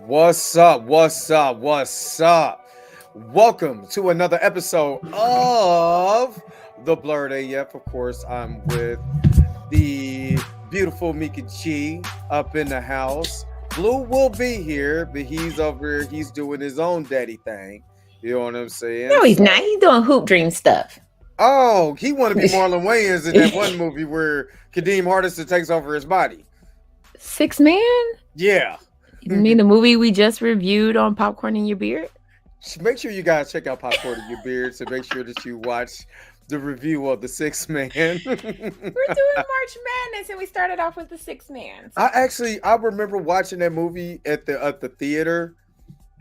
What's up? What's up? What's up? Welcome to another episode of The Blurred AF. Of course, I'm with the beautiful Mika G up in the house. Blue will be here, but he's over here. He's doing his own daddy thing. You know what I'm saying? No, he's not. He's doing hoop dream stuff. Oh, he want to be Marlon Wayans in that one movie where Kadeem Hardison takes over his body. Six Man? Yeah. You mean the movie we just reviewed on Popcorn in Your Beard? Make sure you guys check out Popcorn in Your Beard to make sure that you watch the review of the Six Man. We're doing March Madness, and we started off with the Six Man. I remember watching that movie at the theater,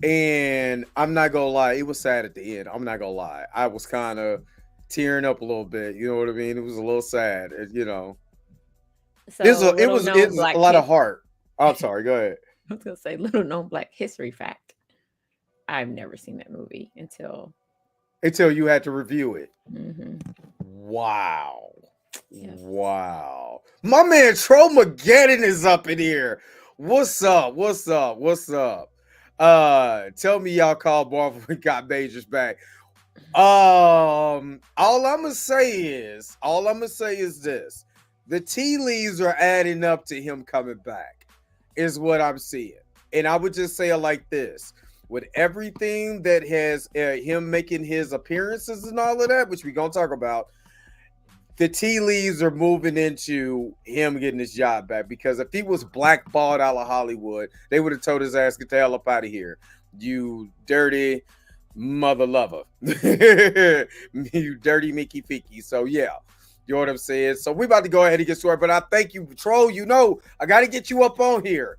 and I'm not gonna lie, it was sad at the end. I'm not gonna lie, I was kind of tearing up a little bit. You know what I mean? It was a little sad. So It was a lot of heart. I'm sorry. Go ahead. I was gonna say little known Black history fact. I've never seen that movie until you had to review it. Mm-hmm. Wow. Yes. Wow. My man Tromageddon is up in here. What's up? What's up? What's up? Tell me y'all called Marvel and got Majors back. All I'm gonna say is this. The tea leaves are adding up to him coming back, is what I'm seeing. And I would just say it like this. With everything that has him making his appearances and all of that, which we're going to talk about, the tea leaves are moving into him getting his job back. Because if he was blackballed out of Hollywood, they would have told his ass, get the hell up out of here. You dirty mother lover. You dirty Mickey Ficky. So, yeah. You know what I'm saying? So we about to go ahead and get started. But I thank you, Troll. You know, I got to get you up on here.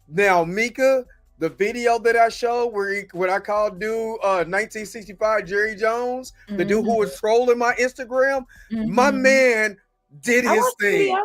Now, Mika, the video that I showed when I called dude 1965 Jerry Jones, the dude who was trolling my Instagram, my man did his thing.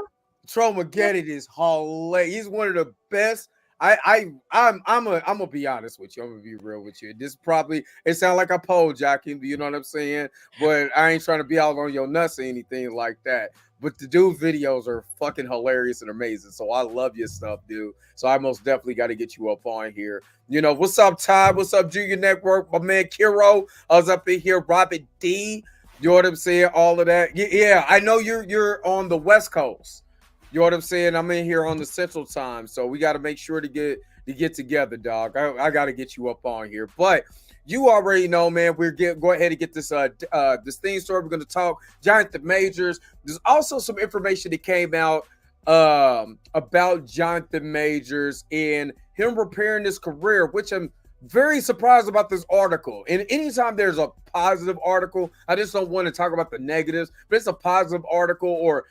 Tromageddon is hilarious. He's one of the best. I'm gonna be honest with you. I'm gonna be real with you. It sounds like a pole jocking, you know what I'm saying? But I ain't trying to be out on your nuts or anything like that. But the dude videos are fucking hilarious and amazing. So I love your stuff, dude. So I most definitely got to get you up on here. You know, what's up, Ty? What's up, Junior Network? My man Kiro. I was up in here. Robert D. You know what I'm saying? All of that. Yeah, I know you're on the West Coast. You know what I'm saying? I'm in here on the Central Time. So we got to make sure to get together, dog. I got to get you up on here. But you already know, man. Go ahead and get this this theme story. We're going to talk Jonathan Majors. There's also some information that came out about Jonathan Majors and him repairing his career, which I'm very surprised about this article. And anytime there's a positive article, I just don't want to talk about the negatives. But it's a positive article or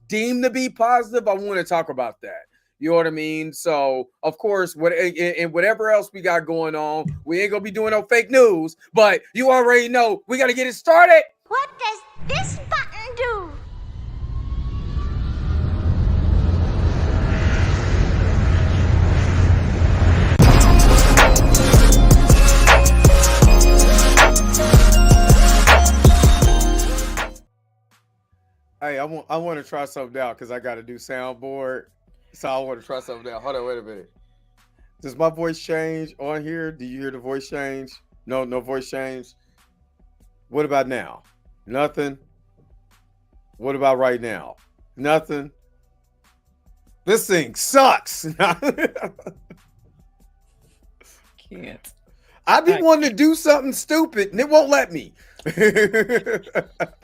deemed to be positive, I want to talk about that. You know what I mean? So, of course, whatever else we got going on, we ain't going to be doing no fake news, but you already know we got to get it started. What does this button do? Hey, I want to try something out because I got a new soundboard. So I want to try something out. Hold on, wait a minute. Does my voice change on here? Do you hear the voice change? No voice change. What about now? Nothing. What about right now? Nothing. This thing sucks. Can't. I be wanting to do something stupid and it won't let me.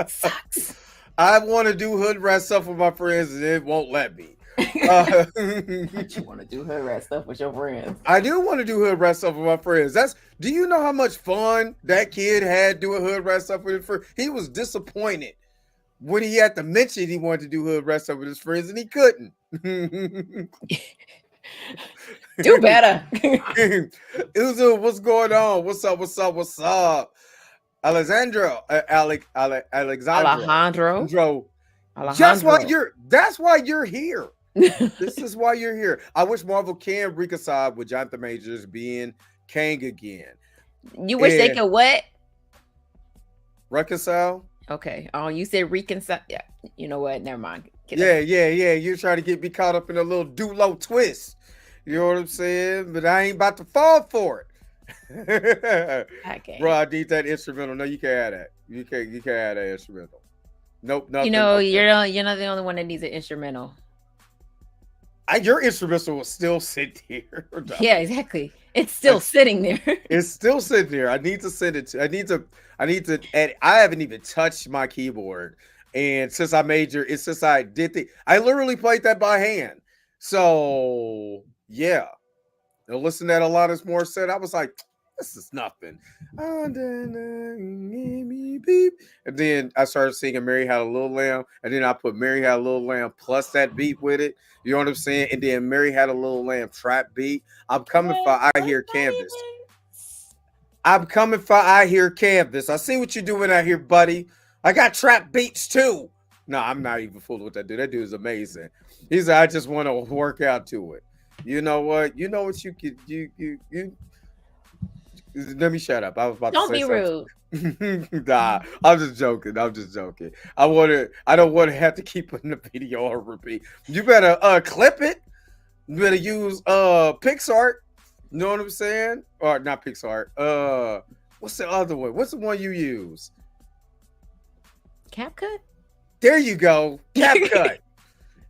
Sucks. I want to do hood rat stuff with my friends and it won't let me. But you want to do hood rat stuff with your friends? I do want to do hood rat stuff with my friends. Do you know how much fun that kid had doing hood rat stuff with his friends? He was disappointed when he had to mention he wanted to do hood rat stuff with his friends and he couldn't. Do better. Uzo, what's going on? What's up? Alexandro. That's why you're here. This is why you're here. I wish Marvel can reconcile with Jonathan Majors being Kang again. You wish they could what? Reconcile? Okay. Oh, you said reconcile. Yeah. You know what? Never mind. Yeah. You're trying to get me caught up in a little Dulo twist. You know what I'm saying? But I ain't about to fall for it. Bro, Okay. I need that instrumental. No, you can't have that. You can't have that instrumental. Nope, You nothing. know, Okay. you're not the only one that needs an instrumental. Your instrumental will still sit here. Yeah, exactly. It's I- still sitting there. It's still sitting there. I need to send it to. I need to. And I haven't even touched my keyboard. And since I since I did I literally played that by hand. So yeah, listen to that Alanis Morissette. I was like, this is nothing. And then I started singing Mary Had a Little Lamb. And then I put Mary Had a Little Lamb plus that beat with it. You know what I'm saying? And then Mary Had a Little Lamb trap beat. I'm coming for I Hear Canvas. I'm coming for I Hear Canvas. I see what you're doing out here, buddy. I got trap beats too. No, I'm not even fooling with that dude. That dude is amazing. He's I just want to work out to it. You know what? You know what you could you let me shut up. I was about Don't to say be rude. something. Nah, I'm just joking. I'm just joking. I don't want to have to keep putting the video on repeat. You better clip it. You better use PixArt. You know what I'm saying? Or not PixArt. What's the other one? What's the one you use? CapCut? There you go. CapCut.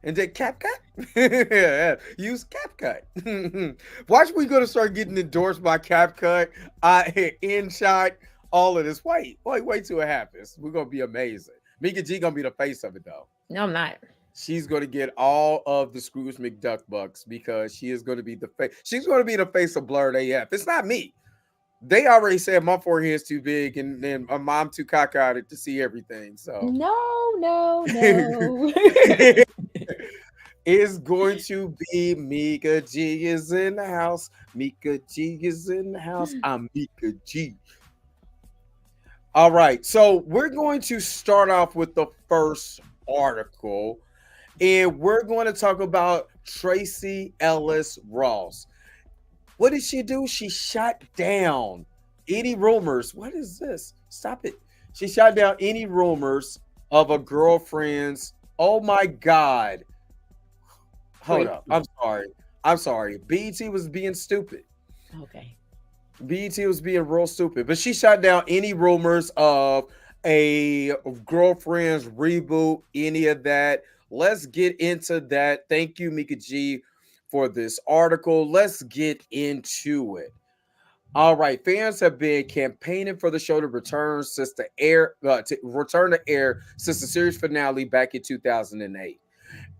And then CapCut? Yeah, use CapCut. Watch, we gonna start getting endorsed by CapCut, InShot, all of this. Wait till it happens. We're gonna be amazing. Mika G gonna be the face of it though. No, I'm not. She's gonna get all of the Scrooge McDuck bucks because she is gonna be the face. She's gonna be the face of Blurred AF. It's not me. They already said my forehead's too big and then my mom too cockeyed to see everything. So No. it's going to be Mika G is in the house. Mika G is in the house. I'm Mika G. All right. So we're going to start off with the first article. And we're going to talk about Tracy Ellis Ross. What did she do? She shot down any rumors. What is this? Stop it. She shot down any rumors of a girlfriend's. Oh my God. Hold up. I'm sorry. BET was being stupid. Okay. BET was being real stupid. But she shot down any rumors of a girlfriend's reboot, any of that. Let's get into that. Thank you, Mika G, for this article. Let's get into it. All right, fans have been campaigning for the show to return since the air since the series finale back in 2008.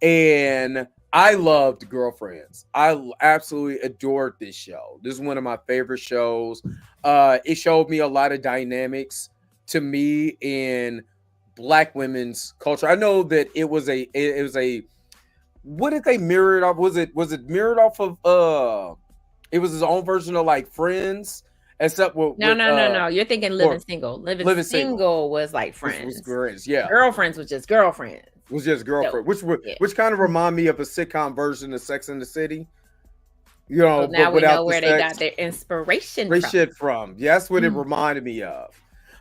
And I loved Girlfriends. I absolutely adored this show. This is one of my favorite shows. It showed me a lot of dynamics to me in Black women's culture. I know that it was a what did they mirror it off? Was it mirrored off of it was his own version of like Friends, except with No. You're thinking Living Single. Living Single Single was like Friends. was Friends, yeah. Girlfriends was just Girlfriends. Was just Girlfriend, So, which kind of remind me of a sitcom version of Sex and the City. You know, So now but we know without where the they sex. got their inspiration They from. shit from. Yeah, that's what it reminded me of.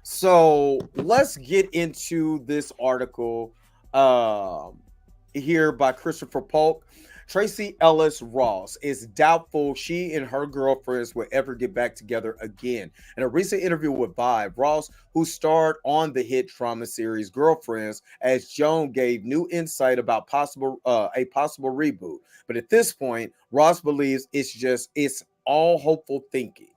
So let's get into this article here by Christopher Polk. Tracy Ellis Ross is doubtful she and her girlfriends will ever get back together again. In a recent interview with Vibe, Ross, who starred on the hit drama series Girlfriends, as Joan gave new insight about a possible reboot. But at this point, Ross believes it's all hopeful thinking.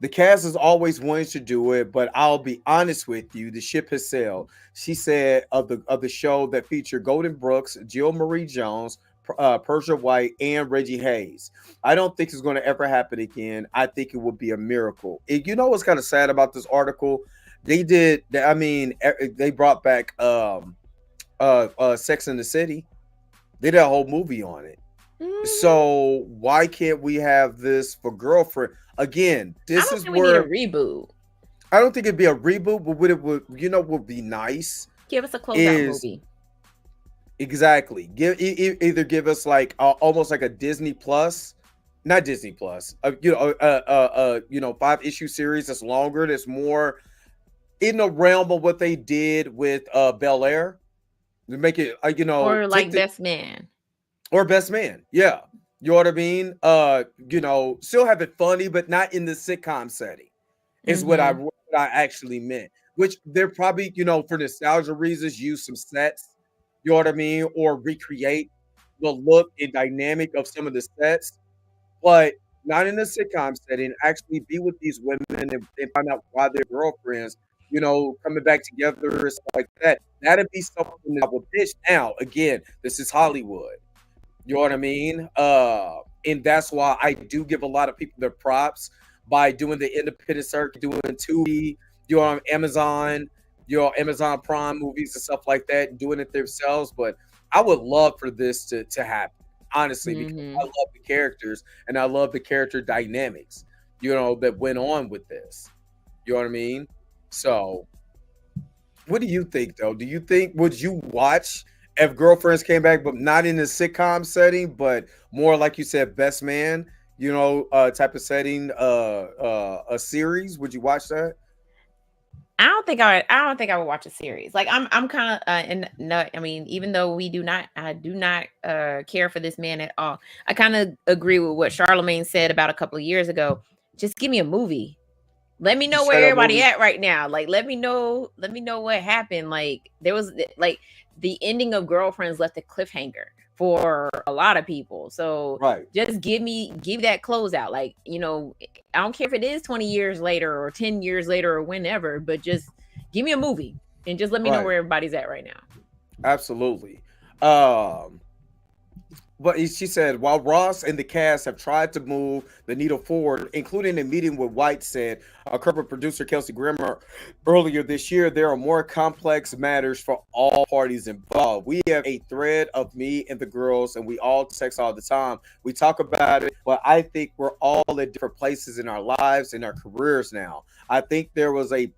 The cast has always wanted to do it, but I'll be honest with you, the ship has sailed. She said of the show that featured Golden Brooks, Jill Marie Jones, Persia White, and Reggie Hayes. I don't think it's going to ever happen again. I think it would be a miracle. You know what's kind of sad about this article? They brought back Sex in the City. They did a whole movie on it. So why can't we have this for Girlfriend? Again, this is where we need a reboot. I don't think it'd be a reboot, but would be nice. Give us a closeout movie. Exactly. Either give us like almost like a Disney Plus, not Disney Plus. 5-issue series that's longer, that's more in the realm of what they did with Bel Air. To make it or like Best Man. Or Best Man, yeah. You know what I mean? Still have it funny, but not in the sitcom setting. Is Mm-hmm. what I actually meant. Which they're probably, for nostalgia reasons, use some sets. You know what I mean, or recreate the look and dynamic of some of the sets, but not in a sitcom setting. Actually, be with these women and find out why they're girlfriends. Coming back together and stuff like that. That'd be something that I would pitch. Now, again, this is Hollywood. You know what I mean? And that's why I do give a lot of people their props by doing the independent circuit, doing Tubi, on Amazon, Amazon Prime movies and stuff like that, and doing it themselves. But I would love for this to happen, honestly, because Mm-hmm. I love the characters and I love the character dynamics, that went on with this. You know what I mean? So what do you think though? Do you think would you watch if Girlfriends came back, but not in a sitcom setting, but more like you said, Best Man, type of setting, a series? Would you watch that? I don't think I would watch a series. Like I'm kind of and no, I mean, even though I do not care for this man at all. I kind of agree with what Charlemagne said about a couple of years ago. Just give me a movie. Let me know Just where straight up everybody movie, at right now. Like let me know what happened. Like there was like the ending of Girlfriends left a cliffhanger for a lot of people. So right? just give that closeout. Like, I don't care if it is 20 years later or 10 years later or whenever, but just give me a movie and just let me know Right. where everybody's at right now. Absolutely. Um, But she said, while Ross and the cast have tried to move the needle forward, including a meeting with White, said a corporate producer, Kelsey Grammer, earlier this year, there are more complex matters for all parties involved. We have a thread of me and the girls, and we all text all the time. We talk about it, but I think we're all at different places in our lives and our careers now. I think there was a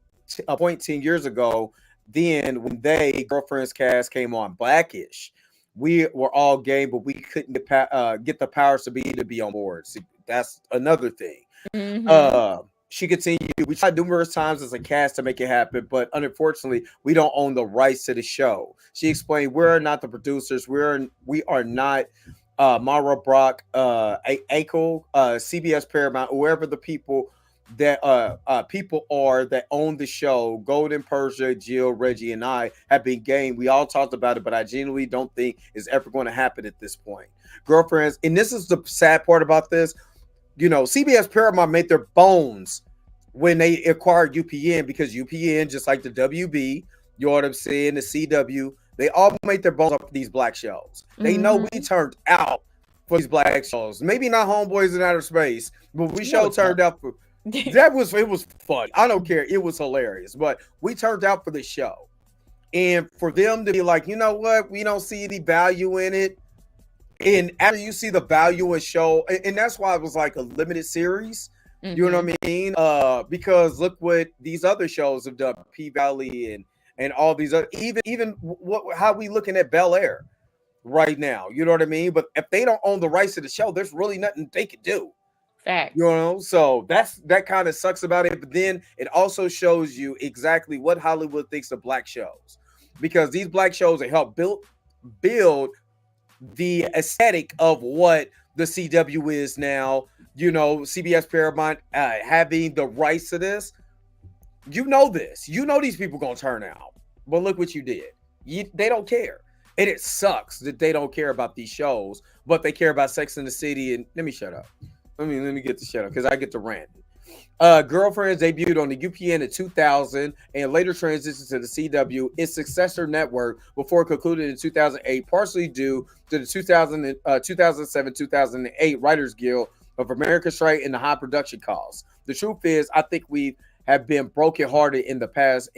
point 10 years ago, then when Girlfriends cast came on Blackish, we were all game, but we couldn't get the powers to be on board. See, that's another thing. Mm-hmm. Uh, she continued. We tried numerous times as a cast to make it happen, but unfortunately, we don't own the rights to the show. She explained, "We're not the producers. We are not Mara Brock, Akel, CBS, Paramount, whoever the people are that own the show. Golden, Persia, Jill, Reggie, and I have been game. We all talked about it, but I genuinely don't think it's ever going to happen at this point. Girlfriends, and this is the sad part about this. CBS, Paramount made their bones when they acquired UPN, because UPN, just like the WB, you know what I'm saying, the CW, they all made their bones off these black shows. They know we Mm-hmm. turned out for these black shows. Maybe not Homeboys in Outer Space, but we No, show it's not. turned out for it was fun. I don't care. It was hilarious. But we turned out for the show. And for them to be like, you know what, we don't see any value in it. And after you see the value in show, and that's why it was like a limited series. You know Mm-hmm. what I mean? Because look what these other shows have done, P Valley and all these other, even what how we looking at Bel Air right now. You know what I mean? But if they don't own the rights to the show, there's really nothing they can do. Facts. So that kind of sucks about it. But then it also shows you exactly what Hollywood thinks of black shows, because these black shows have helped build the aesthetic of what the CW is now. CBS, Paramount, having the rights to this. This. These people gonna turn out. But look what you did. They don't care. And it sucks that they don't care about these shows, but they care about Sex in the City. And let me shut up. Let me get to shut up, because I get to rant. Girlfriends debuted on the UPN in 2000 and later transitioned to the CW, its successor network, before it concluded in 2008, partially due to the 2007-2008 Writers Guild of America strike and the high production costs. The truth is, I think we have been brokenhearted in the past,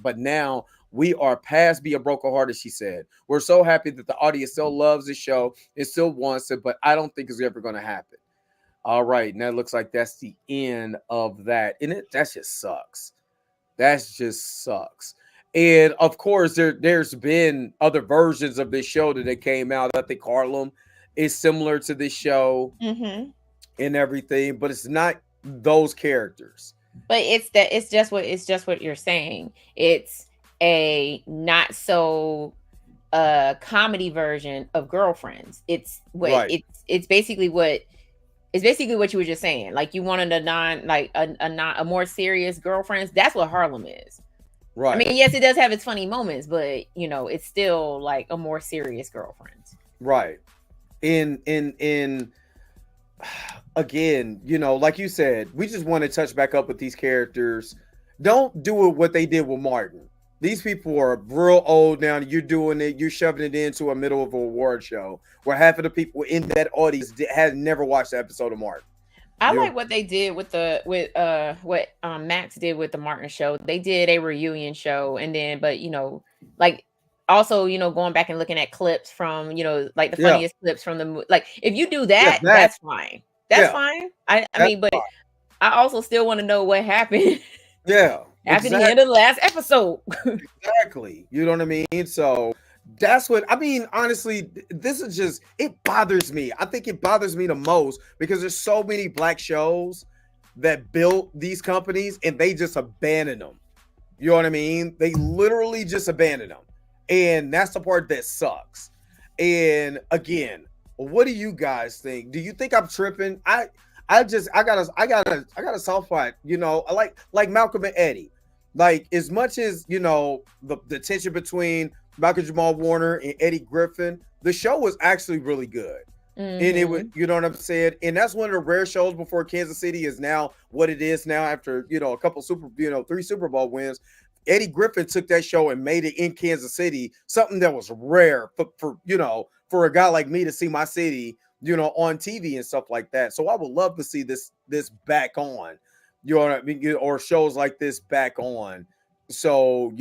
but now we are past being brokenhearted, she said. We're so happy that the audience still loves the show and still wants it, but I don't think it's ever going to happen. All right, now it looks like that's the end of that. And that just sucks. That just sucks. And of course, there's been other versions of this show that came out. I think Harlem is similar to this show Mm-hmm. and everything, but it's not those characters. But it's just what you're saying. It's a not so a comedy version of Girlfriends. It's what Right. it's basically what you were just saying. Like you wanted a more serious Girlfriends. That's what Harlem is. I Right. mean, yes, it does have its funny moments, but it's still like a more serious Girlfriends. Right. In again, like you said, we just want to touch back up with these characters. Don't do it what they did with Martin. These people are real old now. You're doing it. You're shoving it into a middle of an award show where half of the people in that audience had never watched the episode of Martin. I like what they did with what Max did with the Martin show. They did a reunion show, and then like also going back and looking at clips from like the funniest clips from the like if you do that, that's fine. That's fine. I mean, but I also still want to know what happened. Yeah. After the end of the last episode. Exactly. You know what I mean? So that's what I mean. Honestly, this is just, it bothers me. I think it bothers me the most because there's so many black shows that built these companies and they just abandon them. You know what I mean? They literally just abandon them. And that's the part that sucks. And again, what do you guys think? Do you think I'm tripping? I got a soft spot, I like Malcolm and Eddie. Like as much as the tension between Michael Jamal Warner and Eddie Griffin, the show was actually really good. And it was, you know what I'm saying? And that's one of the rare shows before Kansas City is now what it is now after, a couple 3 Super Bowl wins. Eddie Griffin took that show and made it in Kansas City, something that was rare for a guy like me to see my city, on TV and stuff like that. So I would love to see this back on. You know what I mean? Or shows like this back on. So,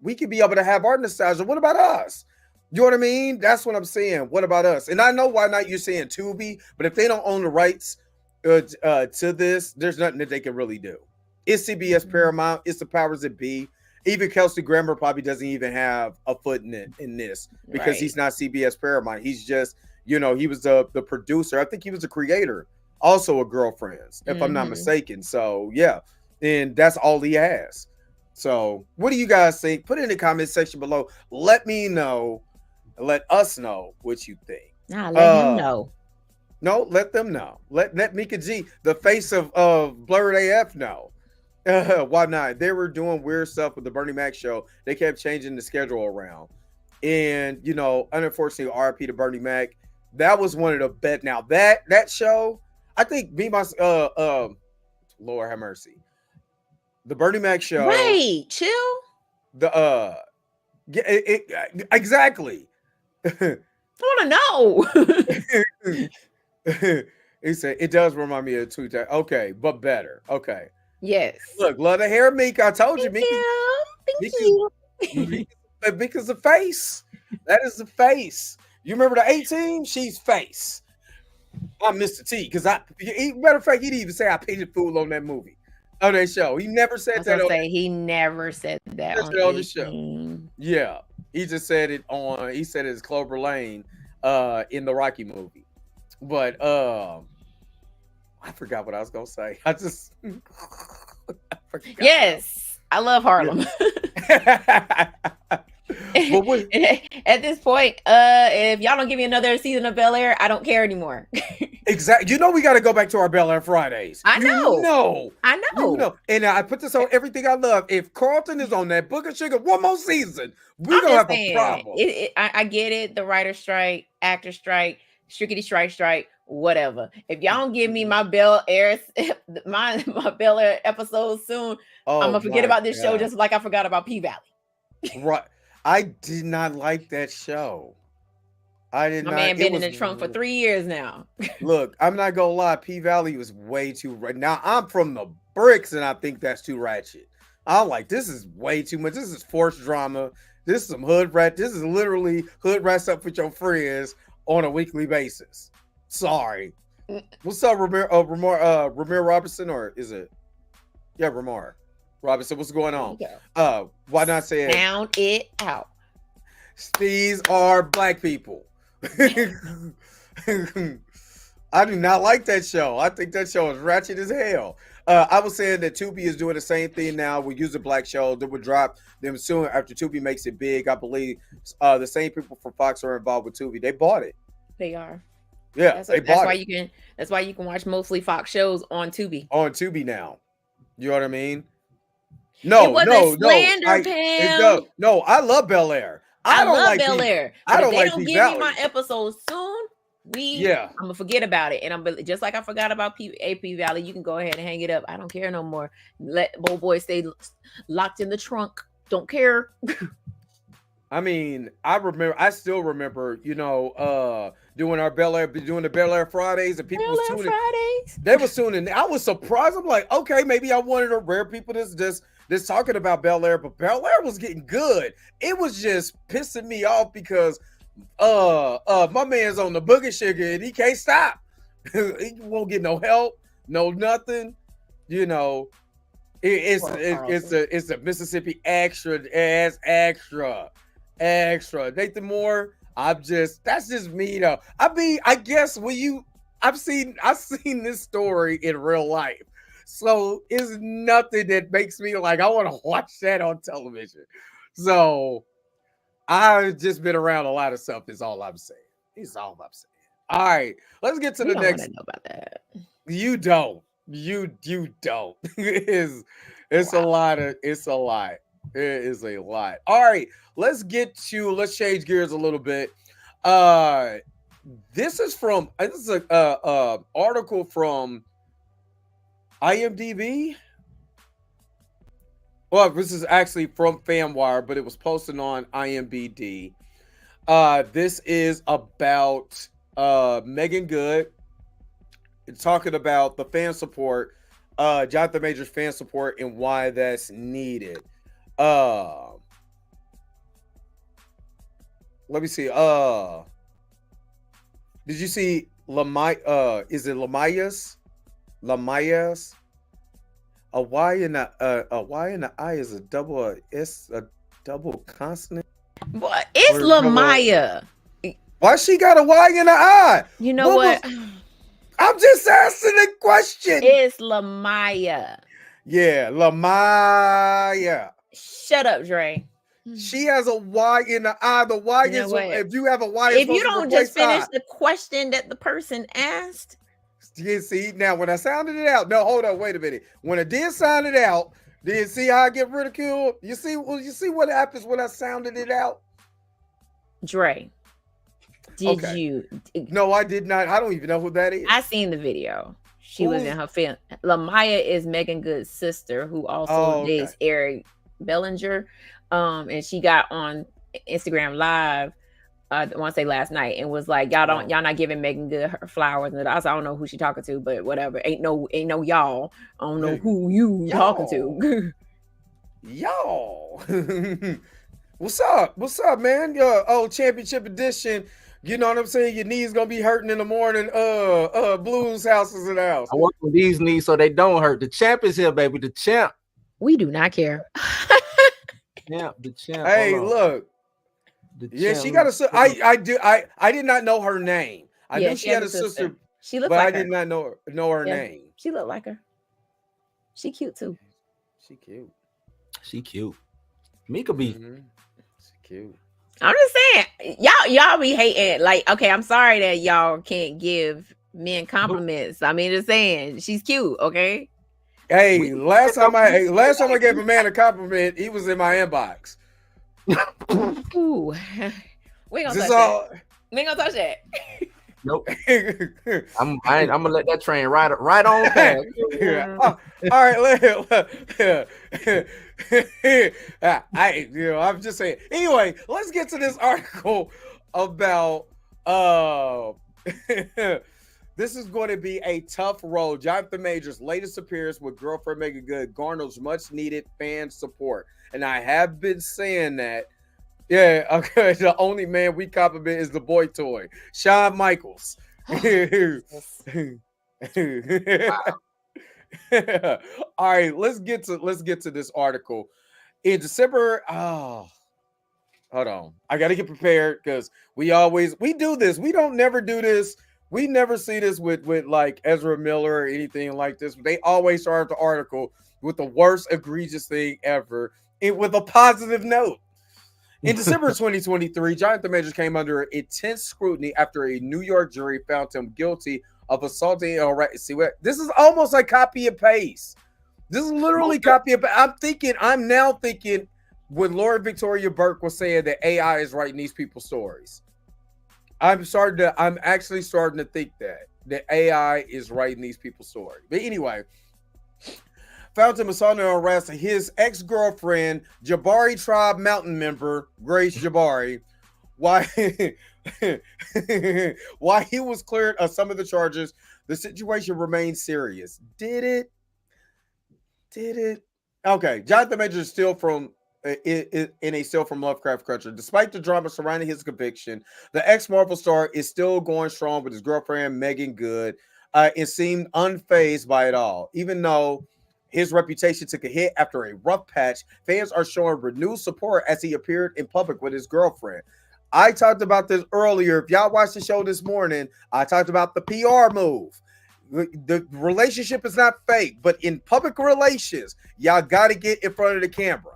we could be able to have our nostalgia. What about us? You know what I mean? That's what I'm saying. What about us? And I know why not you're saying Tubi, but if they don't own the rights to this, there's nothing that they can really do. It's CBS Paramount. It's the powers that be. Even Kelsey Grammer probably doesn't even have a foot in this because he's not CBS Paramount. He's just, he was the producer. I think he was the creator. Also a Girlfriends, if I'm not mistaken. So yeah, and that's all he has. So what do you guys think? Put it in the comment section below. Let me know. Let us know what you think. Nah, let him know. No, let them know. Let Mika G, the face of Blurred AF, know. Why not? They were doing weird stuff with the Bernie Mac show. They kept changing the schedule around. And, unfortunately, RIP to Bernie Mac. That was one of the best. Now, that show, I think Lord have mercy. The Bernie Mac show. Right. Chill. Exactly. I want to know. He said, it does remind me of Two. Okay, but better. Okay. Yes. Look, love the hair, Meek. I told you, Meek. Thank you. Meek is the face. That is the face. You remember the 18? She's face. I'm Mr. T. Because matter of fact, he didn't even say I painted fool on that movie. On that show. He never said that. He never said that on the show. Yeah. He just said it as Clover Lane in the Rocky movie. But I forgot what I was gonna say. I forgot. Yes, I love Harlem. At this point, if y'all don't give me another season of Bel Air, I don't care anymore. Exactly. We got to go back to our Bel Air Fridays. I know. And I put this on everything I love. If Carlton is on that Book of Sugar one more season, we're going to have a problem. I get it. The writer strike, actor strike, strickety strike, whatever. If y'all don't give me my Bel Air, my Bel Air episode soon, I'm going to forget about this show just like I forgot about P-Valley. Right. I did not like that show. I did not. My man been in the trunk for 3 years now. Look, I'm not gonna lie. P-Valley was way too. Now I'm from the bricks, and I think that's too ratchet. I'm like, this is way too much. This is forced drama. This is some hood rat. This is literally hood rats up with your friends on a weekly basis. Sorry. What's up, Ramir Robertson, or is it? Yeah, Ramar Robinson. What's going on? Why not say it? Sound it out. These are black people. I do not like that show. I think that show is ratchet as hell. I was saying that Tubi is doing the same thing now. We use a black show that would drop them soon after Tubi makes it big. I believe the same people from Fox are involved with Tubi. They bought it. They are. Yeah, they that's bought why it you can. That's why you can watch mostly Fox shows on Tubi. on Tubi now. You know what I mean? It No, wasn't no, no. slander, No, Pam. no. I love Bel Air. I don't love like Bel P- Air. I But if don't they like don't P give me Valley. my episodes soon, Yeah. I'm gonna forget about it. And I'm just like I forgot about AP Valley. You can go ahead and hang it up. I don't care no more. Let Bo Boy stay locked in the trunk. Don't care. I mean, I still remember, doing the Bel Air Fridays, and people Bel was Air tuning. Fridays. They was tuning. I was surprised. I'm like, okay, maybe I'm one of the rare people that's just talking about Bel Air, but Bel Air was getting good. It was just pissing me off because my man's on the booger sugar and he can't stop. He won't get no help, no nothing. It's a Mississippi extra Nathan Moore. That's just me though. I mean, I guess I've seen this story in real life, so it's nothing that makes me like I want to watch that on television. So I've just been around a lot of stuff. Is all I'm saying. It's all I'm saying. All right, let's get to We the don't next. want to know about that. You don't. You don't. It's a lot. It is a lot. All right, let's change gears a little bit. This is a article from IMDb. Well, this is actually from FanWire, but it was posted on IMDb. This is about Megan Good. It's talking about the fan support, Jonathan Majors fan support, and why that's needed. Let me see. Did you see is it Lamayas? Lamayas? A Y and a I is a double consonant. What? It's Lamaya. Why she got a Y and a I? You know what? I'm just asking a question. It's Lamaya. Yeah, Lamaya. Shut up, Dre. She has a Y in the I. The Y is if you have a Y. If you don't just finish the question that the person asked. You see, now when I sounded it out, no, hold on, wait a minute. When I did sound it out, did you see how I get ridiculed? You see what happens when I sounded it out? Dre, did you? No, I did not. I don't even know who that is. I seen the video. She was in her film. Lamaya is Megan Good's sister, who also dates Eric Bellinger. And she got on Instagram Live. I want to say last night, and was like, y'all not giving Megan Good her flowers. And I don't know who she talking to, but whatever. Ain't no y'all. I don't know who you talking to. Y'all. What's up, man? Your championship edition. You know what I'm saying? Your knees gonna be hurting in the morning. Blues house is in the house. I work with these knees so they don't hurt. The champ is here, baby. The champ. We do not care. The champ. Hey, look. She got a. I did not know her name. I knew she had a sister. She looked like her. I did not know her name. She looked like her. She cute too. She cute. Mika B. She cute. I'm just saying, y'all be hating. Like, okay, I'm sorry that y'all can't give men compliments. I mean, just saying, she's cute. Okay. Hey, last time I gave a man a compliment, he was in my inbox. Ooh, we ain't gonna touch that. We ain't gonna touch that. Nope. I'm gonna let that train right on past. All right, I'm just saying. Anyway, let's get to this article about this is going to be a tough road. Jonathan Majors' latest appearance with girlfriend Megan Good garners much needed fan support. And I have been saying that. Yeah, okay. The only man we compliment is the boy toy, Shawn Michaels. All right, let's get to this article. In December, hold on. I gotta get prepared because we do this. We don't never do this We never see this with like Ezra Miller or anything like this. They always start the article with the worst egregious thing ever, and with a positive note. In December 2023, Jonathan Majors came under intense scrutiny after a New York jury found him guilty of assaulting. See what? This is almost like copy and paste. This is literally copy and paste. I'm now thinking when Laura Victoria Burke was saying that AI is writing these people's stories. I'm actually starting to think that AI is writing these people's stories. But anyway, found him assaulting and harassing his ex-girlfriend, Jabari Tribe Mountain member, Grace Jabari, why he was cleared of some of the charges. The situation remains serious. Did it? Okay, Jonathan Majors is still from Lovecraft Country. Despite the drama surrounding his conviction, the ex-Marvel star is still going strong with his girlfriend, Megan Good. It seemed unfazed by it all. Even though his reputation took a hit after a rough patch, fans are showing renewed support as he appeared in public with his girlfriend. I talked about this earlier. If y'all watched the show this morning, I talked about the PR move. The relationship is not fake, but in public relations, y'all got to get in front of the camera.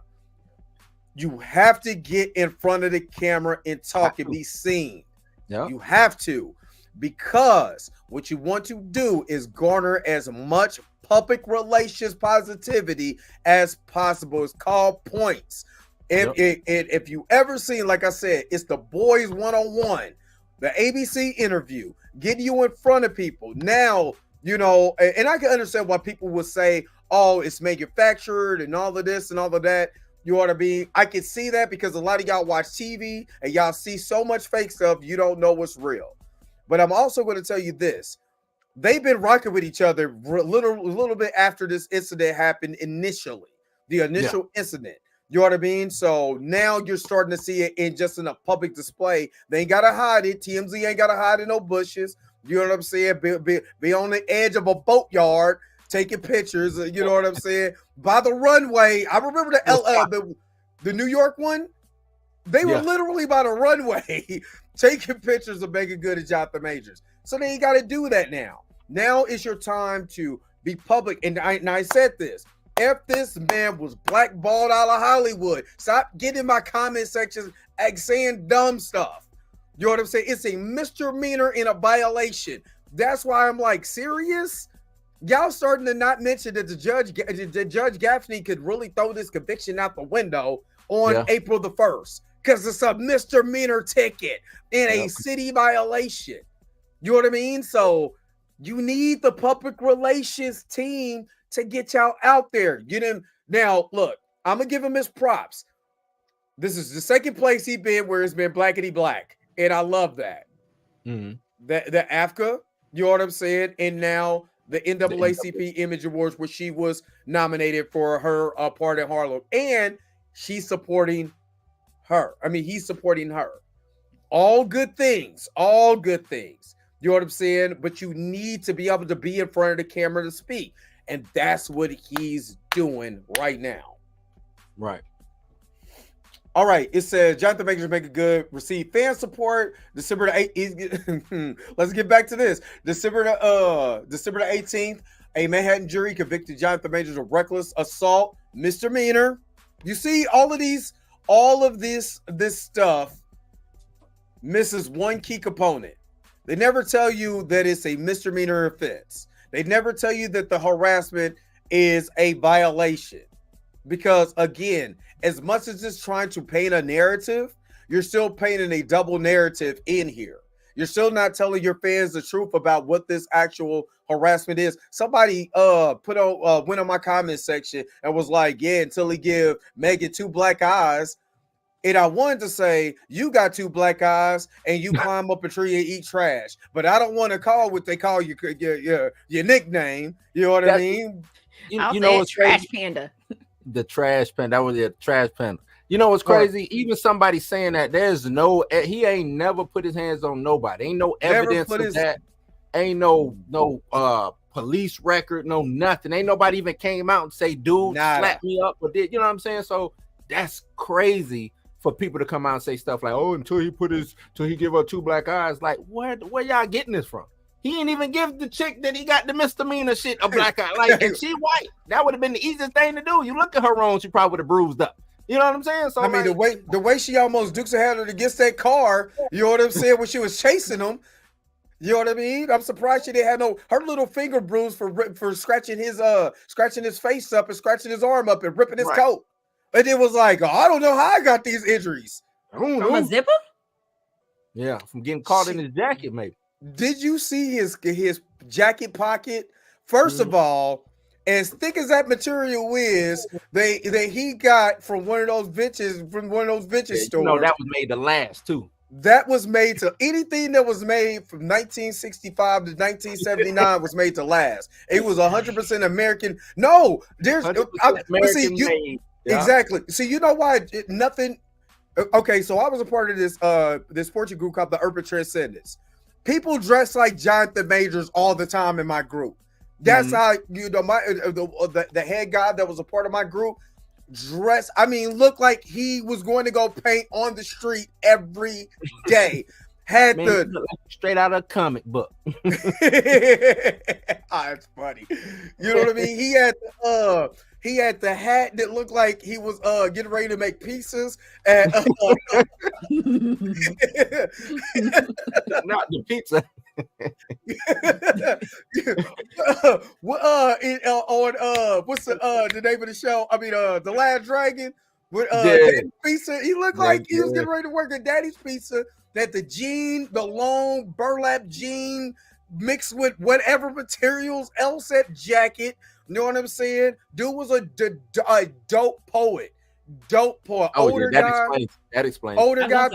You have to get in front of the camera and talk and be seen. Yep. You have to, because what you want to do is garner as much public relations positivity as possible. It's called points. If you ever seen, like I said, it's the boys 101, the ABC interview, getting you in front of people. Now, you know, and I can understand why people would say, oh, it's manufactured and all of this and all of that. You ought to be. I can see that because a lot of y'all watch TV and y'all see so much fake stuff, you don't know what's real. But I'm also going to tell you this. They've been rocking with each other a little bit after this incident happened initially, the initial incident. You know what I mean? So now you're starting to see it in a public display. They ain't got to hide it. TMZ ain't got to hide in no bushes. You know what I'm saying? Be on the edge of a boatyard taking pictures. You know what I'm saying? By the runway. I remember the New York one. They were literally by the runway taking pictures of Megan Good and Jonathan Majors. So they ain't got to do that now. Now is your time to be public. And I said this. If this man was blackballed out of Hollywood, stop getting in my comment sections and saying dumb stuff. You know what I'm saying? It's a misdemeanor and a violation. That's why I'm like, serious? Y'all starting to not mention that the Judge Gaffney could really throw this conviction out the window on April the 1st because it's a misdemeanor ticket and a city violation. You know what I mean? So you need the public relations team to get y'all out there. Get him. Now, look, I'm going to give him his props. This is the second place he's been where it's been blackety black. And I love that. Mm-hmm. The AFCA, you know what I'm saying? And now the NAACP Image Awards, where she was nominated for her part in Harlem. And she's supporting her. I mean, he's supporting her. All good things. All good things. You know what I'm saying? But you need to be able to be in front of the camera to speak. And that's what he's doing right now. Right. All right. It says Jonathan Majors Megan Good received fan support December the 8th. Let's get back to this. December the 18th, a Manhattan jury convicted Jonathan Majors of reckless assault, misdemeanor. You see, all of this stuff misses one key component. They never tell you that it's a misdemeanor offense. They never tell you that the harassment is a violation. Because again, as much as it's trying to paint a narrative, you're still painting a double narrative in here. You're still not telling your fans the truth about what this actual harassment is. Somebody went on my comment section and was like, yeah, until he give Megan 2 black eyes. And I wanted to say, you got 2 black eyes and you climb up a tree and eat trash. But I don't want to call what they call you your nickname. You know what I mean? You know what's trash crazy? Panda. The trash panda. That was the trash panda. You know what's crazy? Even somebody saying that he ain't never put his hands on nobody. Ain't no evidence of that. Ain't no police record, no nothing. Ain't nobody even came out and say, dude, slap me up or did. You know what I'm saying? So that's crazy for people to come out and say stuff like, oh, until he give her 2 black eyes. Like, where y'all getting this from? He ain't even give the chick that he got the misdemeanor shit a black eye. Like, and she white. That would have been the easiest thing to do. You look at her wrong, she probably would have bruised up. You know what I'm saying? So I mean, the way she almost Dukes had her against that car, you know what I'm saying, when she was chasing him. You know what I mean? I'm surprised she didn't have her little finger bruise for scratching his face up and scratching his arm up and ripping his coat. And it was like, oh, I don't know how I got these injuries. From a zipper? Yeah, from getting caught in his jacket, maybe. Did you see his jacket pocket? First of all, as thick as that material is, he got from one of those vintage stores. You know, that was made to last too. That was made to anything that was made from 1965 to 1979 was made to last. It was 100% American. No, there's American made. Yeah. Exactly. See, you know why nothing. Okay, so I was a part of this Portuguese group called the Urban Transcendents. People dress like Jonathan Majors all the time in my group. That's how the head guy that was a part of my group looked like he was going to go paint on the street every day. Straight out of a comic book. It's funny. You know what I mean? He had the hat that looked like he was getting ready to make pizzas. And, not the pizza. What's the name of the show? I mean, The Last Dragon with Pizza. He looked like he was getting ready to work at Daddy's Pizza. That the long burlap jean mixed with whatever materials else that jacket. You know what I'm saying? Dude was a dope poet. Older guy. That explains. Older guy.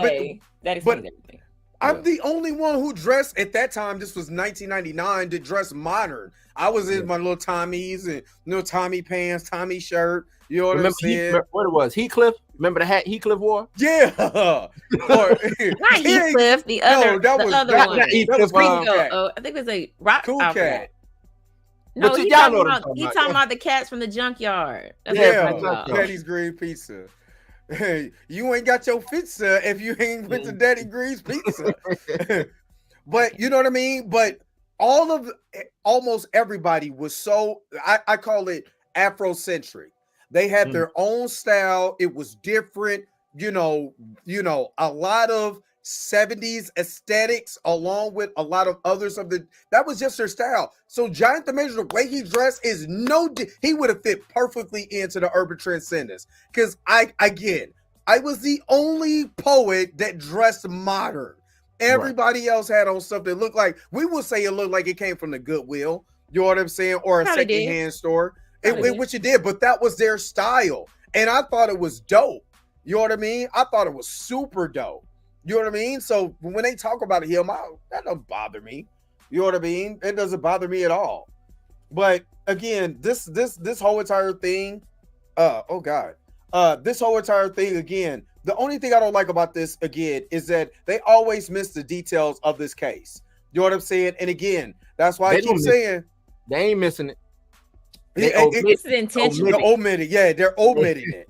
That explains everything. I'm the only one who dressed at that time. This was 1999 to dress modern. I was in my little Tommies and little Tommy pants, Tommy shirt. You know what I'm saying? What it was? Heathcliff? Remember the hat Heathcliff wore? Yeah. Not Heathcliff. The other. That was one. Not Heathcliff. I think it was a rock Cool Cat. No, he's talking about the cats from the junkyard. That's Daddy's Green Pizza. Hey, you ain't got your pizza if you ain't with the Daddy Green's Pizza. But you know what I mean? But almost everybody was so, I call it Afrocentric. They had their own style. It was different. You know, a lot of 70s aesthetics along with a lot of others that was just their style. So Jonathan Majors, the way he dressed is he would have fit perfectly into the Urban Transcendents. Because I was the only poet that dressed modern. Everybody else had on stuff that looked like, we would say it looked like it came from the Goodwill, you know what I'm saying, or a secondhand store. Which it did, but that was their style. And I thought it was dope. You know what I mean? I thought it was super dope. You know what I mean? So when they talk about him, that doesn't bother me. You know what I mean? It doesn't bother me at all. But again, this whole entire thing, this whole entire thing again, the only thing I don't like about this again is that they always miss the details of this case. You know what I'm saying? And again, that's why I keep saying they ain't missing it. It's intentional. They're omitting. Yeah, they're omitting it.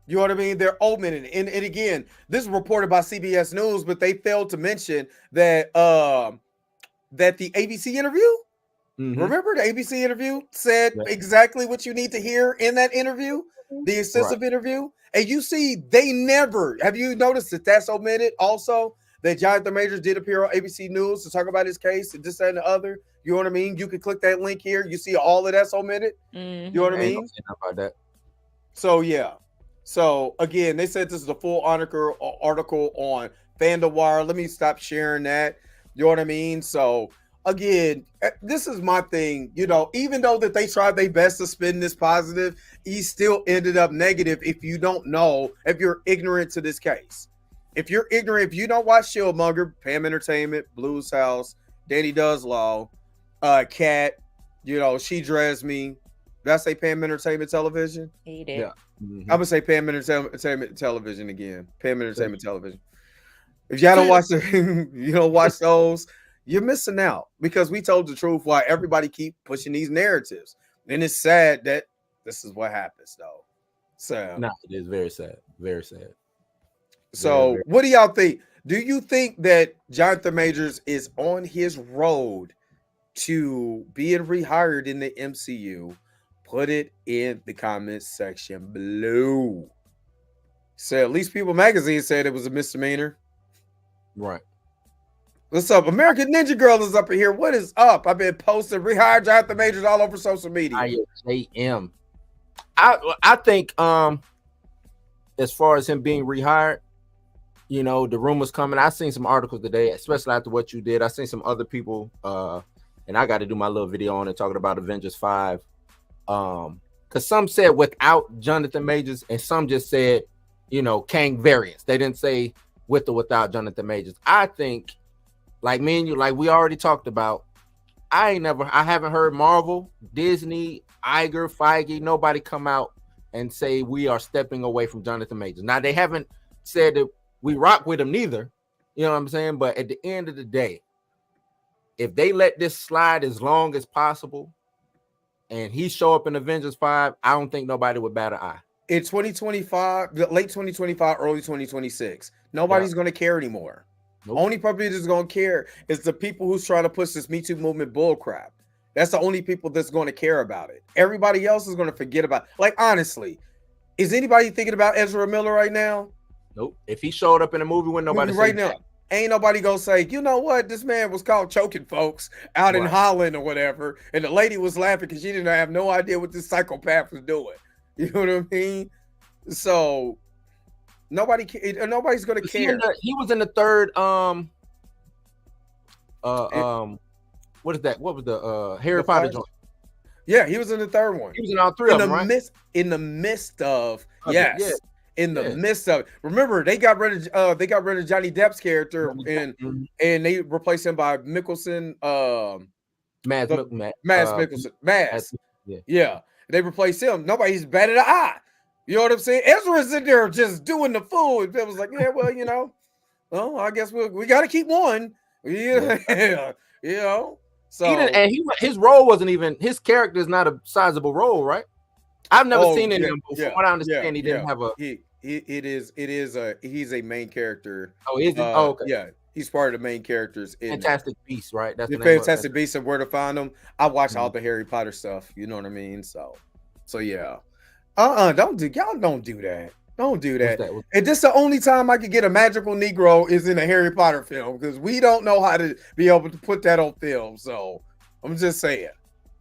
You know what I mean? They're omitting it. And again, this is reported by CBS News, but they failed to mention that that the ABC interview, remember the ABC interview said exactly what you need to hear in that interview, the extensive interview. And you see, they never, have you noticed that that's omitted also? That Jonathan Majors did appear on ABC News to talk about his case and this, that, and the other. You know what I mean? You can click that link here. You see all of that's omitted. You know what I mean? About that. So, yeah. So, again, they said this is a full article on FandaWire. Let me stop sharing that. You know what I mean? So, again, this is my thing. You know, even though that they tried their best to spin this positive, he still ended up negative if you don't know, if you're ignorant to this case. If you're ignorant, if you don't watch Shieldmonger, Pam Entertainment, Blues House, Danny Does Law, Cat, you know, She Dressed Me. Did I say Pam Entertainment Television? He did. Yeah. I'm gonna say Pam Entertainment Television again. Pam Entertainment Television. If y'all don't watch you don't watch those, you're missing out because we told the truth why everybody keep pushing these narratives. And it's sad that this is what happens though. So no, it is very sad. Very sad. So what do y'all think? Do you think that Jonathan Majors is on his road to being rehired in the MCU? Put it in the comments section below. So at least People Magazine said it was a misdemeanor. Right. What's up? American Ninja Girl is up in here. What is up? I've been posting rehired Jonathan Majors all over social media. IJM. I think as far as him being rehired, you know, the rumors coming. I seen some articles today, especially after what you did. I seen some other people, and I got to do my little video on it talking about Avengers 5. Because some said without Jonathan Majors, and some just said, you know, Kang variants. They didn't say with or without Jonathan Majors. I think, like me and you, like we already talked about, I haven't heard Marvel, Disney, Iger, Feige, nobody come out and say we are stepping away from Jonathan Majors. Now, they haven't said that we rock with him neither. You know what I'm saying? But at the end of the day, if they let this slide as long as possible and he show up in Avengers 5, I don't think nobody would bat an eye. In 2025, late 2025, early 2026, nobody's going to care anymore. Nope. Only people that's going to care is the people who's trying to push this Me Too movement bullcrap. That's the only people that's going to care about it. Everybody else is going to forget about it. Like, honestly, is anybody thinking about Ezra Miller right now? Nope. If he showed up in a movie when nobody right now, ain't nobody gonna say, you know what, this man was caught choking folks out in Holland or whatever, and the lady was laughing because she didn't have no idea what this psychopath was doing. You know what I mean? So nobody's gonna care. He was in the third what is that? What was the Harry Potter joint? Yeah, he was in the third one. He was in all three of them, right? In the midst of in the midst of it. Remember, they got rid of Johnny Depp's character and they replaced him by Mikkelsen. Mads Mikkelsen. Mads. Yeah. They replaced him. Nobody's batted an eye. You know what I'm saying? Ezra's in there just doing the fool. It was like, yeah, well, you know, well, I guess we got to keep one. Yeah. You know. So his role wasn't even, his character is not a sizable role, right? I've never seen it. From what I understand, he didn't have a. He's a main character. Oh, is it? Okay. Yeah, he's part of the main characters in Fantastic Beasts, right? That's the Fantastic Beasts and Where to Find Them. I watch all the Harry Potter stuff. You know what I mean? So yeah. Don't do that. Don't do that. And this is the only time I could get a magical Negro is in a Harry Potter film because we don't know how to be able to put that on film. So I'm just saying.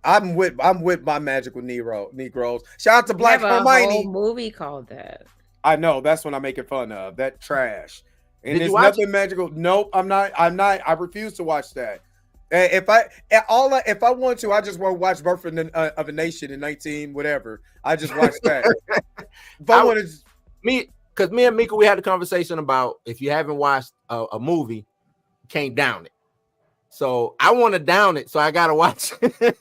I'm with my magical Negroes. Shout out to Black Hermione. Whole movie called that. I know that's what I'm making fun of. That trash. And it's nothing magical. Nope, I'm not. I refuse to watch that. If I want to, I just want to watch Birth of a Nation in 19 whatever. I just watch that. But because me and Mika, we had a conversation about if you haven't watched a movie, you can't down it. So I want to down it, so I gotta watch it.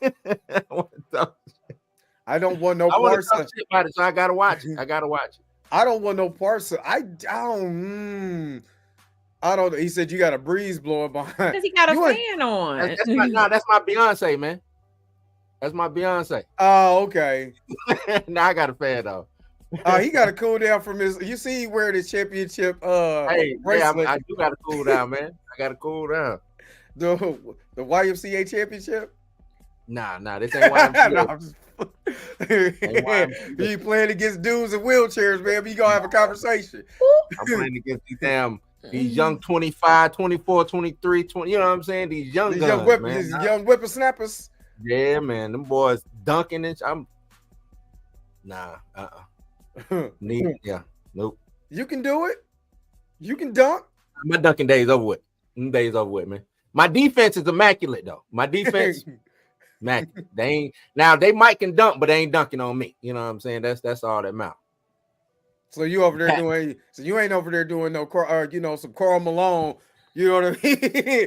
I don't want no parts of it, so I gotta watch it. I don't want no parts of. I don't. He said you got a breeze blowing behind. Because he got a fan on. That's my Beyonce, man. That's my Beyonce. Oh, okay. Now I got a fan though. He got to cool down from his. You see, he wear the championship. Bracelet. I do got to cool down, man. I got to cool down. The YMCA championship? Nah, this ain't YMCA. You playing against dudes in wheelchairs, man. You gonna have a conversation. I'm playing against these young 25, 24, 23, 20. You know what I'm saying? These young whippersnappers. Yeah, man. Them boys dunking and nope. You can do it. You can dunk. My dunking days over with. Days over with, man. My defense is immaculate though. My defense, immaculate. They might can dunk, but they ain't dunking on me. You know what I'm saying? That's all that matters. So you over there doing? So you ain't over there doing no, some Karl Malone. You know what I mean?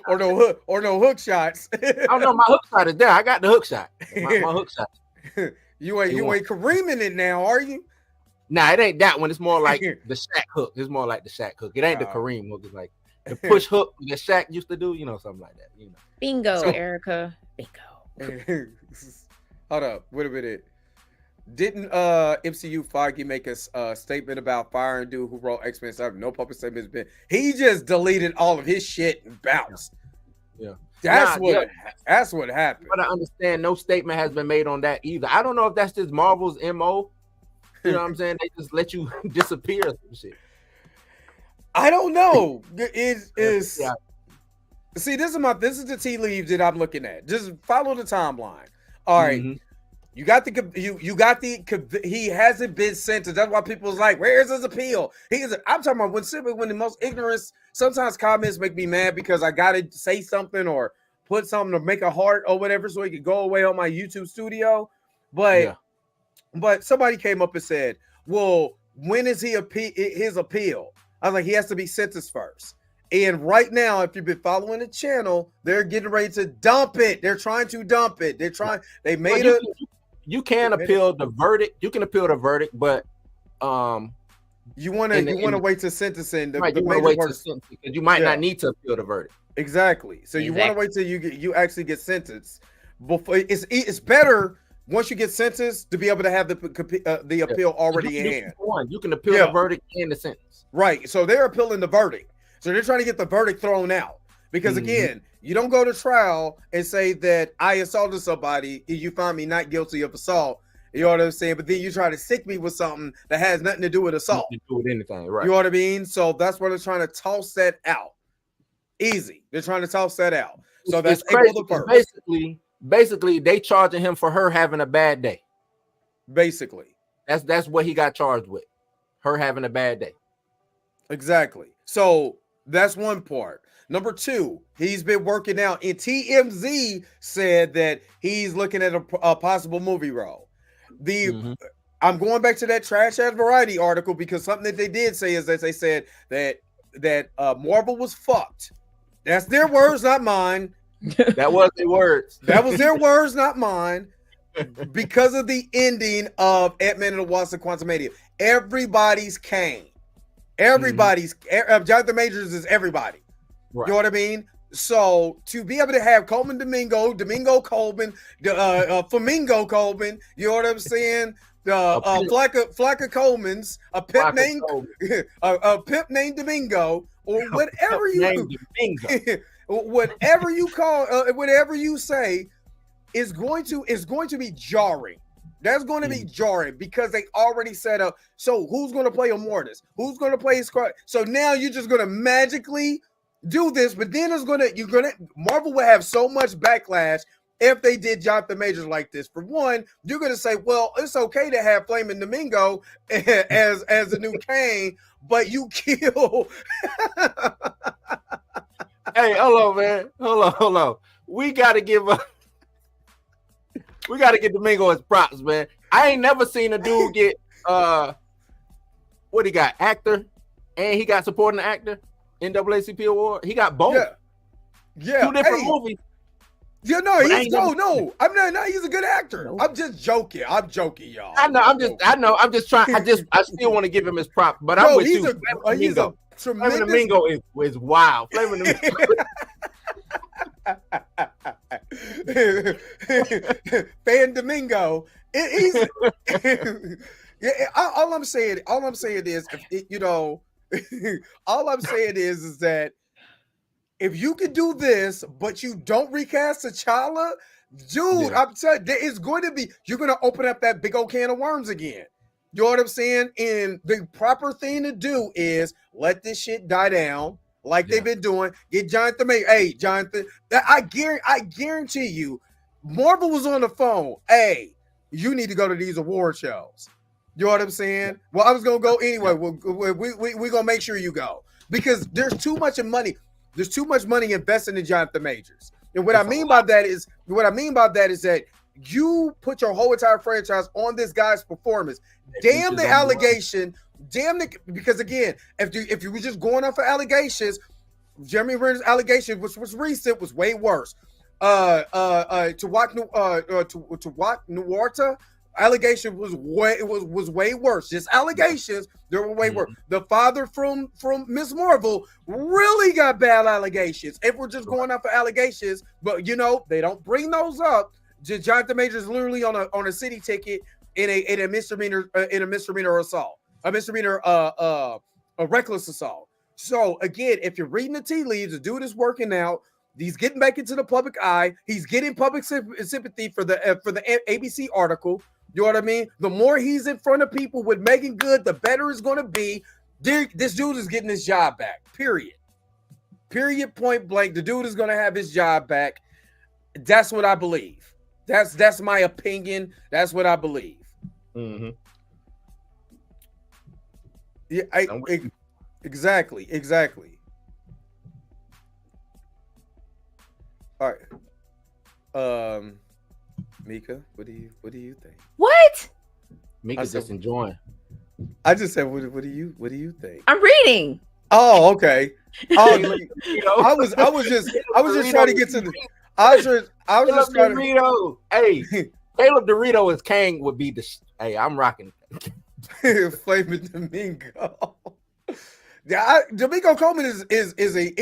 or no hook shots. I don't know. My hook shot is there. I got the hook shot. My hook shot. You ain't Kareeming it now, are you? Nah, it ain't that one. It's more like the Shaq hook. It's more like the Shaq hook. It ain't the Kareem hook. It's like the push hook that Shaq used to do, something like that. Bingo, Erica. Bingo. Hold up. Wait a minute. Didn't MCU Feige make a statement about firing dude who wrote X-Men 7? No public statement has been. He just deleted all of his shit and bounced. Yeah. That's what happened. But I understand no statement has been made on that either. I don't know if that's just Marvel's MO. You know what I'm saying? They just let you disappear or some shit. I don't know. Yeah. See, this is the tea leaves that I'm looking at. Just follow the timeline. All right. Mm-hmm. You got the he hasn't been sentenced. That's why people was like, where's his appeal? I'm talking about when the most ignorance, sometimes comments make me mad because I gotta say something or put something to make a heart or whatever so it could go away on my YouTube studio. But somebody came up and said, well, when is his appeal? I was like, he has to be sentenced first. And right now, if you've been following the channel, they're getting ready to dump it. They're trying to dump it. You can appeal the verdict. You can appeal the verdict, but you want to wait to sentencing. You want to wait to sentencing because you might not need to appeal the verdict. Exactly. So you want to wait till you actually get sentenced. Before it's better once you get sentenced to be able to have the appeal already in hand. You can appeal the verdict and the sentence. Right. So they're appealing the verdict. So they're trying to get the verdict thrown out because again, you don't go to trial and say that I assaulted somebody and you find me not guilty of assault. You know what I'm saying? But then you try to stick me with something that has nothing to do with assault. Nothing to do with anything, right? You know what I mean? So that's why they're trying to toss that out. Easy. They're trying to toss that out. So that's April the 1st. Basically, they charging him for her having a bad day. Basically. That's what he got charged with. Her having a bad day. Exactly. So that's one part. Number two, he's been working out, and TMZ said that he's looking at a possible movie role. I'm going back to that trash ass Variety article because something that they did say is that they said that Marvel was fucked. That's their words, not mine. That was their words. That was their words, not mine. Because of the ending of Ant-Man and the Wasp: Quantumania, everybody's Kang. Everybody's Jonathan Majors is everybody. Right. You know what I mean? So to be able to have Coleman Domingo Coleman, Flamingo Coleman, you know what I'm saying? Flacca Coleman's a pimp named Domingo, or whatever whatever you call whatever you say is going to be jarring. That's going to be jarring because they already set up. So who's going to play Immortus? Who's going to play Scarlet? So now you're just going to magically do this, but then Marvel will have so much backlash if they did Jonathan Majors like this. For one, you're going to say, well, it's okay to have Flamin' Domingo as a new Kang, but you kill. Hey, hold on, man. Hold on. We got to give Domingo his props, man. I ain't never seen a dude get what he got, actor, and he got supporting actor, NAACP award. He got both. Yeah. Two different movies. Yeah, no, no. I'm not. He's a good actor. No. I'm just joking. I'm joking, y'all. I know. I'm just trying. I still want to give him his props, but I'm with you. He's a tremendous. Flamin' Domingo is wild. Flamin' Domingo. Fan Domingo. All I'm saying is, all I'm saying is that if you can do this, but you don't recast T'Challa, dude, I'm telling you, it's going to be, you're going to open up that big old can of worms again. You know what I'm saying? And the proper thing to do is let this shit die down. Like they've been doing. Get Jonathan. Hey, Jonathan. I guarantee you, Marvel was on the phone. Hey, you need to go to these award shows. You know what I'm saying? Well, I was gonna go anyway. We're gonna make sure you go because there's too much money. There's too much money invested in Jonathan Majors. And what I mean by that is that you put your whole entire franchise on this guy's performance. Damn the allegation. Because again, if you were just going off of allegations, Jeremy Renner's allegation, which was recent, was way worse. Nuarta allegation was way worse. Just allegations, they were way worse. The father from Miss Marvel really got bad allegations. If we're just going off of allegations, but they don't bring those up. Jonathan Majors literally on a city ticket in a misdemeanor assault, a misdemeanor a reckless assault. So again, if you're reading the tea leaves, the dude is working out. He's getting back into the public eye. He's getting public sympathy for the ABC article. You know what I mean? The more he's in front of people with Megan Good, the better it's going to be. This dude is getting his job back. Period. Point blank. The dude is going to have his job back. That's what I believe. That's my opinion. That's what I believe. Mm-hmm. Yeah, exactly. All right. Mika, what do you think? What? Mika's just enjoying. I just said, what do you think? I'm reading. Oh, okay. Oh, I was just trying to get to the. I was just trying to. Dorito. Hey, Caleb Dorito as Kang would be the. Hey, I'm rocking. Flaming Domingo. Yeah, Domingo Coleman is a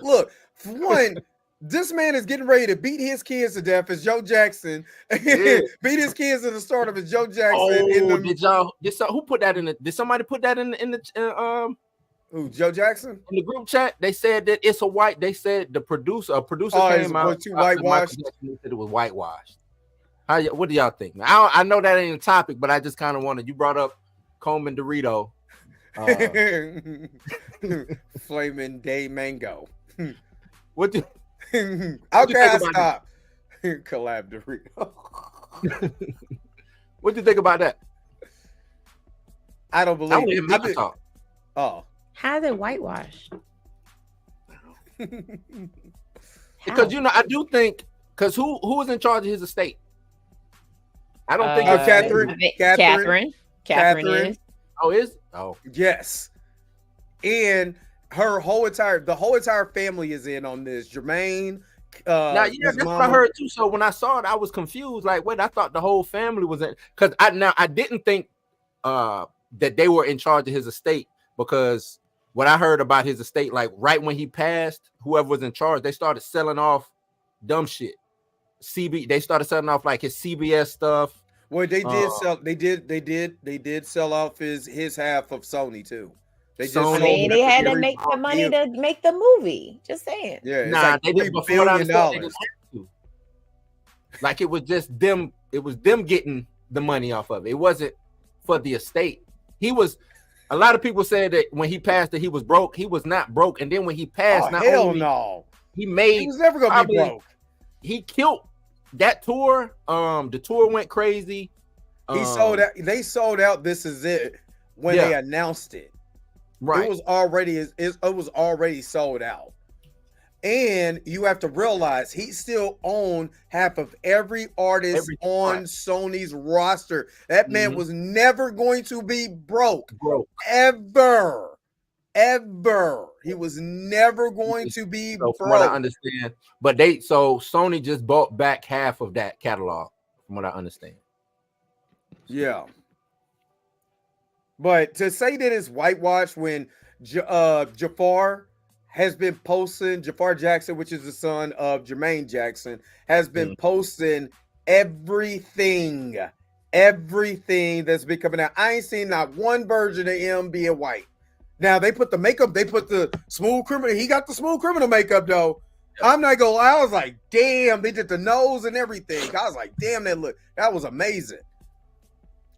look. For one, this man is getting ready to beat his kids to death as Joe Jackson. Yeah. Beat his kids in the stardom as Joe Jackson. Oh, who put that in the? Did somebody put that in the? Who, Joe Jackson? In the group chat, they said that it's a white. They said a producer came out. Too whitewashed. Said it was whitewashed. What do y'all think? I know that ain't a topic, but I just kind of wanted. You brought up Coleman Dorito. Flaming Day Mango. What do? Okay, I stop. Collab Dorito. What do you think about that? I don't believe it. Oh. How's it whitewashed? Because I do think who was in charge of his estate? I don't think it's Catherine is. Oh yes, and the whole entire family is in on this. Jermaine. That's what I heard too. So when I saw it, I was confused. Like, wait, I thought the whole family was in. Because I didn't think that they were in charge of his estate, because what I heard about his estate, like right when he passed, whoever was in charge, they started selling off dumb shit. They started selling off like his CBS stuff. Well, they did sell. They did sell off his half of Sony too. They had to make the money to make the movie. Just saying. Yeah, it's like $3 billion. Like it was just them. It was them getting the money off of it. It wasn't for the estate. A lot of people said that when he passed that he was broke. He was not broke. And then when he passed, he was never gonna be broke. He killed that tour. The tour went crazy. He sold out. They sold out. This is it when they announced it. Right. It was already sold out. And you have to realize he still owned half of every artist on Sony's roster. That man was never going to be broke. Ever. He was never going to be broke. From what I understand. But Sony just bought back half of that catalog, from what I understand. Yeah. But to say that it's whitewashed when Jafar has been posting, Jafar Jackson, which is the son of Jermaine Jackson, has been posting everything that's been coming out. I ain't seen not one version of him being white. Now they put the makeup, they put the smooth criminal. He got the smooth criminal makeup though. Yep. I'm not gonna lie, I was like, damn, they did the nose and everything. I was like, damn, that was amazing.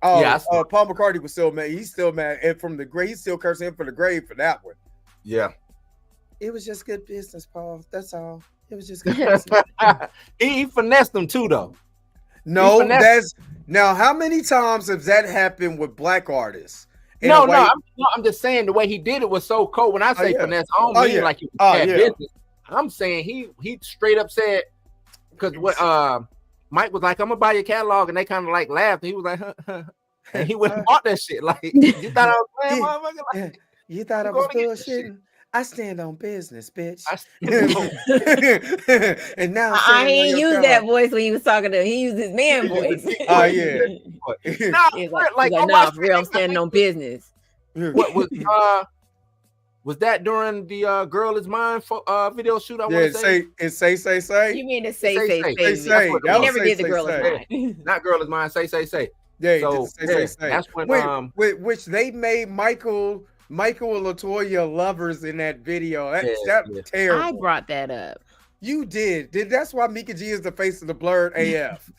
Oh, yeah, Paul McCartney was still mad. He's still mad, and from the grave, he's still cursing him for the grave for that one. Yeah, it was just good business, Paul. That's all. It was just good business. he finessed them too, though. No, now how many times has that happened with black artists? No, I'm just saying the way he did it was so cold. When I say finesse, I don't mean like he had business. I'm saying he straight up said, because what Mike was like, I'm gonna buy your catalog, and they kind of like laughed, and he was like, huh. And he went and bought that shit. Like, you thought I was playing, motherfucker? Like, you thought I was bullshitting? I stand on business, bitch. And now I ain't used that voice when he was talking to him. He used his man voice. Oh yeah. Nah, for real, I'm standing on business. What was that during the Girl Is Mine video shoot? I want to say. You mean to say. He never did the Girl Is Mine. Not Girl Is Mine. Say. Yeah, So that's when which they made Michael and Latoya lovers in that video. That's terrible. I brought that up. You did. That's why Mika G is the face of the Blurred AF.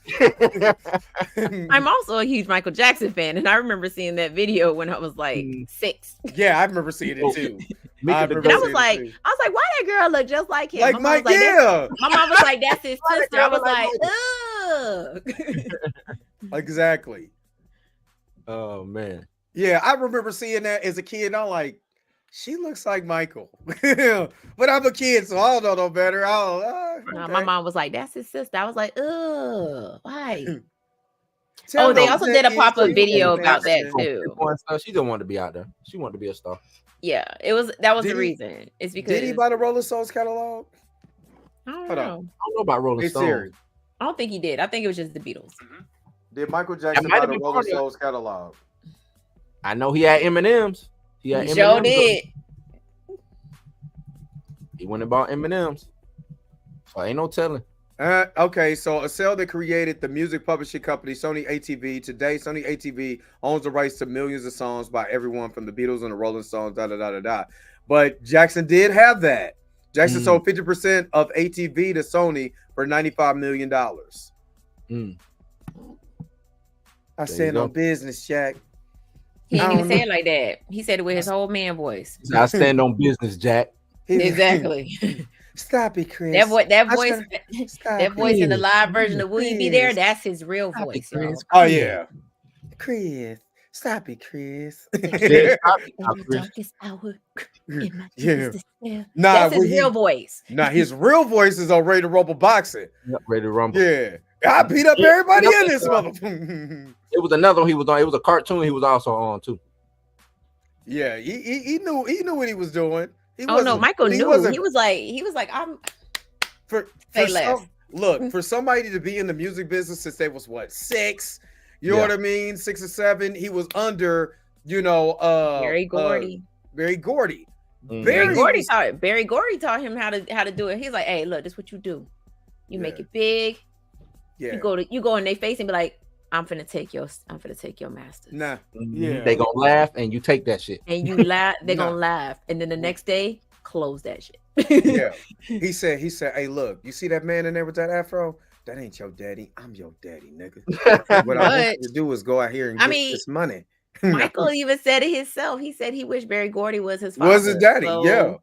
I'm also a huge Michael Jackson fan, and I remember seeing that video when I was like 6. Yeah, I remember seeing it too. And I was like, why that girl look just like him? Like Mike, my mom was like, that's his sister. I was like, ugh. Exactly. Oh man. Yeah, I remember seeing that as a kid. And I'm like, she looks like Michael. But I'm a kid, so I don't know no better. Okay. My mom was like, that's his sister. I was like, ugh, why? Tell they also did a pop-up video about that too. She didn't want to be out there. She wanted to be a star. Yeah, that was the reason. It's because did he buy the Rolling Stones catalog? I don't know. I don't know about Rolling Stones. I don't think he did. I think it was just the Beatles. Did Michael Jackson buy the Rolling Stones catalog? I know he had M&Ms. He sure did. He went and bought M&Ms. So ain't no telling. Okay, so a cell that created the music publishing company Sony ATV. Today, Sony ATV owns the rights to millions of songs by everyone from the Beatles and the Rolling Stones, But Jackson did have that. Jackson sold 50% of ATV to Sony for $95 million. I stand on business, Jack. He didn't even say it like that. He said it with his whole man voice. I stand on business, Jack. Exactly. Stop it, Chris. That voice in the live version of Will You Be There? That's his real voice. Oh yeah, Chris. Stop it, Chris. That's his real voice. Nah, his real voice is on Ready to Rumble Boxing. Yep, Ready to Rumble. Yeah, I beat up everybody in this motherfucker. It was another one he was on. It was a cartoon he was also on too. Yeah, he knew what he was doing. Michael knew. He was like, I'm for somebody to be in the music business since they was 6, you know what I mean? 6 or 7. He was under, Berry Gordy. Berry Gordy. Berry Gordy taught him how to do it. He's like, hey, look, this is what you do. You make it big. Yeah. You go in their face and be like, I'm finna take your masters. Nah. Yeah. They gonna laugh and you take that shit. And you laugh, they gonna laugh. And then the next day, close that shit. Yeah. He said, hey, look, you see that man in there with that afro? That ain't your daddy. I'm your daddy, nigga. What I want you to do is go out here and get this money. Michael even said it himself. He said he wished Berry Gordy was his father. Was his daddy, so... yeah.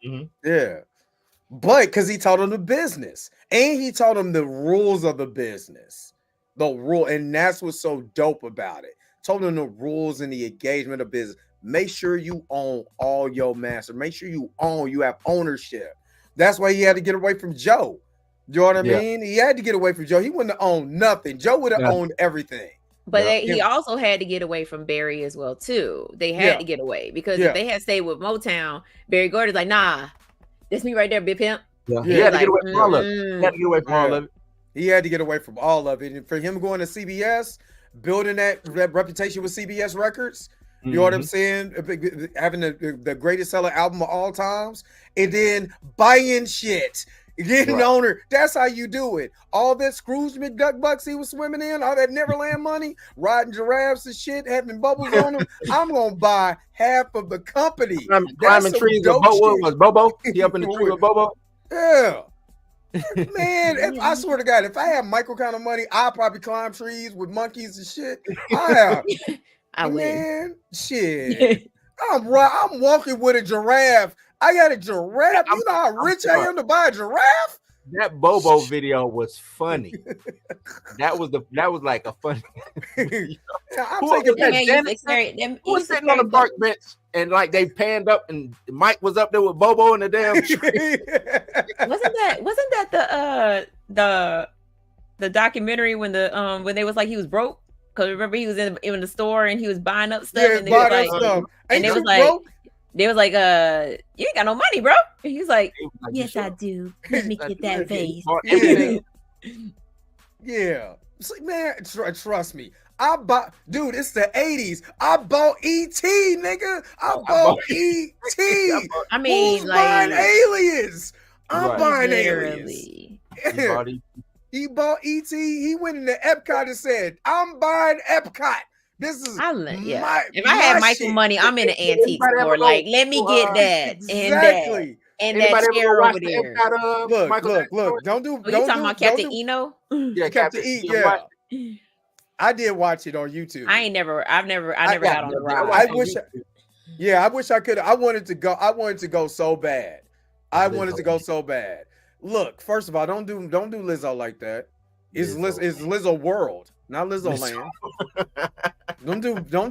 Mm-hmm. Yeah. But because he taught him the business. And he taught him the rules of the business. The rule, and that's what's so dope about it. Told him the rules and the engagement of business. Make sure you own all your master. Make sure you have ownership. That's why he had to get away from Joe. You know what I mean? He had to get away from Joe. He wouldn't have owned nothing. Joe would have owned everything. But he also had to get away from Barry as well too. They had to get away because if they had stayed with Motown, Berry Gordy's like, nah, this me right there, Big Pimp. Yeah. He had to get away from all of it. He had to get away from all of it. He had to get away from all of it. And for him going to CBS, building that reputation with CBS Records, you know what I'm saying? Having the greatest selling album of all times, and then buying shit, getting owner. That's how you do it. All that Scrooge McDuck bucks he was swimming in, all that Neverland money, riding giraffes and shit, having bubbles on them. I'm going to buy half of the company. Climbing trees with Bobo. Was Bobo? He up in the tree with Bobo? Yeah. Man, I swear to God, if I had Michael kind of money, I'd probably climb trees with monkeys and shit. I would. Man, shit. I'm walking with a giraffe. I got a giraffe. You know how rich I am to buy a giraffe? That Bobo video was funny. that was like a funny. I'm taking that. Who was sitting on the park bench and like they panned up and Mike was up there with Bobo in the damn tree. Wasn't that the documentary when they was like he was broke? Because remember he was in the store and he was buying up stuff and they was like, you ain't got no money, bro. And he's like, yes, I do. Let me get that vase. Yeah. Man, trust me. Dude, it's the 80s. I bought E.T., nigga. I bought E.T. I mean, who's buying aliens? I'm buying aliens. He bought ET. He went into Epcot and said, "I'm buying Epcot. This is my if I had Michael shit." money, I'm in an antique store. Like, let me get that exactly. and that chair over there. Look. Don't do. You talking about Captain Eno? Yeah, Captain E. Yeah. I did watch it on YouTube. I've never got on the ride. I wish I could. I wanted to go so bad. I wanted to go so bad. Look, first of all, don't do Lizzo like that. It's Lizzo World, not Lizzo Land. Don't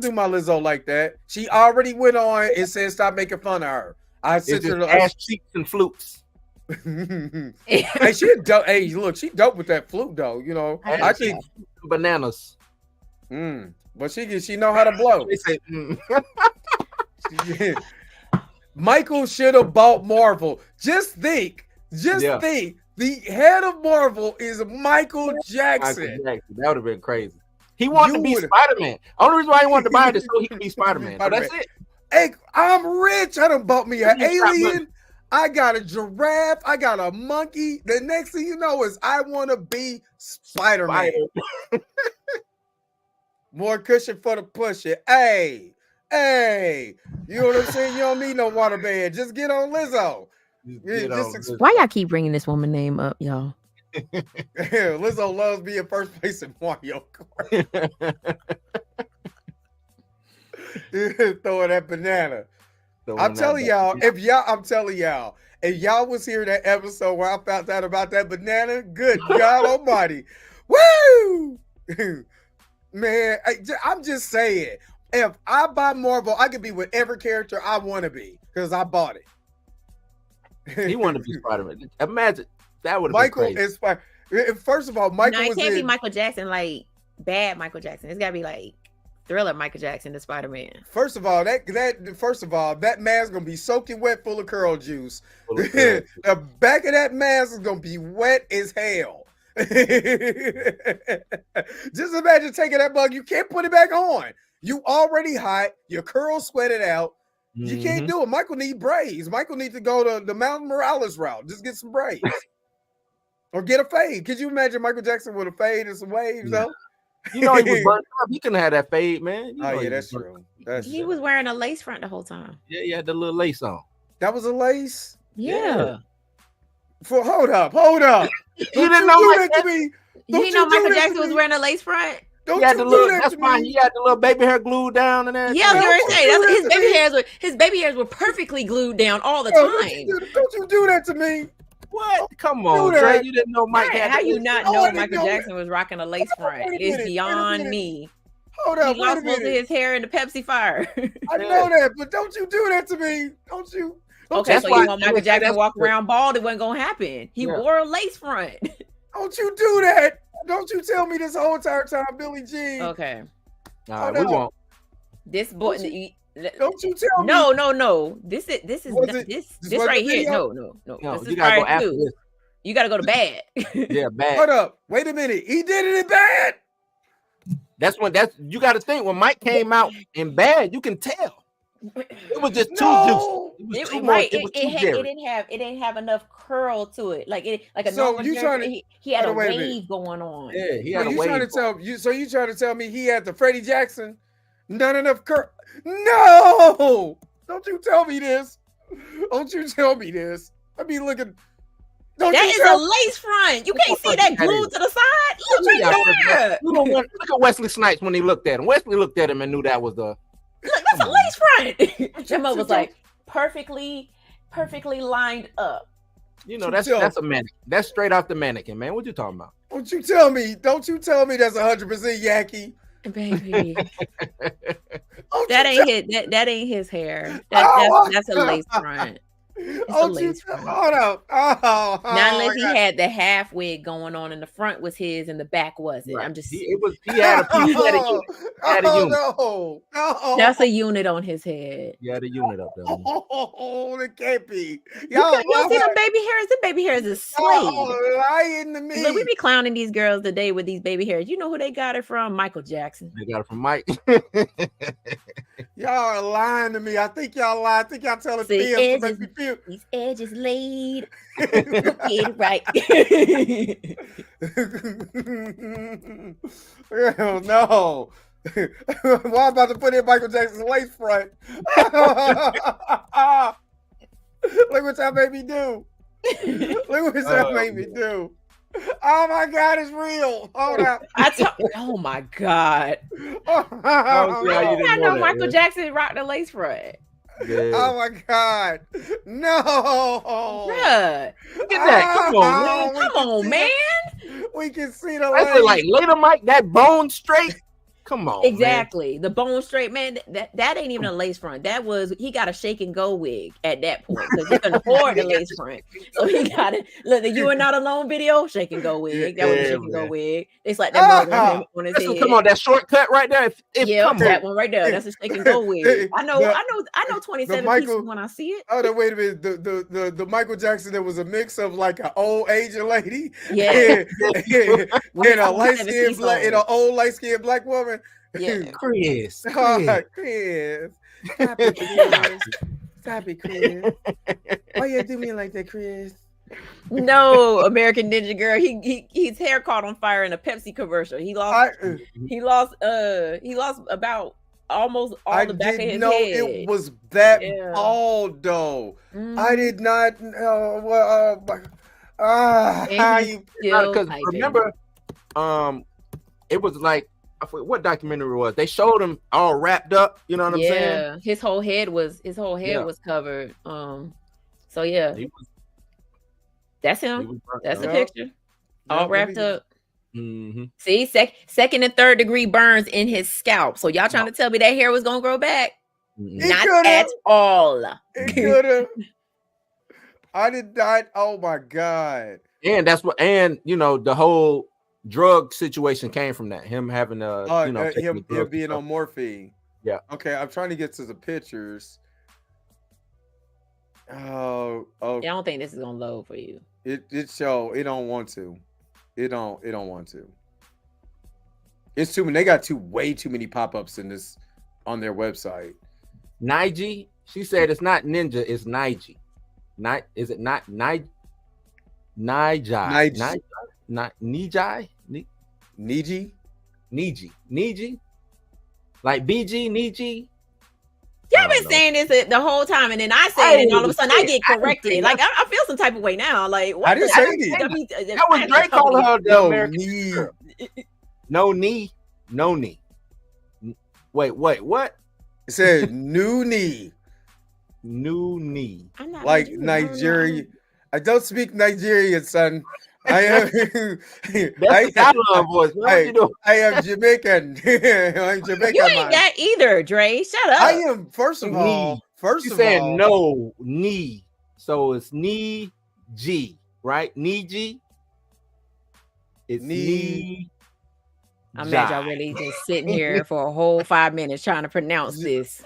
do my Lizzo like that. She already went on and said stop making fun of her. I sit there ass cheeks and flutes. Hey, she dope. Hey, look, she dope with that flute though. You know, I think bananas. But she know how to blow. Michael should have bought Marvel. Just think. The head of Marvel is Michael Jackson. That would have been crazy. He wanted to be Spider-Man. Only reason why he wanted to buy it is so he could be Spider-Man. But that's it. Hey, I'm rich. I done bought me an alien. I got a giraffe. I got a monkey. The next thing you know is I want to be Spider-Man. More cushion for the pushing. Hey, you know what I'm saying? You don't need no water bed. Just get on Lizzo. Why y'all keep bringing this woman name up, y'all? Lizzo loves being first place in Mario Kart. Throwing that banana. I'm telling y'all, if y'all was here that episode where I found out about that banana, good God Almighty, woo, man! I'm just saying, if I buy Marvel, I could be whatever character I want to be because I bought it. He wanted to be Spider-Man. Imagine that would have Michael been crazy. is first of all, Michael. No, it can't be Michael Jackson, like bad Michael Jackson. It's gotta be like Thriller Michael Jackson, the Spider-Man. First of all, that mask gonna be soaking wet, full of curl juice. The back of that mask is gonna be wet as hell. Just imagine taking that bug. You can't put it back on. You already hot. Your curls sweated out. You can't do it. Michael need braids. Michael needs to go to the Mountain Morales route. Just get some braids. Or get a fade. Could you imagine Michael Jackson with a fade and some waves, though? You know he was burnt up. He couldn't have that fade, man. That's true. He was wearing a lace front the whole time. Yeah, he had the little lace on. That was a lace? Yeah. Hold up. You didn't know that to me. You didn't know Michael Jackson was wearing a lace front? Don't you do that to me. He had the little baby hair glued down and everything. Yeah, his baby hairs were perfectly glued down all the time. Don't you do that to me. What? Come on, Dre. You didn't know Mike had how you not know Michael Jackson was rocking a lace front? It's beyond me. Hold up, he lost most of his hair in the Pepsi fire. I know that, but don't you do that to me. Don't you? Okay, so you want Michael Jackson to walk around bald? It wasn't gonna happen. He wore a lace front. Don't you do that. Don't you tell me this whole entire time, Billie Jean. Okay. All right, we won't. This boy. Don't you tell me? No. This right here. No. This is gotta go after this. You gotta go to bad. Yeah, bad. Hold up. Wait a minute. He did it in bad. You got to think when Mike came out in bad, you can tell. It was just too juicy. It didn't have enough curl to it. Like a normal he had a wave going on. Yeah, he had a wave. So you trying to tell me he had the Freddie Jackson? Not enough curl. No! Don't you tell me this. Don't you tell me this. I be looking. That is a lace front. You can't see that glued to the side. Look right there. Look at Wesley Snipes when he looked at him. Wesley looked at him and knew that was the. Look, that's a lace front. Gemma was like perfectly lined up. You know, that's a mannequin. That's straight off the mannequin, man. What you talking about? Don't you tell me that's 100% Yankee. Baby. That ain't his hair. That's a lace front. Hold up. Not unless he had the half wig going on and the front was his and the back wasn't. Right. I'm just he had a unit. No. That's a unit on his head. You had a unit up there. Oh, it can't be. You see them baby hairs? The baby hairs is slave. Lying to me. Look, we be clowning these girls today with these baby hairs. You know who they got it from? Michael Jackson. They got it from Mike. Y'all are lying to me. I think y'all lie. I think y'all telling me to make me feel you. These edges laid. Get it right. Hell no. Well, I'm about to put in Michael Jackson's lace front. Look what y'all made me do. Look what y'all made me do. Oh my God, it's real. Hold on. Oh my God. I know Michael Jackson rocked the lace front. Yeah. Oh my God. No. Bruh. Look at that. Come on, man. Come on, man. We can see the That's lace. like later, Mike. That bone straight. Come on, exactly. Man. The bone straight, man. That ain't even a lace front. That was he got a shake and go wig at that point because he couldn't afford the lace front. So he got it. Look, the You Are Not Alone video, shake and go wig. That was a shake and go wig. It's like that mug on his head. Come on, that shortcut right there. Come that one right there. That's a shake and go wig. I know 27 pieces when I see it. Oh, no, wait a minute. The Michael Jackson that was a mix of like an old Asian lady, and a light skinned black and an old light skinned black woman. Yeah, Chris. Stop it, Chris. Why you do me like that, Chris? No, American Ninja Girl. His hair caught on fire in a Pepsi commercial. He lost about almost all the back of his head. It was that bald though. I did not know. Because remember, it was like. I forget what documentary it was. They showed him all wrapped up. You know what I'm saying? Yeah, his whole head was covered. So yeah, that's him. That's the picture. All wrapped up. Mm-hmm. See, second and third degree burns in his scalp. So y'all trying to tell me that hair was gonna grow back? Not at all. It could have. I did not. Oh my God. And that's what. And the whole drug situation came from that. Him having him being on morphine. Yeah. Okay, I'm trying to get to the pictures. Oh. I don't think this is gonna load for you. It don't want to. It don't want to. It's too many. They got way too many pop-ups in this on their website. Niji, she said it's not ninja, it's Niji. Is it not Niji? Niji? Niji? Like BG, Niji? Y'all been saying this the whole time, and then I say it, and all of a sudden I get corrected. Like I feel some type of way now. Like what I didn't say it. That was Drake calling her the American girl. No knee. Wait, what? It said new knee. New knee. I'm not like Nigeria. I don't speak Nigerian, son. I am. That's the voice. What you doing? I am Jamaican. I'm Jamaican. You ain't that either, Dre. Shut up. I am. First of all, no knee. So it's knee G, right? Knee G. It's knee. I'm mad y'all really just sitting here for a whole 5 minutes trying to pronounce this.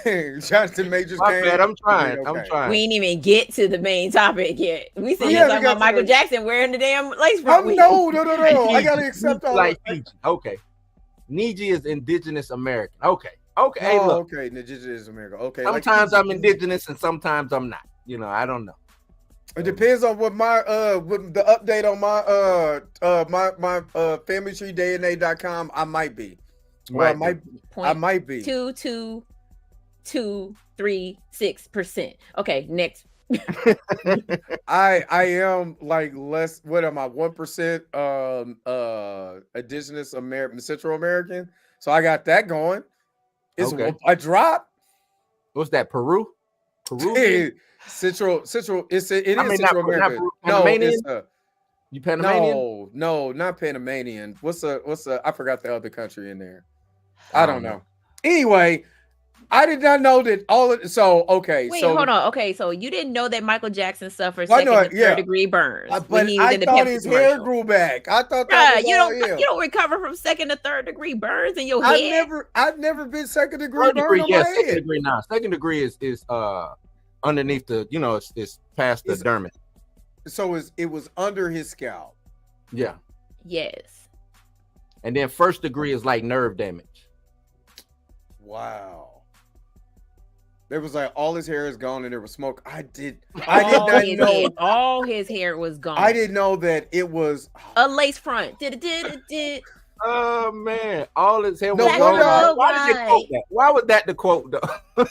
Jonathan Majors. I'm trying. We ain't even get to the main topic yet. We sitting here talking about Michael Jackson wearing the damn lace front. No. I gotta accept all like Fiji. Okay. Niji is indigenous American. Okay. Hey, look. Okay, indigenous American. Okay. Sometimes I'm indigenous and sometimes I'm not. I don't know. It depends on what with the update on my familytreedna.com. I might be. Well, I might be. 2.236%. Okay, next. I am like less. What am I? 1% indigenous American, Central American. So I got that going. It's a drop. What's that? Peru. Central. It is Central American. Panamanian? You Panamanian? No, not Panamanian. What's I forgot the other country in there. I don't know. Anyway, I did not know that all of Wait, hold on. Okay, so you didn't know that Michael Jackson suffered second and third degree burns when he was in the thought Pepsi his commercial. hair grew back. I thought that was you don't recover from second to third degree burns in your head. I've never been second degree burn on my head. Second degree now. Second degree is underneath the it's past the dermis. So it was under his scalp. Yeah. Yes. And then first degree is like nerve damage. Wow. There was like all his hair is gone and there was smoke. I did All not his know. hair, all his hair was gone. I didn't know that it was a lace front. Did. Oh man, all his hair was No, gone. why Why did they quote that? Why was that the quote though?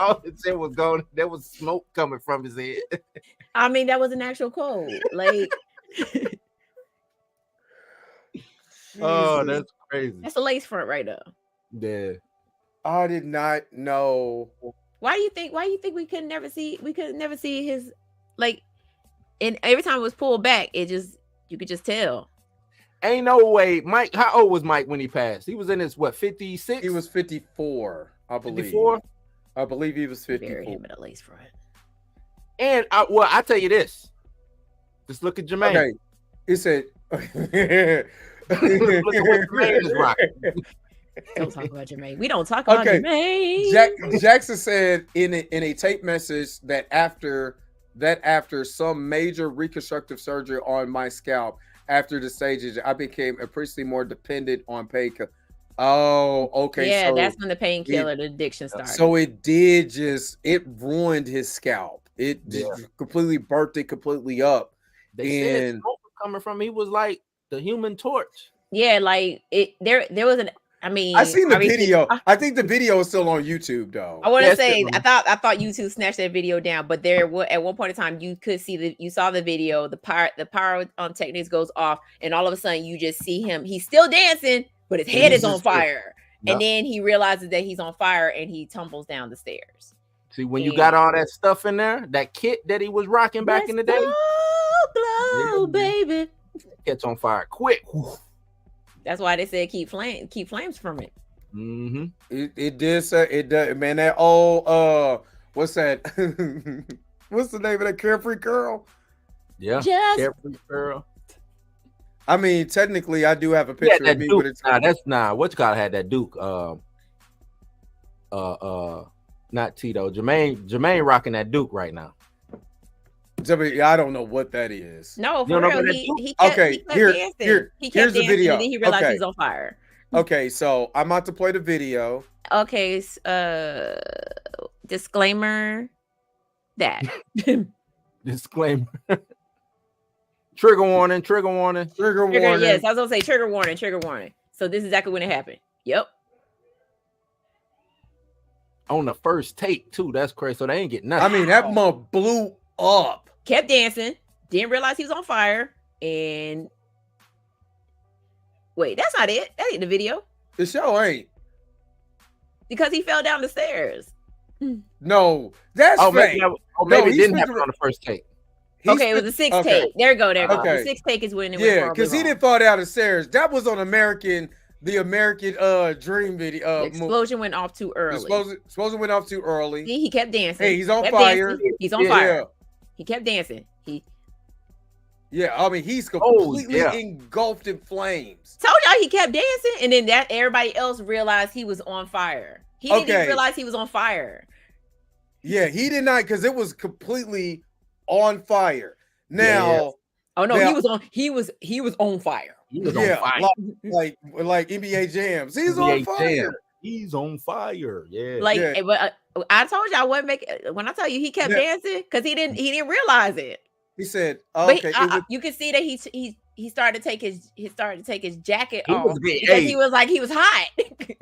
All his hair was gone. There was smoke coming from his head. I mean, that was an actual quote. Like, oh, that's crazy. That's a lace front right there. Yeah. I did not know. Why do you think we could never see his, like, and every time it was pulled back, you could just tell. Ain't no way. Mike, how old was Mike when he passed? He was in his 56? He was 54, I believe. 54? I believe he was 54. Buried him in a lace front. And I tell you this. Just look at Jermaine. Okay. He said Look at what Jermaine is rocking. Don't talk about Jermaine. We don't talk about Jermaine. Jackson said in a tape message that after some major reconstructive surgery on my scalp, after the stages, I became appreciably more dependent on pain. Oh, okay. Yeah, so that's when the painkiller, the addiction started. So it ruined his scalp. It completely burnt it completely up. They said smoke was coming from. He was like the Human Torch. Yeah, like there was an. I mean, I seen the video. I think the video is still on YouTube, though. I want to say, I thought YouTube snatched that video down, but at one point in time, you could see you saw the video. The power techniques goes off, and all of a sudden, you just see him. He's still dancing, but his head is on fire, and then he realizes that he's on fire, and he tumbles down the stairs. See, when you got all that stuff in there, that kit that he was rocking back in the day, glow, baby, gets on fire quick. That's why they said keep flames from it. Mm-hmm. It did say it does, man. That old what's that? What's the name of that Carefree Girl? Yeah, Carefree Girl. I mean, technically, I do have a picture of me Duke. with it. What you call had that Duke? Not Tito. Jermaine rocking that Duke right now. I don't know what that is. No, for real. He kept dancing. Here's the video. And then he realized he's on fire. Okay, so I'm about to play the video. Okay, disclaimer that. Disclaimer. Trigger warning. Yes, I was gonna say trigger warning. So this is exactly when it happened. Yep. On the first take too. That's crazy. So they ain't getting nothing. I mean, that mug blew up. Kept dancing, didn't realize he was on fire, and wait, that's not it. That ain't the video. The show ain't. Because he fell down the stairs. No, that's fake. Maybe it didn't happen on the first take. Okay, it was the sixth take. There you go. Okay. The sixth take is when it went. Yeah, because he didn't fall down the stairs. That was on the American Dream video. The explosion went off too early. Explosion went off too early. See, he kept dancing. Hey, he's on fire. He's on fire. He kept dancing. I mean, he's completely engulfed in flames. Told y'all he kept dancing, and then that everybody else realized he was on fire. He didn't even realize he was on fire. Yeah, he did not, because it was completely on fire. Now, oh no, he was on fire. He was on fire. like NBA jams. He's on fire. He's on fire. Yeah. But I told you I wouldn't make it. When I tell you he kept dancing, because he didn't realize it. He said, you can see that he started to take his jacket off because he was hot.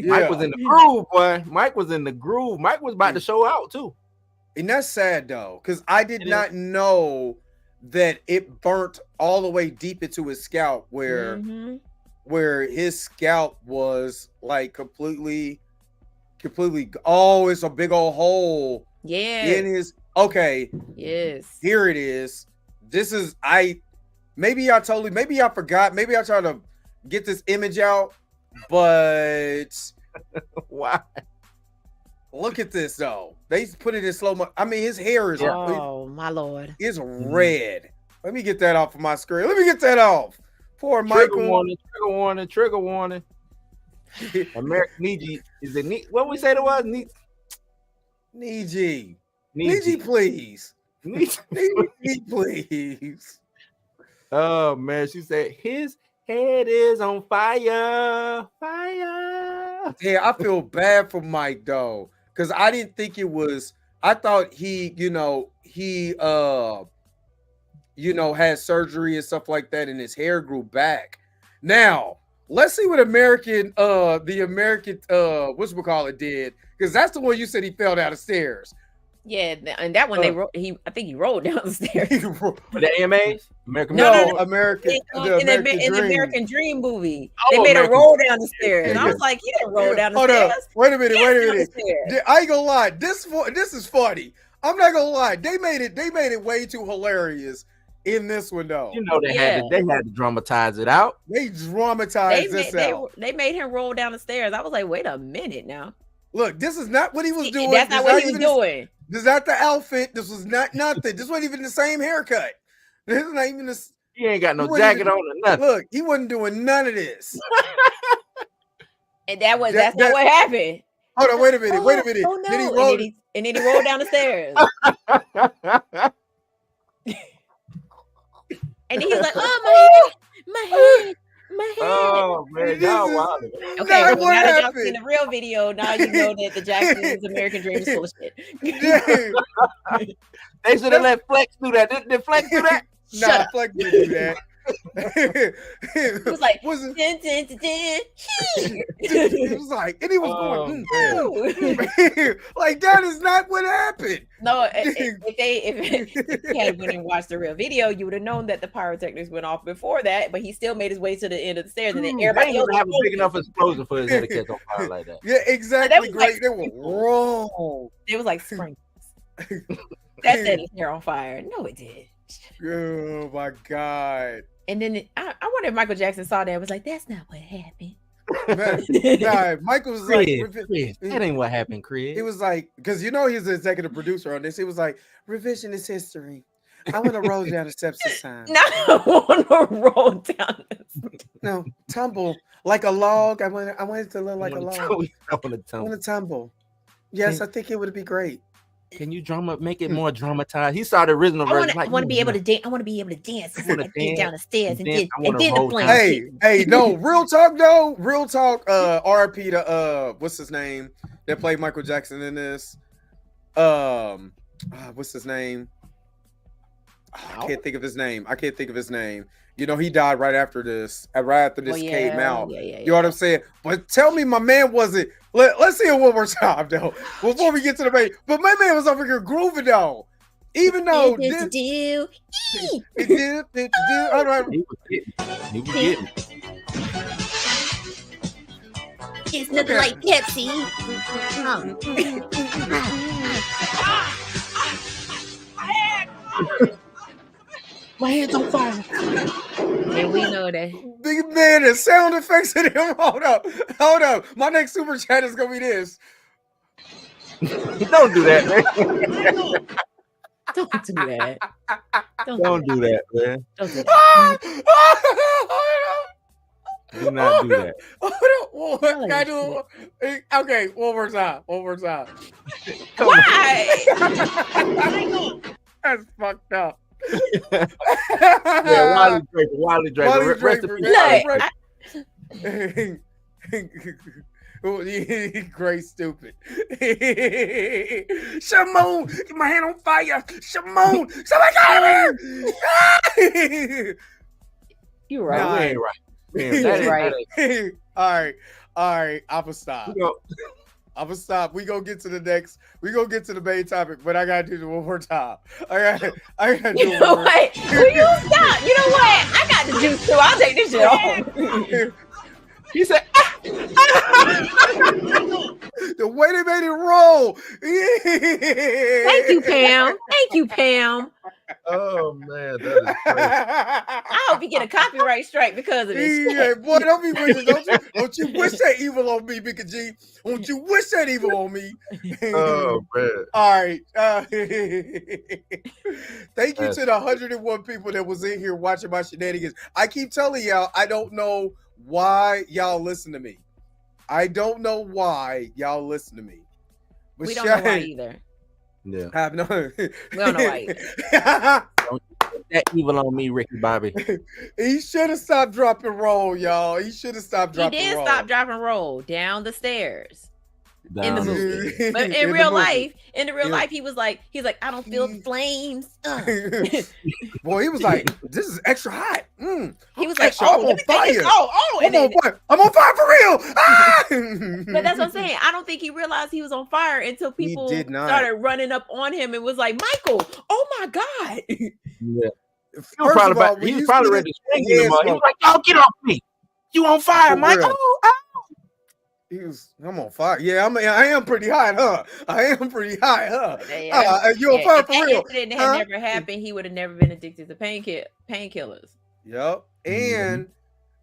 Mike was in the groove, boy. Mike was in the groove. Mike was about to show out too. And that's sad though, because I did not know that it burnt all the way deep into his scalp where his scalp was like completely it's a big old hole in his here it is. This is maybe I forgot, maybe I tried to get this image out, but why? Look at this though. They put it in slow mo. I mean, his hair is my lord. It's red. Let me get that off of my screen. Let me get that off. Poor Michael. Trigger warning. American Niji. Is it what we say it was? Niji, please. Niji, please. Oh man, she said his head is on fire. Yeah, I feel bad for Mike though. because I didn't think it was. I thought he had surgery and stuff like that, and his hair grew back. Now let's see what the American whatchamacallit did, because that's the one you said he fell down the stairs. Yeah, and that one I think he rolled down the stairs. For the AMAs? American In the American Dream movie. They made a roll down the stairs. And I was like, he didn't roll down the stairs. Wait a minute. I ain't gonna lie. This is funny. I'm not gonna lie. They made it way too hilarious in this one though. You know they had to dramatize it out. They dramatized this out. They made him roll down the stairs. I was like, wait a minute now. Look, this is not what he was doing. That's not what he was doing. This is not the outfit. This was not nothing. This wasn't even the same haircut. This is not even this. He ain't got no jacket on or nothing. Look, he wasn't doing none of this. And that's not what happened. Hold on, wait a minute. Oh no. And then he rolled down the stairs. And he was like, oh, my head. Oh man, y'all wild. Okay, well, now that y'all seen the real video, now you know that the Jackson's American Dream is full of shit. They should have let Flex do that. Did Flex do that? Nah, Flex didn't do that. It was like, was it? It was like, and he was going, like that is not what happened. No, if you had went and watched the real video, you would have known that the pyrotechnics went off before that, but he still made his way to the end of the stairs, and then everybody else have a big enough explosion for his head to catch on fire like that. Yeah, exactly. Great. Like, they were wrong. It was like sprinkles. That set his hair on fire. No, it did. Oh my God. And then I wonder if Michael Jackson saw that and was like, that's not what happened. Nah, Michael was like, Chris, that ain't what happened, Chris. He was like, because he's the executive producer on this. He was like, revisionist history. I want to roll down the steps this time. No, I want to roll down. No, tumble like a log. I want it to look like a log. I want to tumble. Yes, I think it would be great. Can you make it more dramatized? He saw the original version. I want to be able to dance. I want to be able to dance and get down the stairs and then the plane. Hey, no, real talk though. Real talk. RIP to what's his name that played Michael Jackson in this? What's his name? I can't think of his name. You know, he died right after this. Right after this came out. You know what I'm saying? But tell me, my man wasn't. Let's see it one more time though, before we get to the main. But my man was over here grooving though, even though he was getting. It's nothing like Pepsi. My hand's on fire. And we know that. Big man, the sound effects in him. Hold up. My next super chat is gonna be this. Don't do that, man. Don't do that. Don't do that, man. Don't do that. Do not do that. Okay, one more time. Why? That's fucked up. Yeah, Wiley Draper. Rest in peace. Great, stupid. Shimon, get my hand on fire. Shimon, somebody got here. You're right. No, we ain't right. You're right. All right. I'ma stop. We gonna get to the next. We gonna get to the main topic, but I gotta do it one more time. I gotta do you know what? Will you stop? You know what? I got the juice too. I'll take this shit off. He said, the way they made it roll. Thank you, Pam. Oh man, that is crazy. I hope you get a copyright strike because of this. Yeah, boy, don't be wishing. Don't you wish that evil on me, Big G. Don't you wish that evil on me? Oh man. All right. Thank you to the 101 people that was in here watching my shenanigans. I keep telling y'all, I don't know why y'all listen to me. But we don't know why either. Yeah. I have no. We don't know why either. Don't put that evil on me, Ricky Bobby. He should have stopped, drop, and roll, y'all. He did stop, drop, and roll down the stairs. in the movie. But in real life, he was like, I don't feel the flames. Boy, he was like, this is extra hot. He was like, I'm on fire. I'm on fire for real. But that's what I'm saying. I don't think he realized he was on fire until people started running up on him and was like, Michael, oh my God. Yeah. He was probably ready to string him up. He was like, "Yo, get off me! You on fire, Michael?" I'm on fire. Yeah, I am pretty hot, huh? I am pretty hot, huh? You on fire for real? If that incident had never happened, he would have never been addicted to painkillers. Yep. And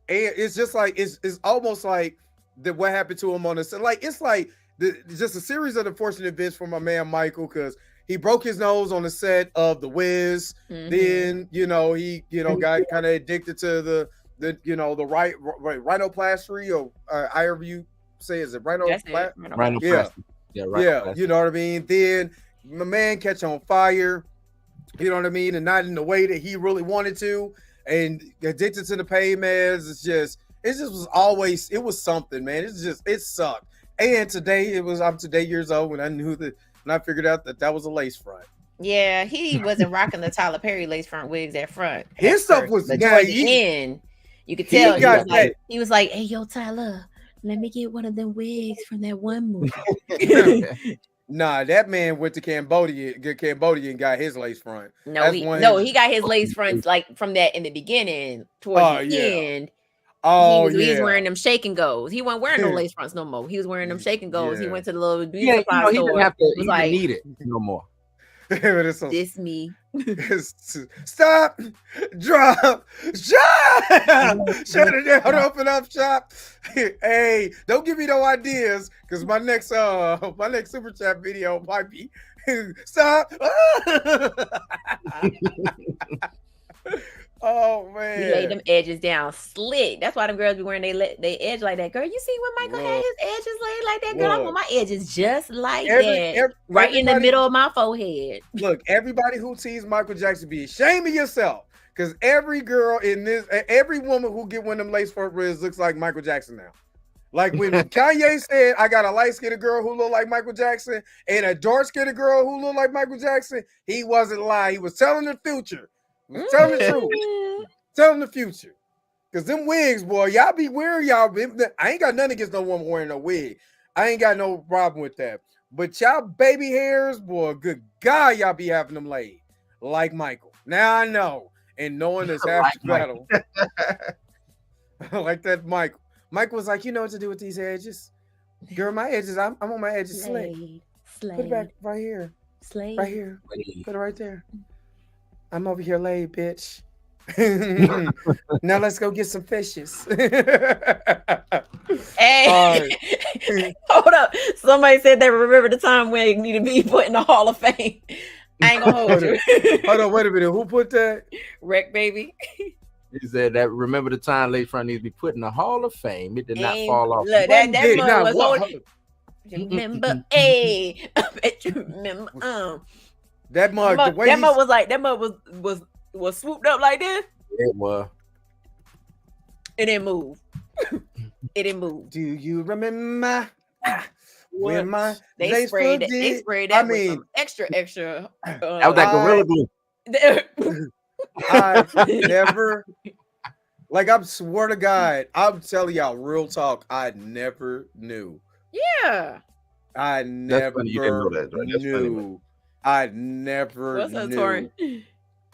it's just like it's almost like what happened to him on the set. Like it's like just a series of unfortunate events for my man Michael, because he broke his nose on the set of The Wiz. Then he got kind of addicted to the rhinoplasty, or however you say, is it rhinoplasty? Yeah, you know what I mean. Then my man catch on fire, you know what I mean, and not in the way that he really wanted to, and addicted to the pain meds. It was something, man. It sucked. And today I'm today years old when I knew that. And I figured out that was a lace front. Yeah, he wasn't rocking the Tyler Perry lace front wigs at front. His stuff was towards the end. You could tell he was like, "Hey, yo, Tyler, let me get one of them wigs from that one movie." Nah, that man went to Cambodia and got his lace front. He got his lace fronts like from that in the beginning towards the end. He was wearing them shake and goes. He wasn't wearing no lace fronts no more. He was wearing them shake and goes. He went to the little beauty supply store. He didn't have to. He didn't need it no more. This me. Stop, drop, shut it down, open up shop. Hey, don't give me no ideas, because my next super chat video might be stop. Oh man, he laid them edges down slick. That's why them girls be wearing they edge like that. Girl, you see when Michael had his edges laid like that? Girl, I want my edges just like that, right in the middle of my forehead. Look, everybody who sees Michael Jackson, be ashamed of yourself, because every girl every woman who get one of them lace front ribs looks like Michael Jackson now. Like when Kanye said, "I got a light-skinned girl who look like Michael Jackson and a dark-skinned girl who look like Michael Jackson," he wasn't lying. He was telling the future. Tell the truth. Tell them the future. Because them wigs, boy, y'all be wearing y'all. I ain't got nothing against no woman wearing a wig. I ain't got no problem with that. But y'all baby hairs, boy, good God, y'all be having them laid like Michael. Now I know. And knowing is half the battle. Like that Michael. Michael was like, you know what to do with these edges? Girl, my edges, I'm on my edges. Slade. Put it back right here. Slade. Right here. Put it right there. I'm over here laid, bitch. Now let's go get some fishes. Hey, hold up. Somebody said they remember the time when it needed to be put in the Hall of Fame. I ain't gonna hold you. Hold on, wait a minute. Who put that? Wreck Baby. He said that remember the time lace front needs to be put in the Hall of Fame. It did not fall off. Look, that mug was holding. Remember, hey, I bet you remember. That mug was like was swooped up like this. It was. It didn't move. It didn't move. Do you remember when they sprayed that? I mean, with some extra. That was that Gorilla Glue. I never, like, I swear to God, I'm telling y'all real talk. I never knew. Yeah. I never knew. I never What's up, knew. Tori?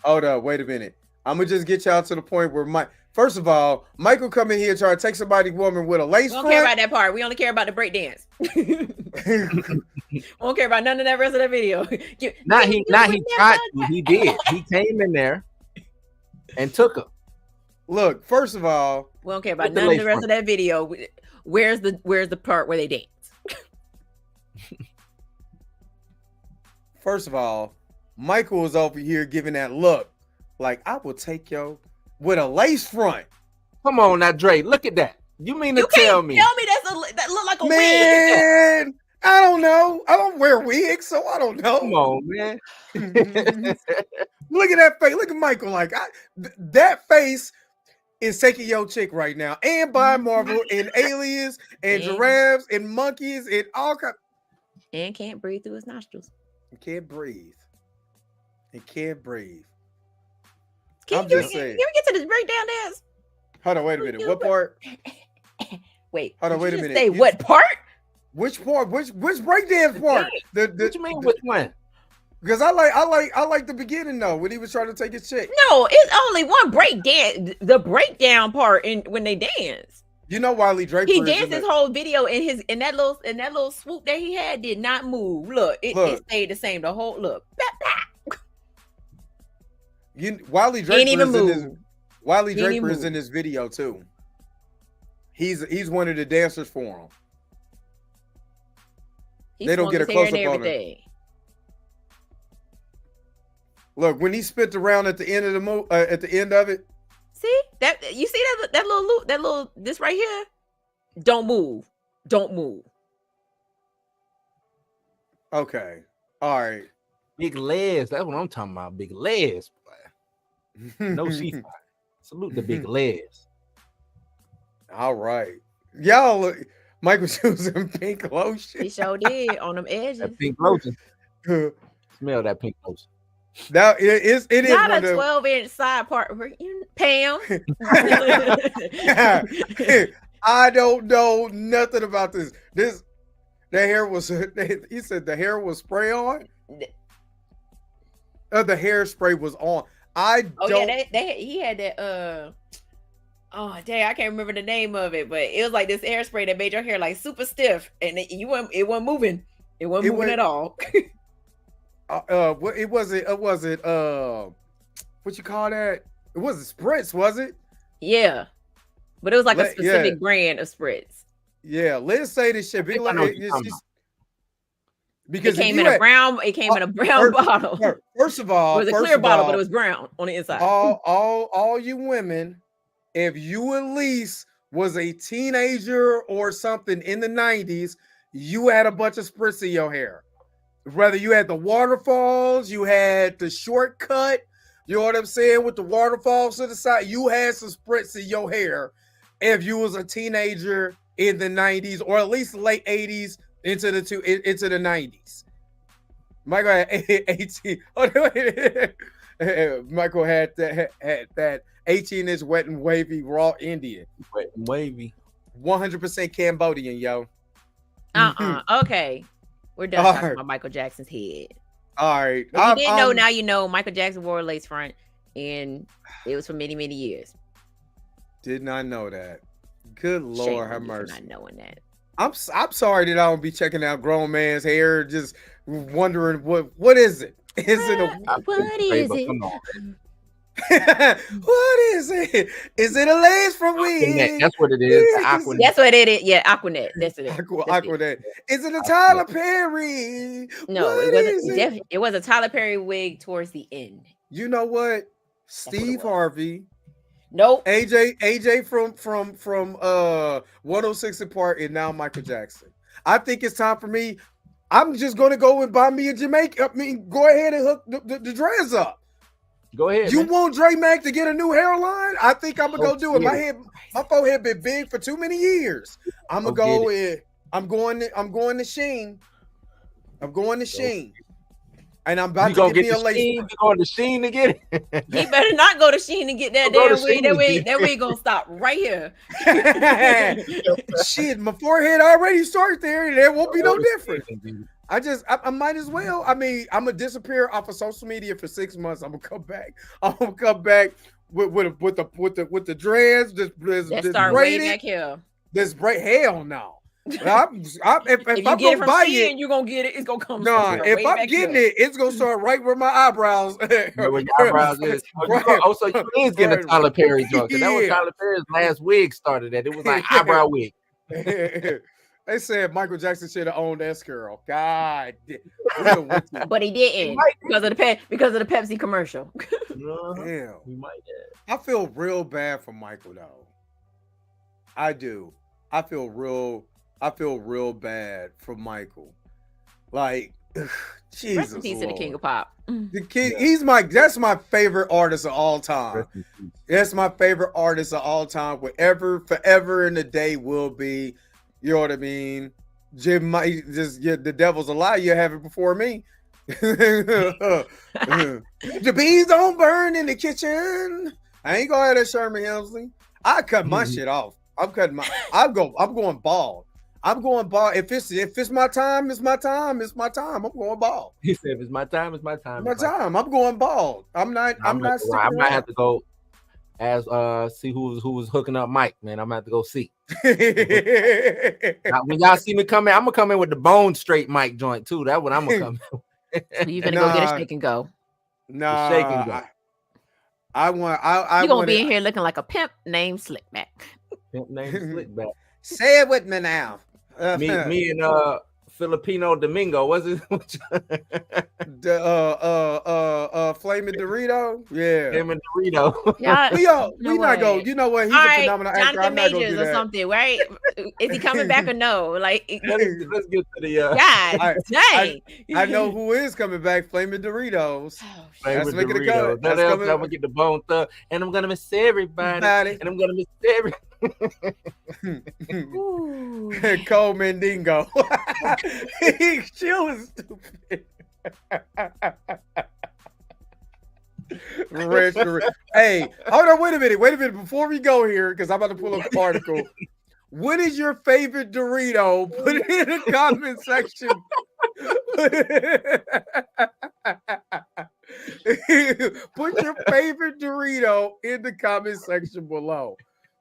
Hold up, wait a minute. I'm gonna just get y'all to the point where first of all, Michael come in here trying to take somebody's woman with a lace front. We don't care about that part. We only care about the break dance. We don't care about none of that rest of that video. He tried to. He did. He came in there and took her. Look, first of all, we don't care about none of the rest of that video. Where's the part where they dance? First of all, Michael was over here giving that look like, I will take you with a lace front. Come on now, Dre. Look at that. You mean to tell me? Tell me that look like a wig. Man, I don't know. I don't wear wigs, so I don't know. Come on, man. Look at that face. Look at Michael. Like that face is taking your chick right now. And by Marvel and aliens and giraffes and monkeys and all kinds. And can't breathe through his nostrils. He can't breathe. He can't breathe. Can you get to this breakdown dance? Hold on, wait a minute. What part? Wait. Hold on, wait a minute. Say what part? Which part? Which breakdance part? What you mean which one? Because I like the beginning though, when he was trying to take his chick. No, it's only one break dance. The breakdown part when they dance. You know Wiley Draper. He danced his whole video in that little swoop that he had did not move. Look, it stayed the same. The whole look. Wiley Draper ain't even move. Wiley Draper is in this video too. He's one of the dancers for him. They don't get a close up on him. Look, when he spit around at the end of at the end of it. See that? You see that little loop? That little this right here? Don't move. Don't move. Okay. All right. Big legs. That's what I'm talking about. Big legs. No sheep. Salute the big legs. All right. Y'all look. Mike was using pink lotion. He sure did on them edges. That pink lotion. Smell that pink lotion. Now it is not a 12-inch side part. Pam. I don't know nothing about this. The hair was. He said the hair was spray on. The hairspray was on. He had that. Oh dang, I can't remember the name of it, but it was like this hairspray that made your hair like super stiff, and it wasn't moving. It wasn't moving at all. What was it? What you call that? It wasn't Spritz, was it? Yeah, but it was like a specific brand of Spritz. Yeah, let's say this shit. Because it came in a brown. It came in a brown bottle. First of all, it was a clear bottle, but it was brown on the inside. All you women, if you at least was a teenager or something in the 90s, you had a bunch of Spritz in your hair. Whether you had the waterfalls, you had the shortcut, you know what I'm saying, with the waterfalls to the side, you had some Spritz in your hair if you was a teenager in the 90s or at least late 80s into the 90s. Michael had 18. Michael had that 18-inch wet and wavy raw Indian. Wet and wavy. 100% Cambodian, yo. Okay. We're done talking about Michael Jackson's head. All right. If you didn't know, now you know. Michael Jackson wore a lace front, and it was for many, many years. Did not know that. Good Lord, have mercy. Not knowing that. I'm sorry that I don't be checking out grown man's hair, just wondering what is it? Is it Come on. What is it? Is it a lace from weed? That's what it is. Aquanet. That's what it is. Yeah, Aquanet. That's it. Aquanet. Is it a Tyler Perry? No, it wasn't. It was a Tyler Perry wig towards the end. You know what? Steve Harvey. Nope. AJ from 106 and Park, and now Michael Jackson. I think it's time for me. I'm just gonna go and buy me a Jamaica. Go ahead and hook the dreads up. Go ahead. You want Dre Mac to get a new hairline? I think I'm gonna go do it. My forehead been big for too many years. I'm gonna go in. I'm going to Sheen. And I'm about to get me a lace. You going to Sheen to get it? He better not go to Sheen and get that damn wig. That wig gonna stop right here. Shit, my forehead already started there, and there won't be no difference. I might as well. I mean, I'm gonna disappear off of social media for 6 months. I'm gonna come back. with the dreads. Just start way back here. This braid, hell no. If you I'm get it gonna from buy Shein, you're gonna get it. It's gonna come. No, if I'm getting it, it's gonna start right where my eyebrows. Where your eyebrows is. So you is getting a Tyler Perry joint. That was Tyler Perry's last wig started at. It was like eyebrow wig. They said Michael Jackson should have owned that girl. God, but he didn't because of the Pepsi commercial. Damn, we might have. I feel real bad for Michael though. I do. I feel real bad for Michael. Like, Jesus. Rest in peace to the King of Pop. The king, that's my favorite artist of all time. That's my favorite artist of all time. Forever and a day will be. You know what I mean? Jim might just the devil's a lie. You have it before me. The bees don't burn in the kitchen. I ain't gonna have that Sherman Hemsley. I cut my shit off. I'm going bald. I'm going bald. If it's my time, it's my time. It's my time. I'm going bald. He said, "If it's my time, it's my time. My time. I'm going bald. I'm not. I might have to go as see who was hooking up Mike. Man, I'm gonna have to go see. Now, when y'all see me come in, I'm gonna come in with the bone straight Mike joint too. That's what I'm gonna come in. You're gonna go get a shake and go. Nah, shake and go. You're gonna be in here looking like a pimp named Slickback. Pimp named Slickback. Say it with me now. Me and Filipino Domingo, was it? Flaming Dorito, yeah. Flaming Dorito. Yeah, we not go. You know what? He's a phenomenal actor. Jonathan Majors or something, right? Is he coming back or no? Like, let's get to the. God dang! I know who is coming back. Flaming Doritos. Oh, that's making a cut. I'm gonna get the Bone Thug, and I'm gonna miss everybody, and I'm gonna miss everybody. Cole Mandingo. She was stupid. Hey, hold on, wait a minute before we go here, because I'm about to pull up the article. What is your favorite Dorito? Put it in the comment section. Put your favorite Dorito in the comment section below.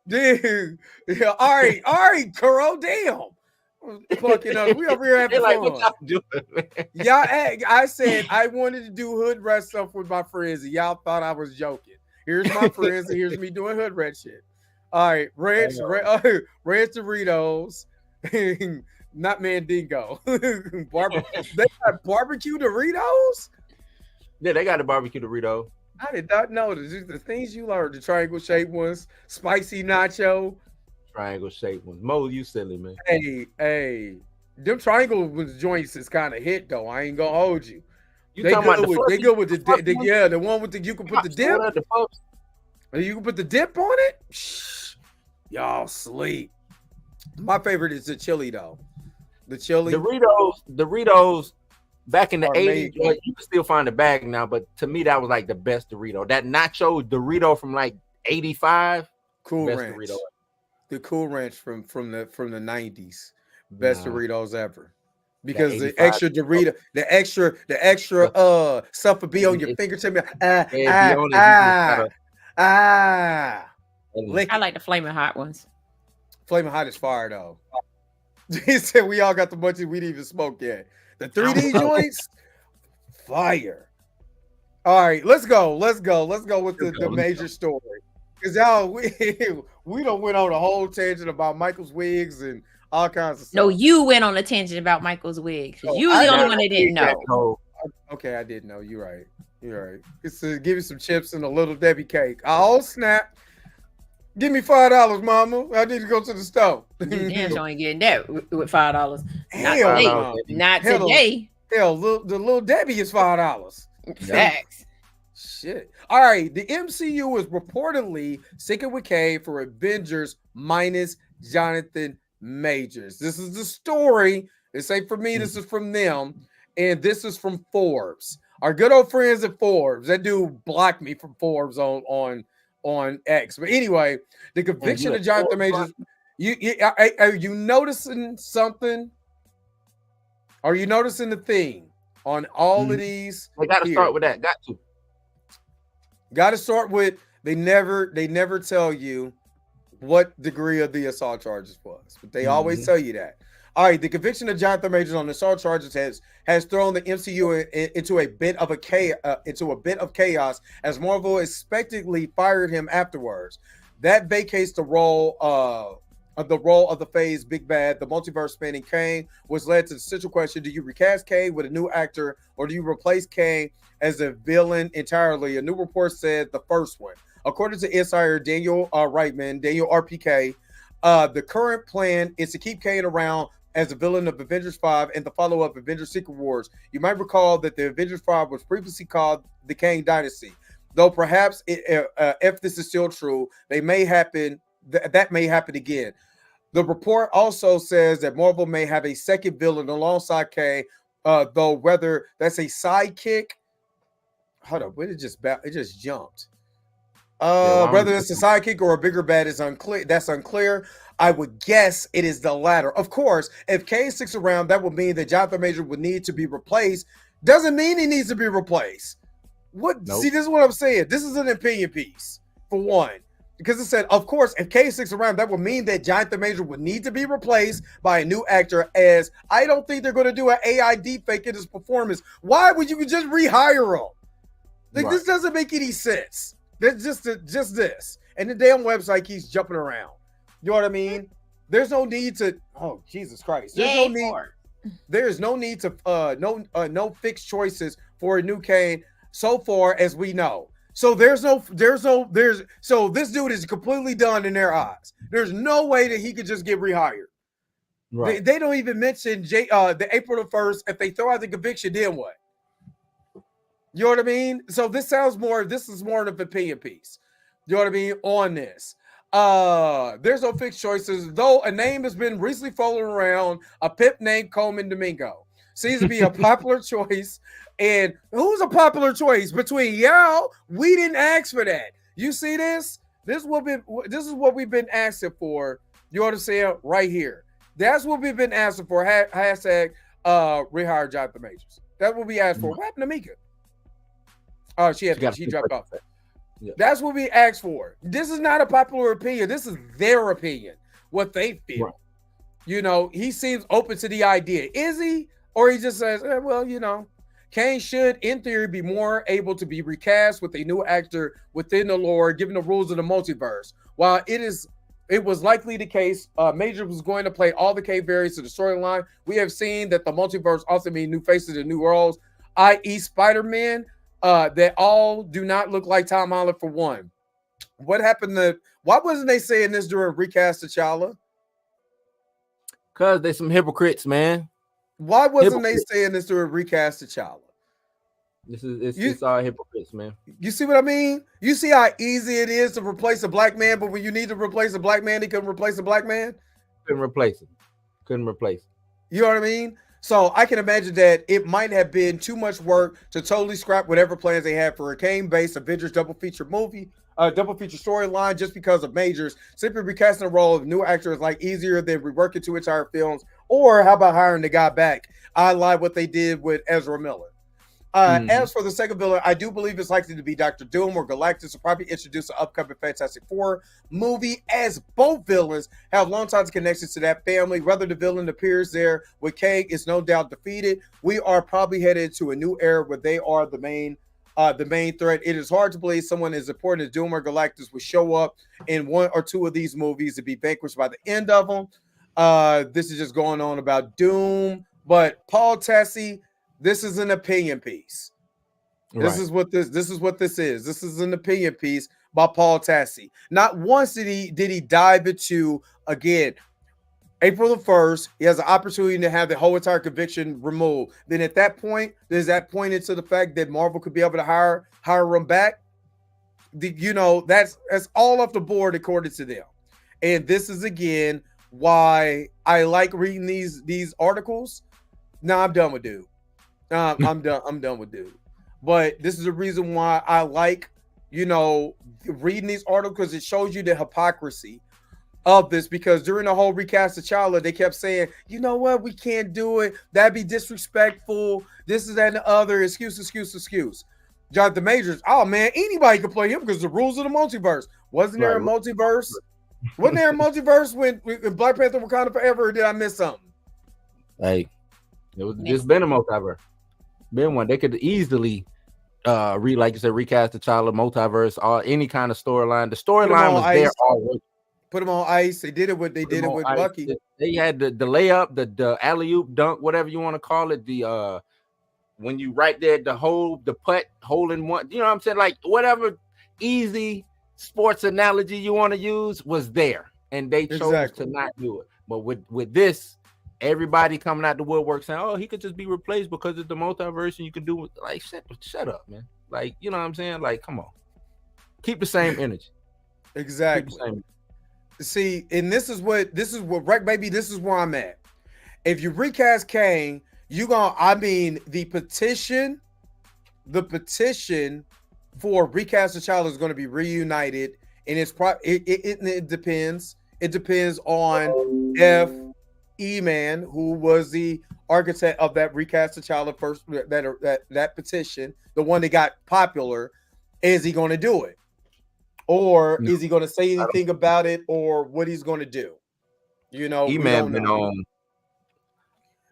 Dude, yeah, all right, Kuro, damn. Fucking up. We over here having fun. What y'all doing, Y'all, I said I wanted to do hood rat stuff with my friends, and y'all thought I was joking. Here's my friends, and here's me doing hood rat shit. All right, Ranch Doritos, not Mandingo. They got barbecue Doritos? Yeah, they got a barbecue Dorito. I did not know the things you learned. The triangle shaped ones, spicy nacho. Triangle shaped ones. Mo, you silly, man. Hey. Them triangle joints is kind of hit though. I ain't gonna hold you. They good with the one with the you can put the dip. You can put the dip on it. Shh, y'all sleep. My favorite is the chili though. The chili Doritos. Back in the 80s, you can still find the bag now, but to me, that was like the best Dorito. That nacho Dorito from like 85. Cool Ranch. Dorito. The Cool Ranch from the 90s. Best Doritos ever. Because the extra Dorito, the extra stuff would be on your fingertip. I like the Flaming Hot ones. Flaming Hot is fire though. He said we all got the bunches we didn't even smoke yet. The 3D joints, fire. All right, let's go with the major story. Because y'all, we don't went on a whole tangent about Michael's wigs and all kinds of stuff. No, you went on a tangent about Michael's wigs. You were the only one that didn't know. Okay, I didn't know. You're right. It's to give you some chips and a little Debbie cake. Oh, snap. Give me $5, mama. I need to go to the store. You damn sure ain't getting that with $5. Not hell, today. Hell, the little Debbie is $5. Facts. Shit. All right. The MCU is reportedly sticking with Kang for Avengers minus Jonathan Majors. This is the story. This ain't from me. This is from them. And this is from Forbes. Our good old friends at Forbes. That dude blocked me from Forbes on X. But anyway, the conviction of Jonathan Majors. Are you noticing something? Are you noticing the theme on all of these? I got to start with that. Got to start with they never tell you what degree of the assault charges was, but they always tell you that. All right, the conviction of Jonathan Majors on assault charges has thrown the MCU into a bit of chaos as Marvel expectedly fired him afterwards. That vacates the role of the Phase Big Bad. The multiverse spanning Kang was led to the central question: do you recast Kang with a new actor, or do you replace Kang as a villain entirely? A new report said the first one. According to insider Daniel Reitman, Daniel RPK, the current plan is to keep Kang around as a villain of Avengers 5 and the follow-up Avengers Secret Wars. You might recall that the Avengers 5 was previously called the Kang Dynasty. Though perhaps if this is still true, that may happen again. The report also says that Marvel may have a second villain alongside Kang, though whether that's a sidekick. Hold up, it just jumped. Whether it's a sidekick or a bigger bad is unclear. That's unclear. I would guess it is the latter. Of course, if Kang sticks around, that would mean that Jonathan Major would need to be replaced. Doesn't mean he needs to be replaced. What? Nope. See, this is what I'm saying. This is an opinion piece, for one. Because it said, of course, if Kang sticks around, that would mean that Jonathan Major would need to be replaced by a new actor, as I don't think they're going to do an AI deepfake in his performance. Why would you just rehire him? Like, This doesn't make any sense. That's just this. And the damn website keeps jumping around. You know what I mean? There's no need to, oh, Jesus Christ. There's no need to, no fixed choices for a new Kang so far as we know. So so this dude is completely done in their eyes. There's no way that he could just get rehired. Right. They don't even mention the April the 1st. If they throw out the conviction, then what? You know what I mean? So this is more of an opinion piece. You know what I mean? On this. There's no fixed choices, though a name has been recently floating around, a pimp named Coleman Domingo. Seems to be a popular choice. And who's a popular choice between y'all? We didn't ask for that. You see this? This is what we've been asking for. You understand? Right here. That's what we've been asking for. Hashtag rehire Jonathan Majors. That's what we asked for. What happened to Mika? Oh, she dropped off. Yeah. That's what we asked for. This is not a popular opinion. This is their opinion. What they feel. Right. You know, he seems open to the idea. Is he? Or he just says, well, you know, Kang should, in theory, be more able to be recast with a new actor within the lore, given the rules of the multiverse. While it was likely the case, Major was going to play all the Kang variants of the storyline. We have seen that the multiverse also means new faces and new roles, i.e. Spider-Man, that all do not look like Tom Holland for one. What happened why wasn't they saying this during recast T'Challa? Because they some hypocrites, man. Why wasn't they saying this during recast T'Challa? It's all hypocrites, man. You see what I mean? You see how easy it is to replace a black man, but when you need to replace a black man, he couldn't replace a black man? Couldn't replace him. You know what I mean? So I can imagine that it might have been too much work to totally scrap whatever plans they had for a Kang-based Avengers double feature storyline just because of Majors. Simply recasting the role of new actor is like easier than reworking two entire films. Or how about hiring the guy back? I like what they did with Ezra Miller. As for the second villain, I do believe it's likely to be Dr. Doom or Galactus will probably introduce an upcoming Fantastic Four movie, as both villains have long-time connections to that family. Whether the villain appears there with Kang is no doubt defeated. We are probably headed to a new era where they are the main threat. It is hard to believe someone as important as Doom or Galactus would show up in one or two of these movies and be vanquished by the end of them. This is just going on about Doom, but Paul Tassi, this is an opinion piece. Right. This is what this is. This is an opinion piece by Paul Tassi. Not once did he dive into, again, April the 1st, he has an opportunity to have the whole entire conviction removed. Then at that point, does that point into the fact that Marvel could be able to hire him back? That's all off the board according to them. And this is again why I like reading these articles. Nah, I'm done with dude. I'm done with dude. But this is the reason why I like, reading these articles, because it shows you the hypocrisy of this. Because during the whole recast of T'Challa, they kept saying, you know what, we can't do it. That'd be disrespectful. This is that and the other. Excuse. Jonathan Majors, oh man, anybody can play him because the rules of the multiverse. Wasn't there a multiverse? Wasn't there a multiverse when Black Panther Wakanda Forever, or did I miss something? Hey, it was just been a multiverse. Been one. They could easily like you said, recast T'Challa, multiverse, or any kind of storyline. The storyline was there already. Put them on ice. They did it with Bucky. They had the layup, the alley-oop dunk, whatever you want to call it. The when you right there, the putt, hole in one. You know what I'm saying? Like whatever easy sports analogy you want to use was there, and they chose to not do it. But with this, everybody coming out the woodwork saying, "Oh, he could just be replaced because it's the multiverse, and you can do it." Like, shut up, man. Like, you know what I'm saying? Like, come on, keep the same energy. Exactly. See, and this is what right, baby. This is where I'm at. If you recast Kang, you gonna, I mean, the petition for recast the child is going to be reunited, and it depends. It depends on if E-Man, who was the architect of that recast the child, the first that petition, the one that got popular, is he going to do it, or is he going to say anything about it, or what he's going to do? You know, we don't know.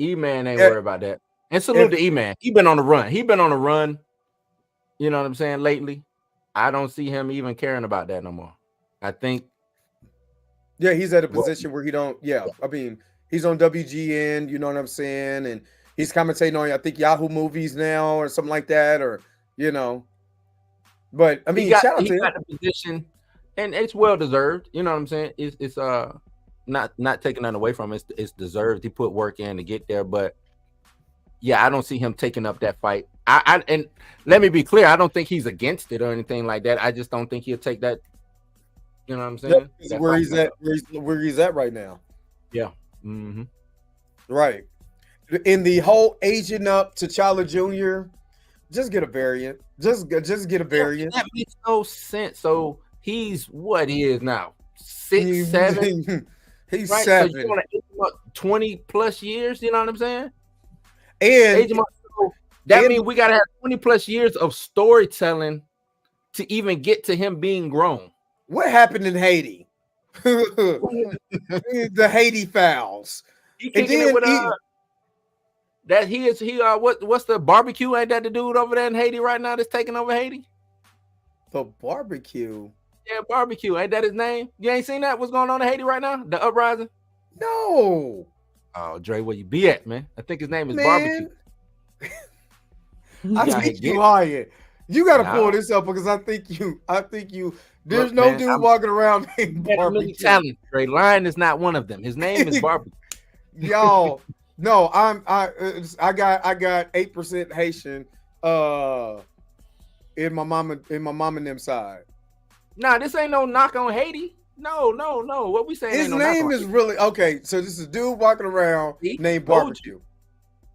E-Man ain't worried about that. And salute to E-Man. He been on the run. You know what I'm saying, lately. I don't see him even caring about that no more. I think. Yeah, he's at a position where he don't. Yeah, I mean, he's on WGN. You know what I'm saying, and he's commentating on, I think, Yahoo Movies now or something like that, or you know. But I mean, he got the position, and it's well deserved. You know what I'm saying? It's not taking that away from him. It's deserved. He put work in to get there, but yeah, I don't see him taking up that fight. And let me be clear, I don't think he's against it or anything like that. I just don't think he'll take that. You know what I'm saying? Where he's at, where he's at right now. Yeah. Mm-hmm. Right. In the whole aging up to T'Challa Jr., just get a variant. Just get a variant. That makes no sense. So he's what he is now? 6, 7. He's right? 7. So you want to age him up 20 plus years? You know what I'm saying? And that means we gotta have 20 plus years of storytelling to even get to him being grown. What happened in Haiti? The Haiti fouls. He kicking it with what's the barbecue? Ain't that the dude over there in Haiti right now that's taking over Haiti? The barbecue. Yeah, barbecue. Ain't that his name? You ain't seen that? What's going on in Haiti right now? The uprising? No. Oh, Dre, where you be at, man? I think his name is Barbecue. I think you lying. You got to pull this up because I think you. There's no dude walking around named Barbecue. Talent, Dre. Lion is not one of them. His name is Barbecue. Y'all, no, I got 8% Haitian in my mom and them side. Nah, this ain't no knock on Haiti. No. What we saying? His name is really okay. So this is a dude walking around named Barbecue.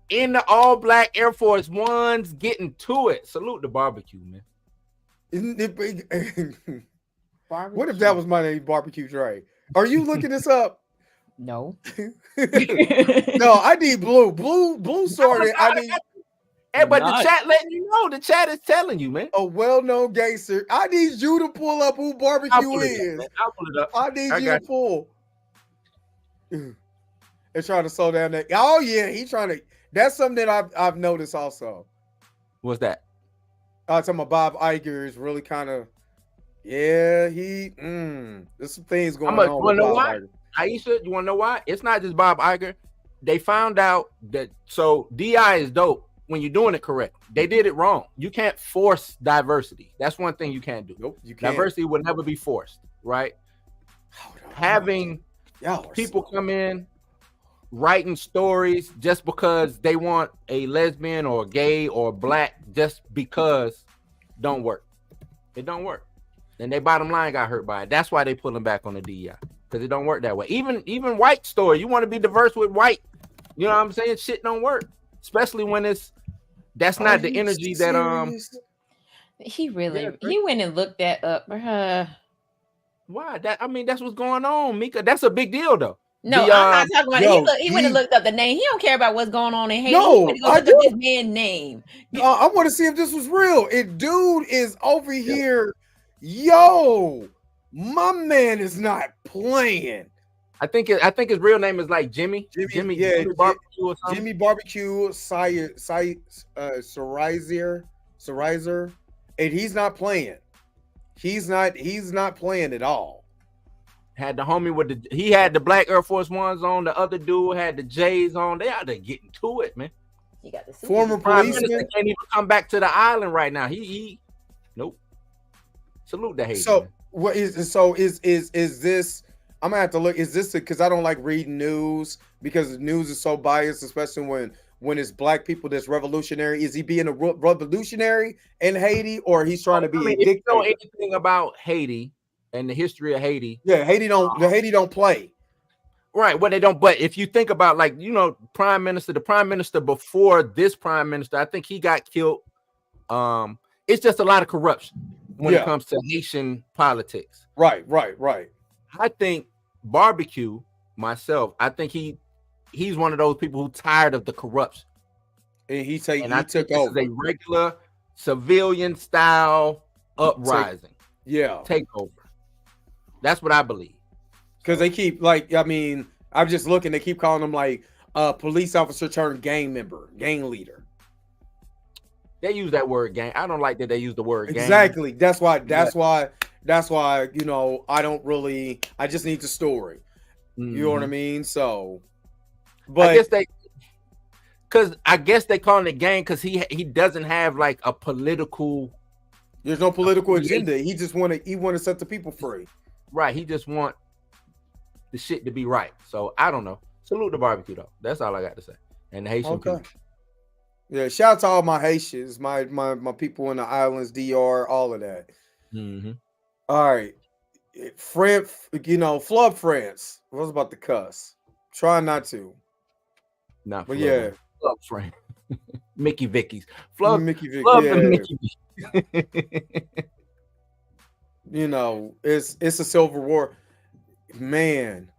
In the all black Air Force Ones, getting to it. Salute the Barbecue, man. What if that was my name, Barbecue Dre? Are you looking this up? No. No, I need blue sorted. I need. Hey, but the chat letting you know. The chat is telling you, man. A well-known gangster. I need you to pull up who Barbecue is. I'll pull it up. I need you to pull. They're trying to slow down that. Oh yeah, he's trying to. That's something that I've noticed also. What's that? I was talking about Bob Iger is really kind of. Yeah, there's some things going on. You want to know why? Aisha, you want to know why? It's not just Bob Iger. They found out that DI is dope when you're doing it correct. They did it wrong. You can't force diversity. That's one thing you can't do. Nope, you can't. Diversity will never be forced, right? Having people come in writing stories just because they want a lesbian or gay or black just because don't work. It don't work. And their bottom line got hurt by it. That's why they pulling back on the DEI, because it don't work that way. Even white story, you want to be diverse with white. You know what I'm saying? Shit don't work, especially when that's not the energy that He went and looked that up. Why? That's what's going on, Mika. That's a big deal though. No, I'm not talking about he went and looked up the name. He don't care about what's going on in Haiti. No, he went to go look up this man's name. I want to see if this was real. If dude is over here, yo, my man is not playing. I think his real name is like Jimmy Barbecue or something. Jimmy Barbecue, Sarizer, and he's not playing. He's not playing at all. Had the homie he had the black Air Force Ones on. The other dude had the J's on. They out there getting to it, man. He got the former policeman can't even come back to the island right now. He nope. Salute the Haiti. So man. What is this? I'm gonna have to look. Is this because I don't like reading news because the news is so biased, especially when it's black people that's revolutionary. Is he being a revolutionary in Haiti, or he's trying to be a dictator? If you know anything about Haiti, and the history of Haiti. Yeah, Haiti don't play. Right, well, they don't. But if you think about, like, you know, the prime minister before this prime minister, I think he got killed. It's just a lot of corruption when it comes to Haitian politics. Right. I think Barbecue, myself, I think he's one of those people who tired of the corruption. And he took over a regular civilian style uprising. Takeover. That's what I believe. Because they keep, like, I mean, I'm just looking, they keep calling them like police officer turned gang member, gang leader. They use that word gang. I don't like that they use the word gang. Exactly. That's why, you know, I just need the story. You know what I mean? So, but I guess they calling it gang because he doesn't have like a political. There's no political agenda. He just want to set the people free. Right. He just want the shit to be right. So I don't know. Salute the Barbecue though. That's all I got to say. And the Haitian people. Yeah, shout out to all my Haitians, my people in the islands, DR, all of that. All right. Flub France. I was about to cuss. Try not to. Not but yeah. Flub friend. Mickey Vicky's. Mickey Vicky. Mickey Vicky. You know, it's a civil war. Man.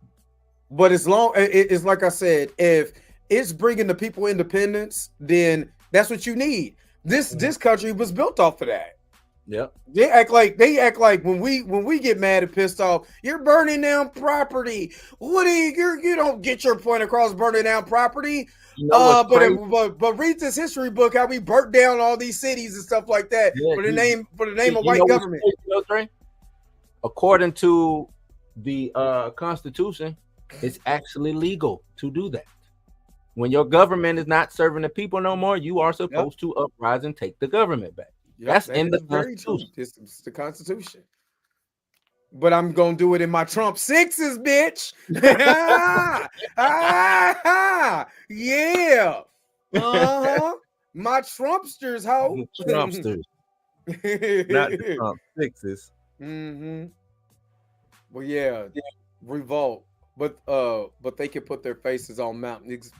But it's like I said, if it's bringing the people independence, then that's what you need. This country was built off of that. Yep. They act like when we get mad and pissed off, you're burning down property. What you don't get your point across burning down property. You know but read this history book how we burnt down all these cities and stuff like that for the name of white government. According to the Constitution, it's actually legal to do that. When your government is not serving the people no more, you are supposed to uprise and take the government back. That's in the Constitution. It's the Constitution. But I'm gonna do it in my Trump sixes, bitch. Yeah. My Trumpsters, ho. Trumpsters. Not the Trump sixes. Well, yeah, revolt. But they can put their faces on mountains.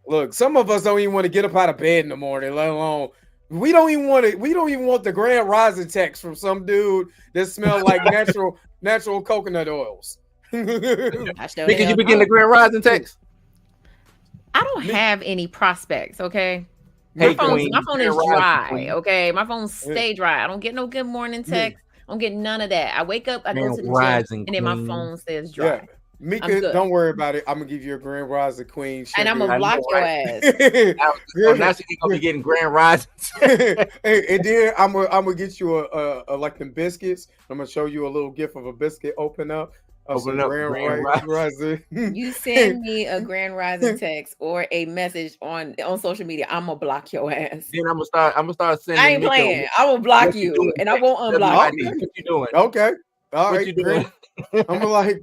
Look, some of us don't even want to get up out of bed in the morning, let alone we don't even want the Grand Rising text from some dude that smells like natural coconut oils. Because you begin the Grand Rising text. I don't have any prospects, okay? Hey, my phone is dry, okay? My phone stay dry. I don't get no good morning text. I don't get none of that. I wake up, I go to the gym, and then my phone says dry. Yeah. Mika, don't worry about it. I'm gonna give you a Grand Rising queen. And I'm gonna block your ass. Now she's gonna be getting Grand Rising. And then I'm gonna get you a like them biscuits. I'm gonna show you a little gift of a biscuit. Open up Grand Rising. You send me a Grand Rising text or a message on social media, I'm gonna block your ass. Then I'm gonna start sending. I ain't playing. I will block you, and I won't unblock you. What you doing? Okay. All right. You doing? I'm like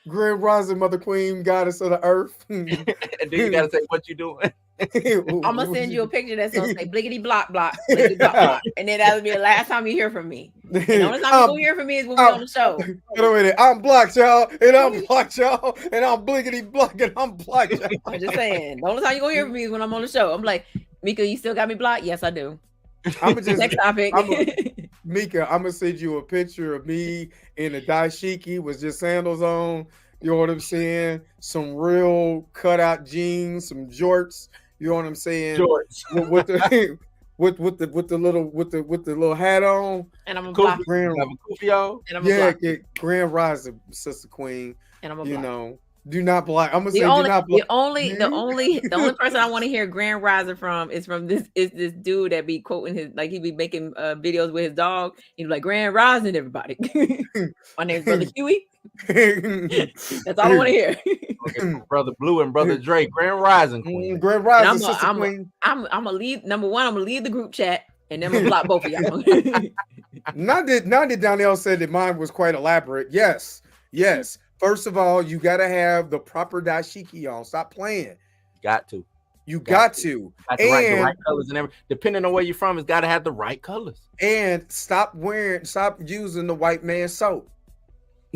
Grand Rising, Mother Queen, Goddess of the Earth. And then you gotta say what you doing. I'm gonna send you a picture that's gonna say bliggity block, bliggity block, and then that'll be the last time you hear from me. And the only time you're gonna hear from me is when we're on the show. Wait a minute, I'm blocked, y'all, and I'm blocked, y'all, and I'm bliggity block, and I'm blocked. Y'all. I'm just saying, the only time you're gonna hear from me is when I'm on the show. I'm like, Mika, you still got me blocked? Yes, I do. Next topic. Mika, I'm gonna send you a picture of me in a dashiki with just sandals on. You know what I'm saying? Some real cutout jeans, some jorts. You know what I'm saying? Jorts with the little hat on. And I'm gonna block. Get Grand Rising, Sister Queen. And I'm gonna block. Do not block. I'm gonna say do not block. The only person I want to hear Grand Rising from is this dude that be quoting he be making videos with his dog. He'd be like, Grand Rising, everybody. My name's Brother Huey. That's all I want to hear. Okay, Brother Blue and Brother Dre, Grand Rising Queen. Grand Rising, Sister Queen. I'm gonna leave. Number one, I'm gonna leave the group chat, and then I'm gonna block both of y'all. Not that Donnell said that mine was quite elaborate. Yes. First of all, you gotta have the proper dashiki on. Stop playing. Got to. You got to. Got the right colors and everything. Depending on where you're from, it's got to have the right colors. And stop using the white man soap.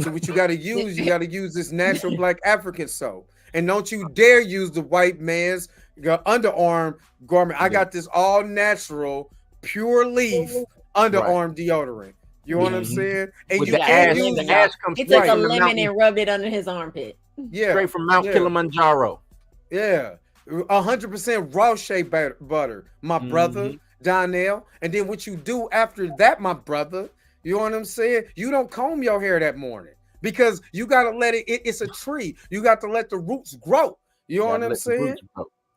So what you got to use this natural black African soap. And don't you dare use the white man's underarm garment. I got this all natural, pure leaf underarm deodorant. You know what I'm saying? And with you can't use the ash comes He took a lemon and rubbed it under his armpit. Yeah, straight from Mount Kilimanjaro. Yeah, 100% raw shea butter, my brother Donnell. And then what you do after that, my brother, you know what I'm saying? You don't comb your hair that morning because you gotta let it's a tree. You got to let the roots grow. You know what I'm saying?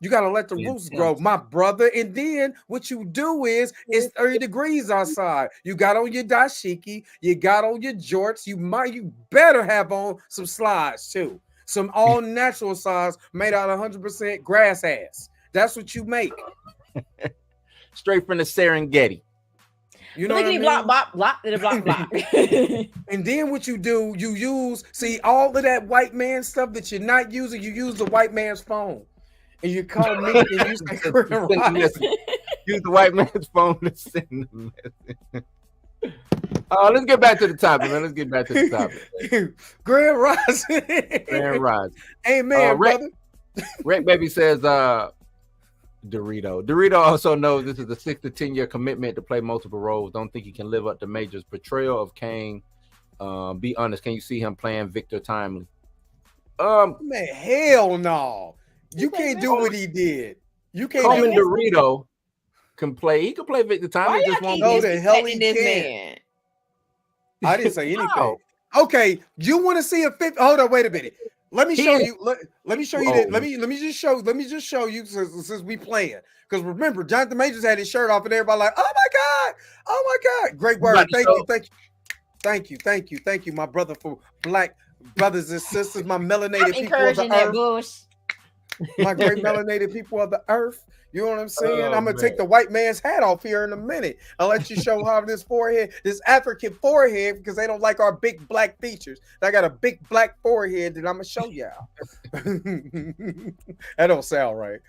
You got to let the roots grow, my brother. And then what you do is it's 30 degrees outside. You got on your dashiki, you got on your jorts. You better have on some slides too. Some all natural slides made out of 100% grass ass. That's what you make. Straight from the Serengeti. You know what I mean? Block. And then what you do, you use, all of that white man stuff that you're not using, you use the white man's phone. And you call me and you say, use the white man's phone to send the message. Let's get back to the topic, man. Grand Rising. Hey, man, brother. Rick Baby says, Dorito also knows this is a 6 to 10 year commitment to play multiple roles. Don't think he can live up to Major's portrayal of Kang. Be honest, can you see him playing Victor Timely? Man, hell no. You can't do what he did. You can't. Coleman Dorito can play. He can play Victor Timely. Why just won't know the hell he this can. Man? I didn't say anything. No. Okay, you want to see a fifth? Hold on, wait a minute. Let me show you. Let me show you that. Let me just show you since we playing. Because remember, Jonathan Majors had his shirt off, and everybody like, oh my god, great word. Thank you, my brother, for black brothers and sisters, my melanated people of the earth. My great melanated people of the earth. You know what I'm saying? I'm gonna take the white man's hat off here in a minute. I'll let you show how this African forehead, because they don't like our big black features. I got a big black forehead that I'm gonna show y'all. That don't sound right.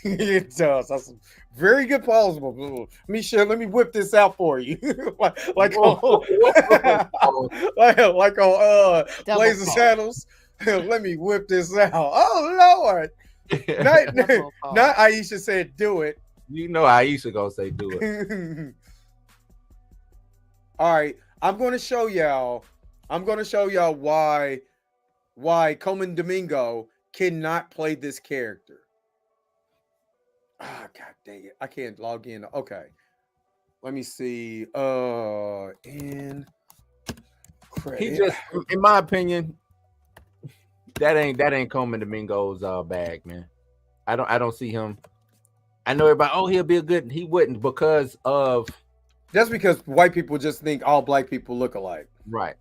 It does. That's very good plausible. Let me whip this out for you. like on Blazing Saddles. Let me whip this out. Oh Lord. Not Aisha said do it. You know Aisha gonna say do it. All right. I'm gonna show y'all why Coleman Domingo cannot play this character. God dang it. I can't log in. Okay. Let me see. In credit. He just, in my opinion, that ain't Coleman Domingo's bag, man. I don't see him. I know everybody, he'll be a good, he wouldn't because white people just think all black people look alike. Right.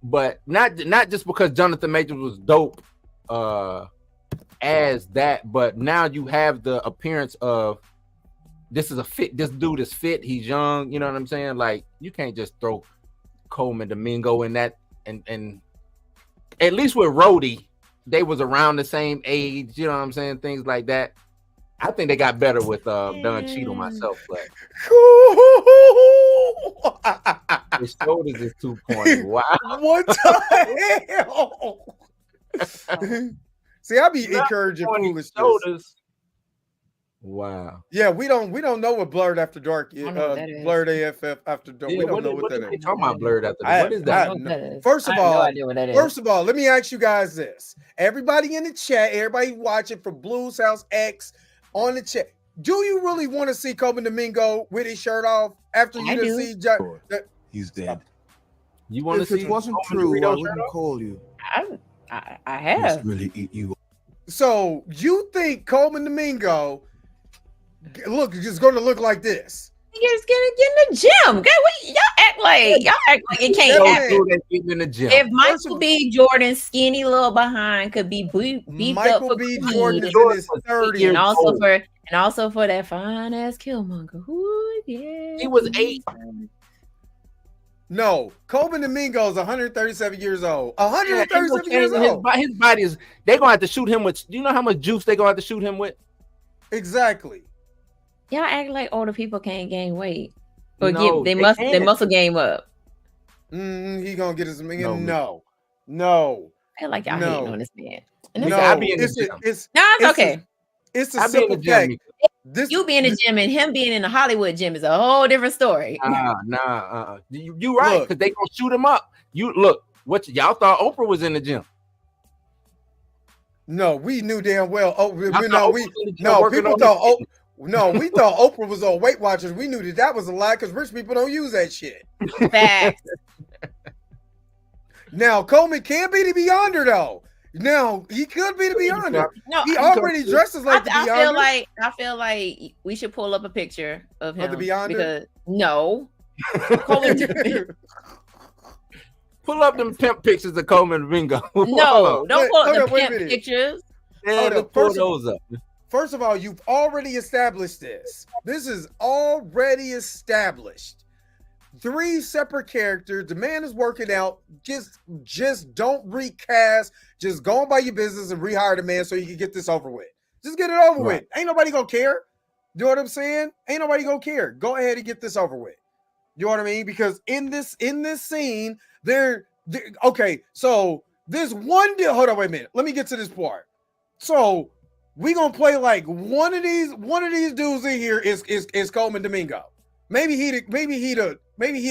But not just because Jonathan Majors was dope as that, but now you have the appearance of this dude is fit, he's young, you know what I'm saying? Like, you can't just throw Coleman Domingo in that, and at least with Rhodey, they was around the same age, you know what I'm saying? Things like that. I think they got better with Don Cheadle myself, but his shoulders is too pointy. Wow. What the hell? See, I be encouraging foolishness. Shoulders. Wow. Yeah, we don't know what Blurred After Dark is. Blurred AFF After Dark. Yeah, we don't know what that is. You talking about Blurred After Dark? What is that? First of all, let me ask you guys this. Everybody in the chat, everybody watching from Blues House X on the chat. Do you really want to see Coleman Domingo with his shirt off after you see he's dead? You want to see? If it wasn't true, I wouldn't call you. I have. Really eat you. So you think Coleman Domingo is going to look like this? He's gonna get in the gym. Y'all act like it can't happen. In the gym. If Michael B. Jordan's skinny little behind could be beefed Michael up for B. Jordan is in his 30s, and also for that fine ass Killmonger. Ooh, yeah. He was 8. No, Coleman Domingo is 137 years old. Yeah, ain't no 137 years changing old. his body is. They're gonna have to shoot him with. Do you know how much juice they're gonna have to shoot him with? Exactly. Y'all act like older people can't gain weight. Or No, they can't. muscle game up. He gonna get his No, no. I feel like y'all No. hating on this man. And Listen, No, I be in the it's gym. it's no, it's it's okay. it's a I be in the simple fact. gym. This You being in the gym and him being in the Hollywood gym is a whole different story. You right, because they gonna shoot him up. You look, what y'all thought Oprah was in the gym? No, we knew damn well. We we thought Oprah was on Weight Watchers. We knew that was a lie because rich people don't use that shit. Facts. Now Coleman can be the Beyonder though. Now he could be the Beyonder. No, He already dresses like the Beyonder. I feel like we should pull up a picture of him. Of the Beyonder? Because no. Coleman, Pull up them pimp pictures of Coleman Domingo. no, don't pull Hold up up, the wait a pimp minute. pictures. Yeah, Hold let's up, pull those up. First of all, you've already established this. This is already established. 3 separate characters. The man is working out. Just don't recast. Just go on by your business and rehire the man so you can get this over with. Just get it over with. Ain't nobody gonna care. You know what I'm saying? Ain't nobody gonna care. Go ahead and get this over with. You know what I mean? Because in this scene, okay. So this one deal. Hold on, wait a minute. Let me get to this part. So we gonna play like one of these dudes in here is Coleman Domingo. Maybe he the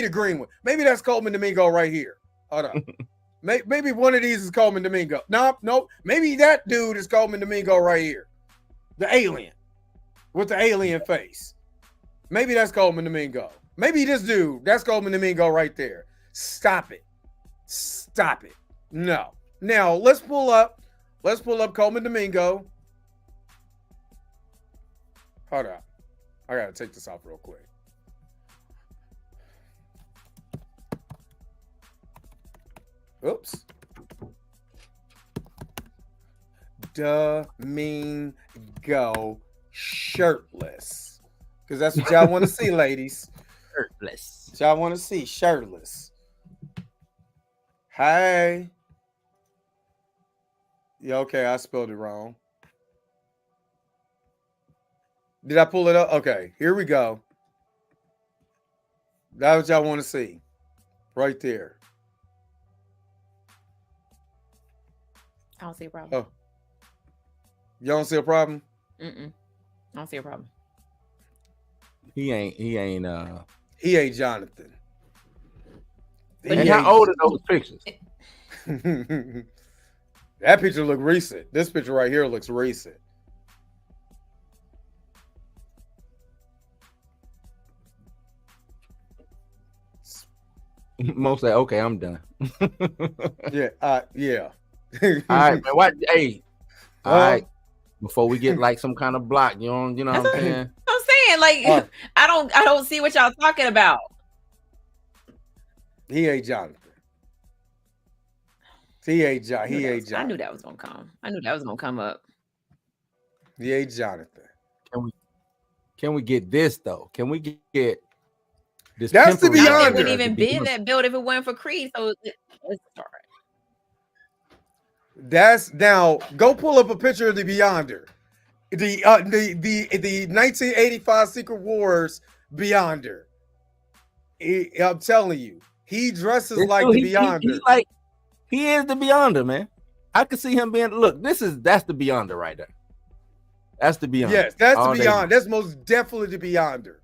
green one. Maybe that's Coleman Domingo right here. Hold on. Maybe one of these is Coleman Domingo. No. Maybe that dude is Coleman Domingo right here. The alien with the alien face. Maybe that's Coleman Domingo. Maybe this dude, that's Coleman Domingo right there. Stop it. No. Now let's pull up Coleman Domingo. Hold on. I gotta take this off real quick. Oops. Domingo shirtless. Because that's what y'all want to see, ladies. Shirtless. Y'all want to see shirtless. Hey. Yeah, okay, I spelled it wrong. Did I pull it up? Okay, here we go. That's what y'all want to see. Right there. I don't see a problem. Oh. You don't see a problem? I don't see a problem. He ain't He ain't Jonathan. And how old are those pictures? That picture look recent. This picture right here looks recent. Most like, okay, I'm done. Yeah. Yeah. All right, man. What? Hey. All right. Before we get like some kind of block, you know what I'm saying? I'm saying, like, I don't see what y'all talking about. He ain't Jonathan. He ain't Jonathan. I knew that was gonna come. I knew that was gonna come up. He ain't Jonathan. Can we get this though? Can we get this? That's the It Beyonder. wouldn't even be that build if it wasn't for Creed. So it's all right. That's now go pull up a picture of the Beyonder. The 1985 Secret Wars Beyonder. I'm telling you, he dresses like the Beyonder. He is the Beyonder, man. I could see him being. Look, that's the Beyonder right there. That's the Beyonder. Yes, that's the Beyonder. That's most definitely the Beyonder.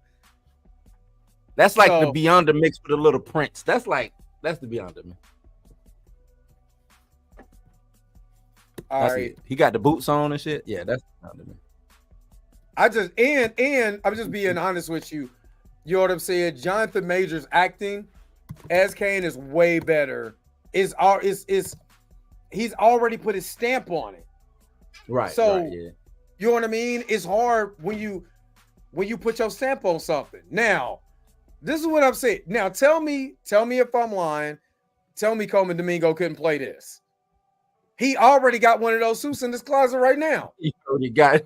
That's like the Beyonder mixed with a little Prince. That's the Beyonder, man. All right. He got the boots on and shit. Yeah, that's the Beyonder, man. I'm just being honest with you. You know what I'm saying? Jonathan Majors acting as Kane is way better. He's already put his stamp on it. Right. So right, yeah. You know what I mean? It's hard when you put your stamp on something. Now, this is what I'm saying. Now tell me if I'm lying. Tell me Coleman Domingo couldn't play this. He already got one of those suits in his closet right now. He already got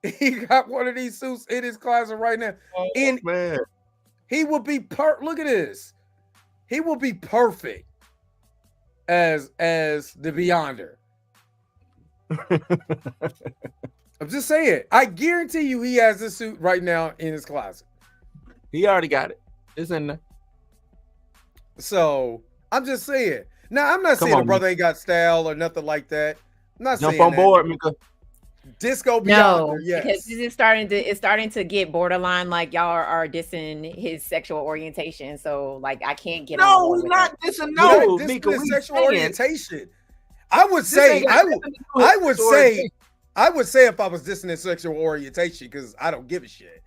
He got one of these suits in his closet right now. Oh, man. He will be look at this. He will be perfect as the Beyonder. I'm just saying. I guarantee you he has this suit right now in his closet. He already got it. It's in there. So I'm just saying. Now I'm not saying the brother ain't got style or nothing like that. I'm not Jump saying on that. board, Mika. Disco Beyonder, No, yes. because it's starting to get borderline. Like y'all are dissing his sexual orientation. So like I can't get on No, board we're with not that. dissing. No, This Mika, is we sexual saying orientation. I would this say ain't got I nothing to do would with I would say if I was dissing his sexual orientation, because I don't give a shit.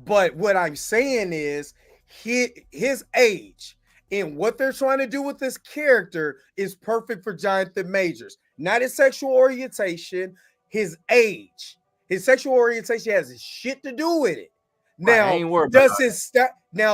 But what I'm saying is his age and what they're trying to do with this character is perfect for Jonathan Majors. Not his sexual orientation, his age. His sexual orientation has shit to do with it. Now, does his style? Wait,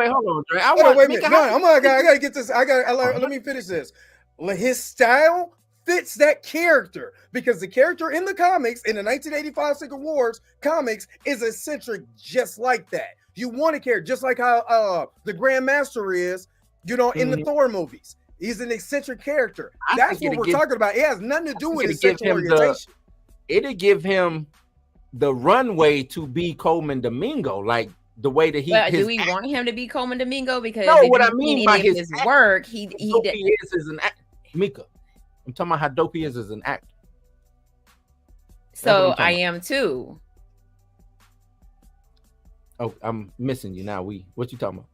hold on, Dre. Wait a minute. No, I gotta get this. Let me finish this. His style fits that character because the character in the comics in the 1985 Secret Wars comics is eccentric, just like that. You want to care, just like how the Grandmaster is, in the Thor movies. He's an eccentric character. That's what we're talking about. It has nothing to do with his sexual orientation. It'll give him the runway to be Coleman Domingo, like the way that he. But do we want him to be Coleman Domingo? Because no, what I mean by his work, he is an actor. Mika, I'm talking about how dope he is as an actor. So I am too. Oh, I'm missing you now. What you talking about?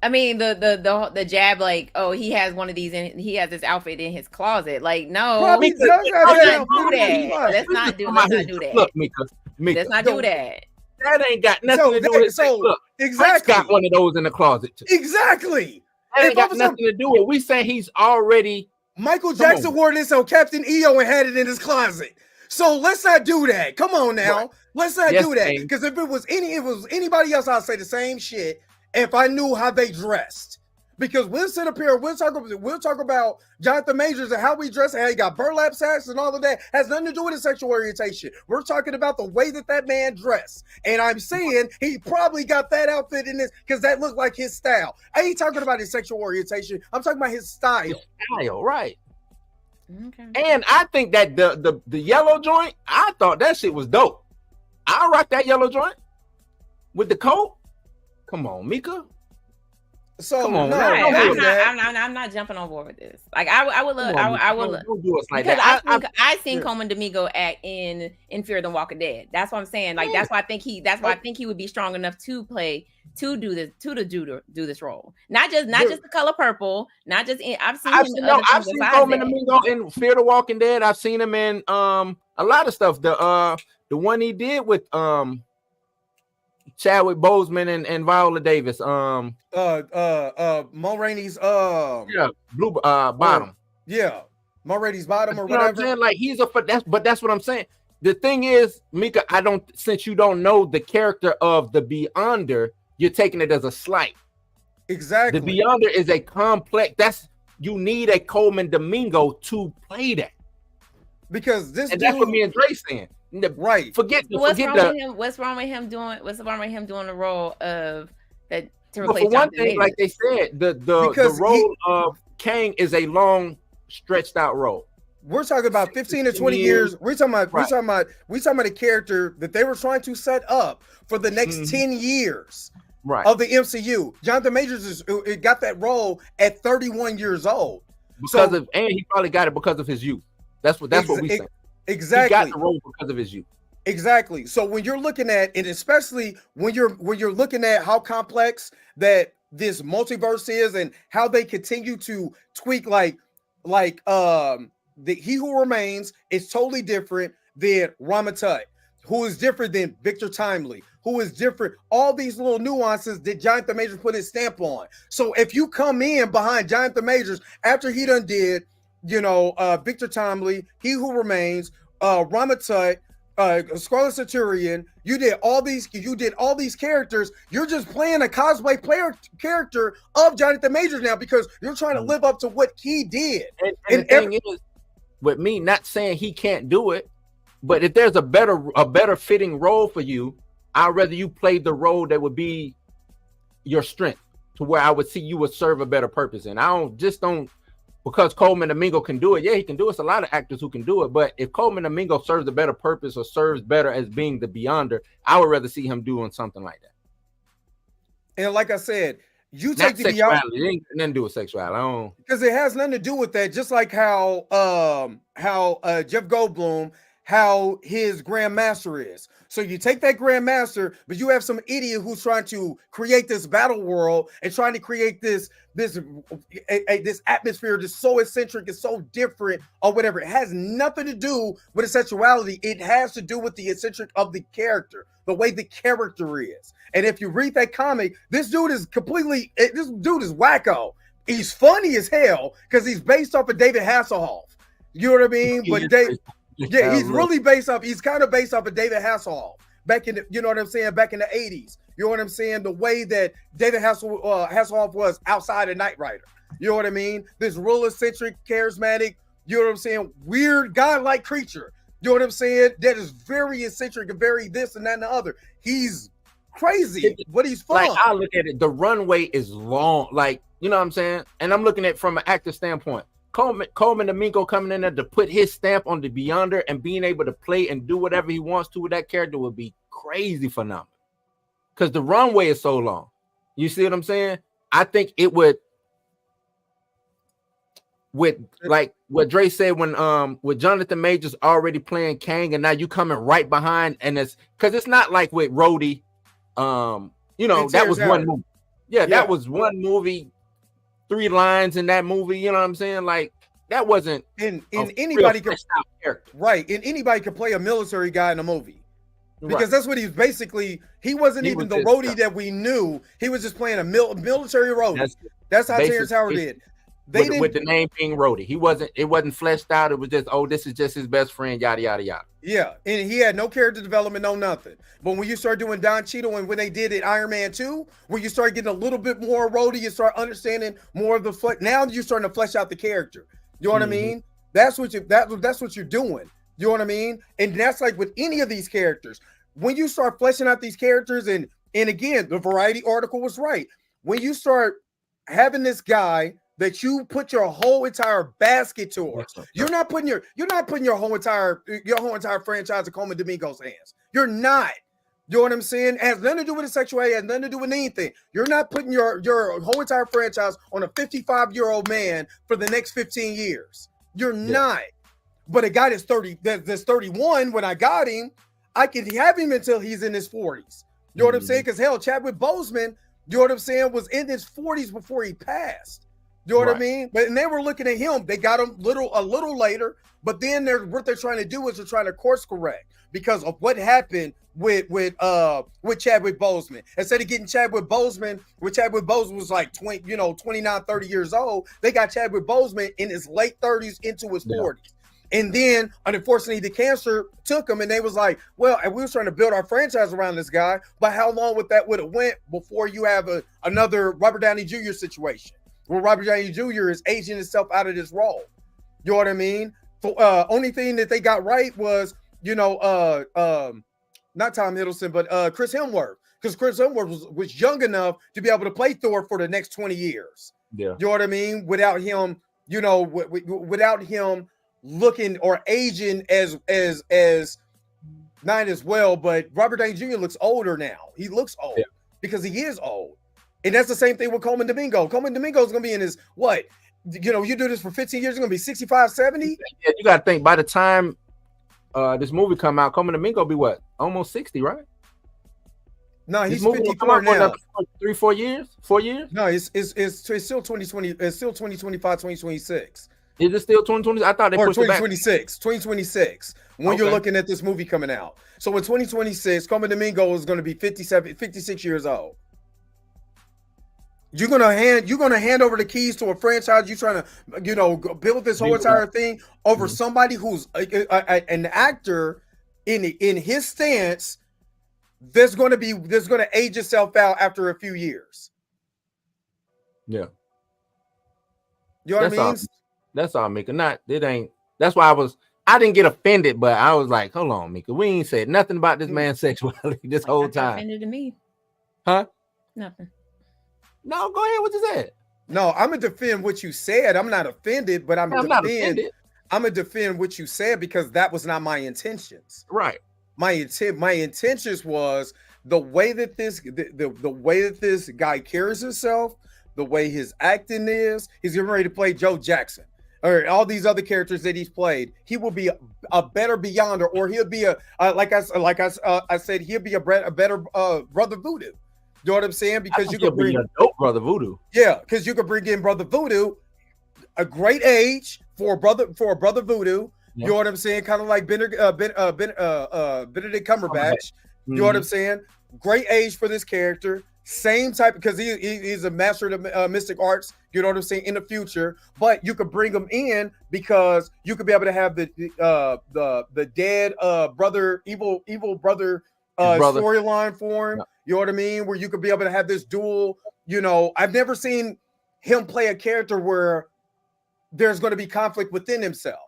I mean the jab, like, oh, he has one of these he has this outfit in his closet. Like, no, let's not do that. Let's not do that. Look, Mika, let's not do that. That ain't got nothing to do with it. Look, exactly. Got one of those in the closet too. Exactly. That ain't got nothing to do with it. We saying he's already. Michael Jackson wore this on Captain EO and had it in his closet. So let's not do that. Come on now. Right. Let's not do that. Because if it was anybody else, I'd say the same shit if I knew how they dressed. Because we'll sit up here, we'll talk about Jonathan Majors and how we dress and how he got burlap sacks and all of that. Has nothing to do with his sexual orientation. We're talking about the way that man dressed. And I'm saying he probably got that outfit in this because that looked like his style. I ain't talking about his sexual orientation. I'm talking about his style. His style, right. Okay. And I think that the yellow joint, I thought that shit was dope. I rock that yellow joint with the coat. Come on, Mika. So come on, no, I'm not jumping on board with this. Like I would love, don't do us like because that. I seen Coleman Domingo act in Fear the Walking Dead. That's what I'm saying. Like that's why I think he would be strong enough to do this role. Not just the color purple. Not just I've seen Coleman Domingo in Fear the Walking Dead. I've seen him in a lot of stuff. The one he did with Chadwick Boseman and Viola Davis. Mo Rainey's Blue Bottom. Yeah. Mo Rainey's Bottom or whatever. What I'm saying? Like he's that's what I'm saying. The thing is, Mika, since you don't know the character of the Beyonder, you're taking it as a slight. Exactly. The Beyonder is a complex. You need a Coleman Domingo to play that. Because that's what me and Dre saying. Right. What's wrong with him doing the role of that to replace for one thing, like they said, the role of Kang is a long, stretched out role. We're talking about 15 to 20 years. We're talking about a character that they were trying to set up for the next 10 years of the MCU. Jonathan Majors got that role at 31 years old. And he probably got it because of his youth. That's what we say. Exactly. He got the role because of his youth. Exactly. So when you're looking at, and especially when you're looking at how complex that this multiverse is and how they continue to tweak, the He Who Remains is totally different than Rama Tut, who is different than Victor Timely, who is different. All these little nuances that Jonathan Majors put his stamp on. So if you come in behind Jonathan Majors after he done did, Victor Timely, He Who Remains, Rama Tut, Scarlet Centurion, you did all these characters. You're just playing a cosplay character of Jonathan Majors now because you're trying to live up to what he did. And the thing is, with me not saying he can't do it, but if there's a better fitting role for you, I'd rather you play the role that would be your strength, to where I would see you would serve a better purpose. And I don't because Coleman Domingo can do it. Yeah, he can do it. It's a lot of actors who can do it. But if Coleman Domingo serves a better purpose or serves better as being the Beyonder, I would rather see him doing something like that. And like I said, you Not take the Beyonder. It ain't nothing to do with sexuality. I don't, because it has nothing to do with that. Just like how Jeff Goldblum, how his Grandmaster is. So you take that Grandmaster, but you have some idiot who's trying to create this battle world and trying to create this atmosphere that's so eccentric and so different or whatever. It has nothing to do with the sexuality. It has to do with the eccentric of the character, the way the character is. And if you read that comic, this dude is wacko. He's funny as hell because he's based off of David Hasselhoff. You know what I mean? But he's really based off. He's kind of based off of David Hasselhoff back in the, you know what I'm saying, back in the 80s. You know what I'm saying? The way that David Hasselhoff was outside of Knight Rider. You know what I mean? This real eccentric, charismatic, you know what I'm saying, weird, godlike creature. You know what I'm saying? That is very eccentric and very this and that and the other. He's crazy, but he's fun. Like, I look at it, the runway is long. Like, you know what I'm saying? And I'm looking at it from an actor standpoint. Coleman Domingo coming in there to put his stamp on the Beyonder and being able to play and do whatever he wants to with that character would be crazy phenomenal. Because the runway is so long. You see what I'm saying? I think it would, with like what Dre said when with Jonathan Majors already playing Kang and now you coming right behind, and it's because it's not like with Rhodey. You know, that was one movie. Yeah, that was one movie. 3 lines in that movie, you know what I'm saying? Like, that wasn't and anybody could, right? And anybody could play a military guy in a movie because that's what he's basically. He wasn't even the Rhodey that we knew. He was just playing a military Rhodey. That's how Terrence Howard did. With the name being Rhodey, it wasn't fleshed out. It was just, oh, this is just his best friend, yada yada yada. Yeah, and he had no character development, no nothing. But when you start doing Don Cheadle and when they did it Iron Man 2, where you start getting a little bit more Rhodey, you start understanding more of the now you're starting to flesh out the character. You know what I mean? That's what you're doing. You know what I mean? And that's like with any of these characters. When you start fleshing out these characters, and again, the Variety article was right. When you start having this guy that you put your whole entire basket towards, you're not putting your whole entire franchise in Coleman Domingo's hands. You're not. You know what I'm saying? It has nothing to do with his sexuality. It has nothing to do with anything. You're not putting your whole entire franchise on a 55-year-old man for the next 15 years. You're not. But a guy that's 31, when I got him, I could have him until he's in his 40s. You know what I'm saying? Because hell, Chadwick Boseman, you know what I'm saying, was in his 40s before he passed. You know what I mean? But and they were looking at him. They got him a little later, but then what they're trying to do is they're trying to course correct because of what happened with Chadwick Boseman. Instead of getting Chadwick Boseman, when Chadwick Boseman was like 29, 30 years old, they got Chadwick Boseman in his late 30s into his 40s. And then, unfortunately, the cancer took him, and they was like, well, and we were trying to build our franchise around this guy, but how long would have went before you have another Robert Downey Jr. situation? Where Robert Downey Jr. is aging himself out of this role. You know what I mean? Only thing that they got right was, not Tom Hiddleston, but Chris Hemsworth. Because Chris Hemsworth was young enough to be able to play Thor for the next 20 years. Yeah. You know what I mean? Without him, without him looking or aging as not as well, but Robert Downey Jr. looks older now. He looks old because he is old. And that's the same thing with Coleman Domingo. Coleman Domingo is going to be in his, you do this for 15 years, you're going to be 65, 70? Yeah, you got to think, by the time this movie come out, Coleman Domingo be what? Almost 60, right? No, he's 54 now. 4 years? 4 years? No, it's still 2020. It's still 2025, 2026. Is it still 2020? I thought they pushed 2026. 2026. When you're looking at this movie coming out. So in 2026, Coleman Domingo is going to be 56 years old. You're gonna hand over the keys to a franchise. You're trying to, build this whole entire thing over somebody who's an actor in his stance. That's gonna age itself out after a few years. Yeah, you know what I mean. That's all, Mika. That's why I was I didn't get offended, but I was like, hold on, Mika. We ain't said nothing about this man's sexuality this whole time. Offended to me. Huh? Nothing. No, go ahead. What you said? No, I'm gonna defend what you said. I'm not offended, but I'm not offended. I'm gonna defend what you said because that was not my intentions. Right. My intentions was the way that the way that this guy carries himself, the way his acting is. He's getting ready to play Joe Jackson or all these other characters that he's played. He will be a better Beyonder, or he'll be like I said, he'll be a better Brother Voodoo. You know what I'm saying? Because you could bring a dope Brother Voodoo. Yeah, because you could bring in Brother Voodoo, a great age for a brother Voodoo. You know what I'm saying? Kind of like Benedict Cumberbatch. You know what I'm saying? Great age for this character. Same type, because he's a master of the mystic arts. You know what I'm saying? In the future, but you could bring him in because you could be able to have the dead evil brother storyline for him. Yeah. You know what I mean? Where you could be able to have this dual. You know, I've never seen him play a character where there's going to be conflict within himself.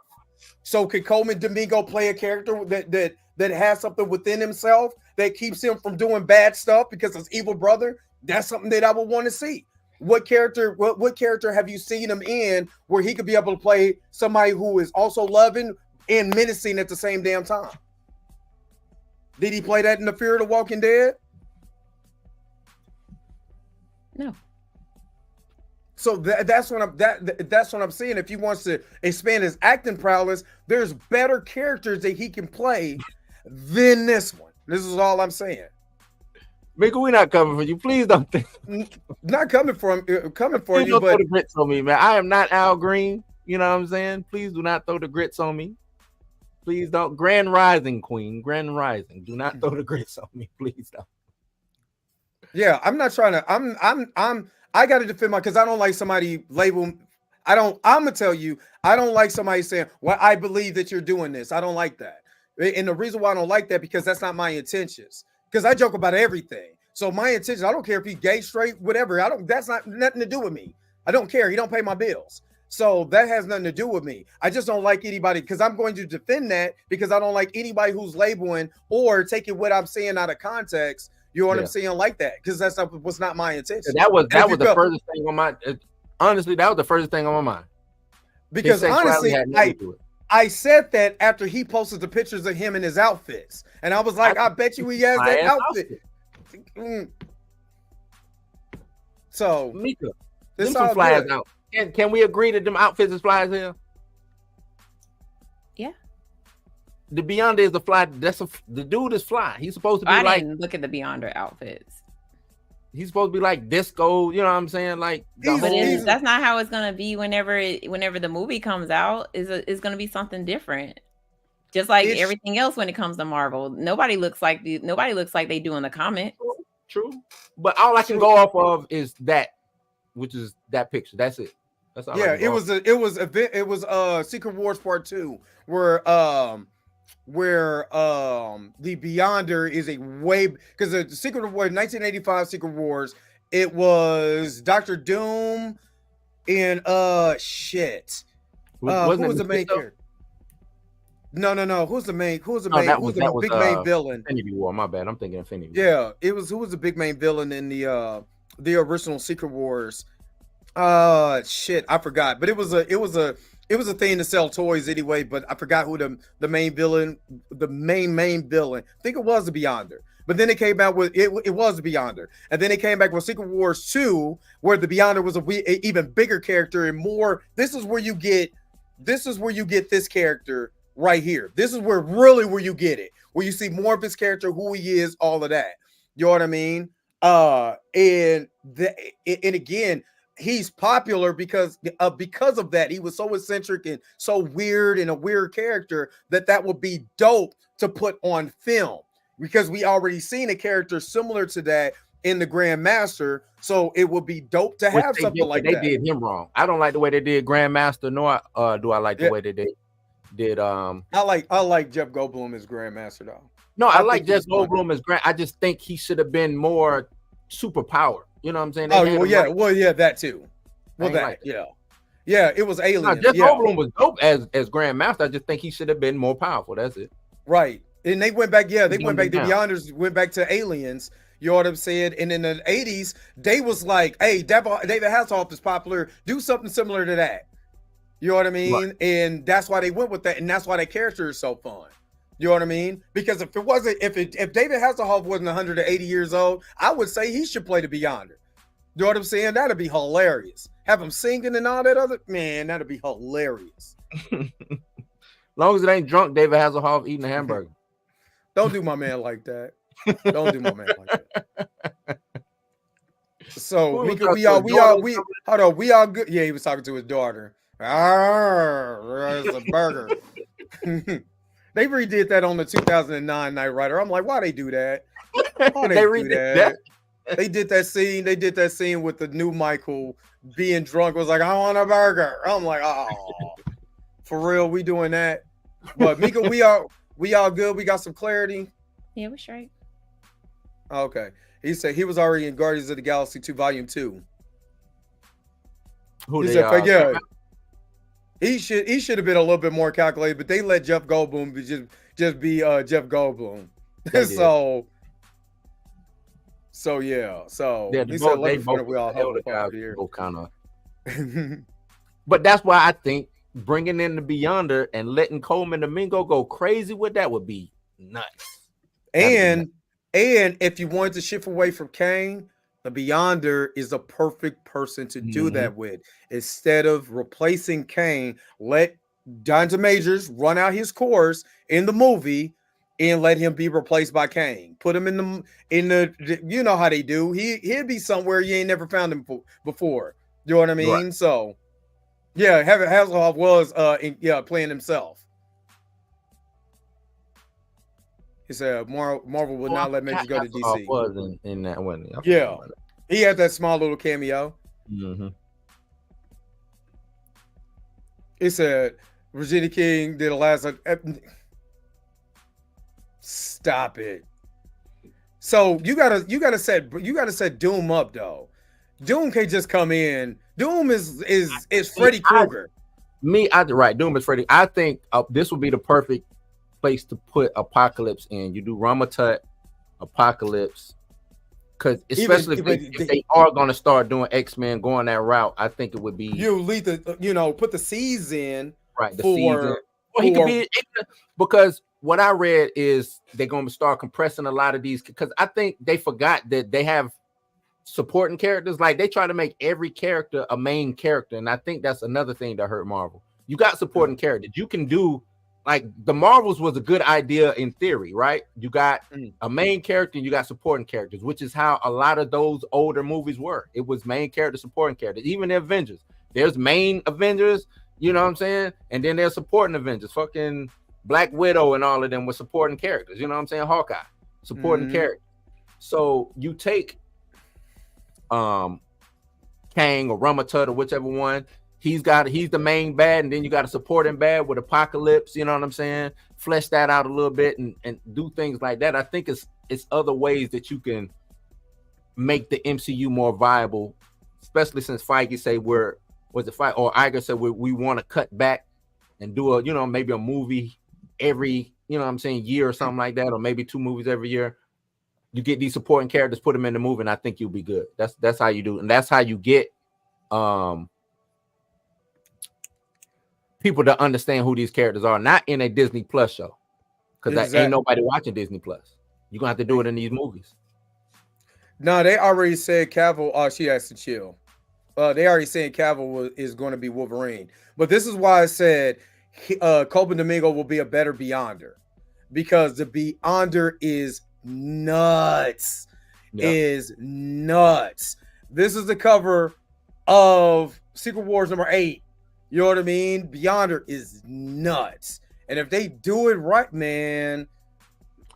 So could Coleman Domingo play a character that has something within himself that keeps him from doing bad stuff because his evil brother? That's something that I would want to see. What character have you seen him in where he could be able to play somebody who is also loving and menacing at the same damn time? Did he play that in the Fear of the Walking Dead? No. So that's what I'm saying. If he wants to expand his acting prowess, there's better characters that he can play than this one. This is all I'm saying. Mika, we're not coming for you. Please don't think. Not coming for him. Coming for Please you, don't but throw the grits on me, man. I am not Al Green. You know what I'm saying? Please do not throw the grits on me. Please don't. Grand Rising, Queen. Grand Rising. Do not throw the grits on me. Please don't. Yeah, I'm not trying to. I got to defend because I don't like somebody label. I'm gonna tell you, I don't like somebody saying, "Well, I believe that you're doing this." I don't like that, and the reason why I don't like that because that's not my intentions. Because I joke about everything, so my intentions. I don't care if he's gay, straight, whatever. I don't. That's not nothing to do with me. I don't care. He don't pay my bills, so that has nothing to do with me. I just don't like anybody because I'm going to defend that because I don't like anybody who's labeling or taking what I'm saying out of context. You know what I'm saying, like that, because that's was not my intention. That was the furthest thing on my. Honestly, that was the furthest thing on my mind. Because honestly, I said that after he posted the pictures of him in his outfits, and I was like, I bet you he has that outfit. So, Mika, them some flies out. Can we agree that them outfits is flies here? Yeah. The Beyonder is the fly. The dude is fly. He's supposed to be I didn't look at the Beyonder outfits. He's supposed to be like disco. You know what I'm saying? Like, that's not how it's gonna be. Whenever the movie comes out, is gonna be something different. Just like everything else when it comes to Marvel, nobody looks like they do in the comics. True. But all I can go off of is that, which is that picture. That's it. That's all. Yeah, it was Secret Wars Part 2 where the Beyonder is a way, because the Secret Wars 1985 Secret Wars, it was Dr. Doom and who was the main character? No, who's the main big main villain? Infinity War, my bad. I'm thinking Infinity War. Yeah, who was the big main villain in the original Secret Wars? I forgot, but it was a thing to sell toys anyway, but I forgot who the main villain, I think it was the Beyonder. But then it came back with it was the Beyonder. And then it came back with Secret Wars 2, where the Beyonder was a even bigger character and more. This is where you get this character right here. This is where you get it, where you see more of his character, who he is, all of that. You know what I mean? And again, he's popular because of that. He was so eccentric and so weird and a weird character that would be dope to put on film, because we already seen a character similar to that in the Grandmaster. So it would be dope to have something like that. They did him wrong. I don't like the way they did Grandmaster, nor do I like the way they did. I like Jeff Goldblum as Grandmaster though. No, I like Jeff Goldblum as Grand. I just think he should have been more superpower. You know what I'm saying? That too. Well, Yeah, it was No, Aliens. Jeff Yeah, Goldblum was dope as Grandmaster. I just think he should have been more powerful. That's it. right. And they went back. Yeah, they He went dumbed back. it The down. Beyonders went back to Aliens. You know what I'm saying? And in the 80s, they was like, "Hey, David Hasselhoff is popular. Do something similar to that." You know what I mean? Right. And that's why they went with that, and that's why that character is so fun. You know what I mean? Because if David Hasselhoff wasn't 180 years old, I would say he should play the Beyonder. You know what I'm saying? That'd be hilarious. Have him singing and all that other, man, that'd be hilarious. Long as it ain't drunk David Hasselhoff eating a hamburger. Don't do my man like that. Don't do my man like that. So we all good. Yeah, he was talking to his daughter. There's a burger. They redid that on the 2009 Knight Rider. I'm like, why they do that? Why they do that? They did that scene. They did that scene with the new Michael being drunk. Was like, I want a burger. I'm like, oh, for real, we doing that. But Mika, we all good. We got some clarity. Yeah, we're straight. Okay. He said he was already in Guardians of the Galaxy 2 Volume 2. Who He they said, are? yeah. He should have been a little bit more calculated, but they let Jeff Goldblum just be Jeff Goldblum. So yeah. So Yeah, he said, "Let me find we all have here." Kind of. But that's why I think bringing in the Beyonder and letting Coleman Domingo go crazy with that would be nuts. And if you wanted to shift away from Kang, the Beyonder is a perfect person to do that with. Instead of replacing Kang, let Jonathan Majors run out his course in the movie and let him be replaced by Kang. Put him in the you know how they do. He'd be somewhere you ain't never found him before. You know what I mean? Right. So yeah, Hasselhoff was playing himself. He said Marvel would not let Majors go to DC. Was in that one. Yeah, he had that small little cameo. Mm-hmm. He said Regina King did a last. Stop it. So you gotta set Doom up though. Doom can't just come in. Doom is Freddy Krueger. Doom is Freddy. I think this would be the perfect place to put Apocalypse in. You do Ramatut, Apocalypse, because especially if they are going to start doing X-Men, going that route, I think it would be you lead put the seeds in the season. Well, he could be because what I read is they're going to start compressing a lot of these because I think they forgot that they have supporting characters. Like they try to make every character a main character, and I think that's another thing that hurt Marvel. You got supporting characters. You can do. Like the Marvels was a good idea in theory, right? You got a main character and you got supporting characters, which is how a lot of those older movies were. It was main character, supporting characters. Even the Avengers, there's main Avengers, you know what I'm saying? And then there's supporting Avengers, fucking Black Widow and all of them were supporting characters. You know what I'm saying? Hawkeye, supporting character. So you take Kang or Ramatut or whichever one. He's the main bad, and then you got a supporting bad with Apocalypse, you know what I'm saying? Flesh that out a little bit and do things like that. I think it's other ways that you can make the MCU more viable, especially since Feige say Iger said we want to cut back and do maybe a movie every, you know what I'm saying, year or something like that, or maybe 2 movies every year. You get these supporting characters, put them in the movie, and I think you'll be good. That's how you do it. And that's how you get people to understand who these characters are, not in a Disney Plus show, because ain't nobody watching Disney Plus. You're gonna have to do it in these movies. No, they already said Cavill. She has to chill. They already saying Cavill is going to be Wolverine, but this is why I said Coleman Domingo will be a better Beyonder, because the Beyonder is nuts. Yeah. Is nuts. This is the cover of Secret Wars #8. You know what I mean? Beyonder is nuts. And if they do it right, man,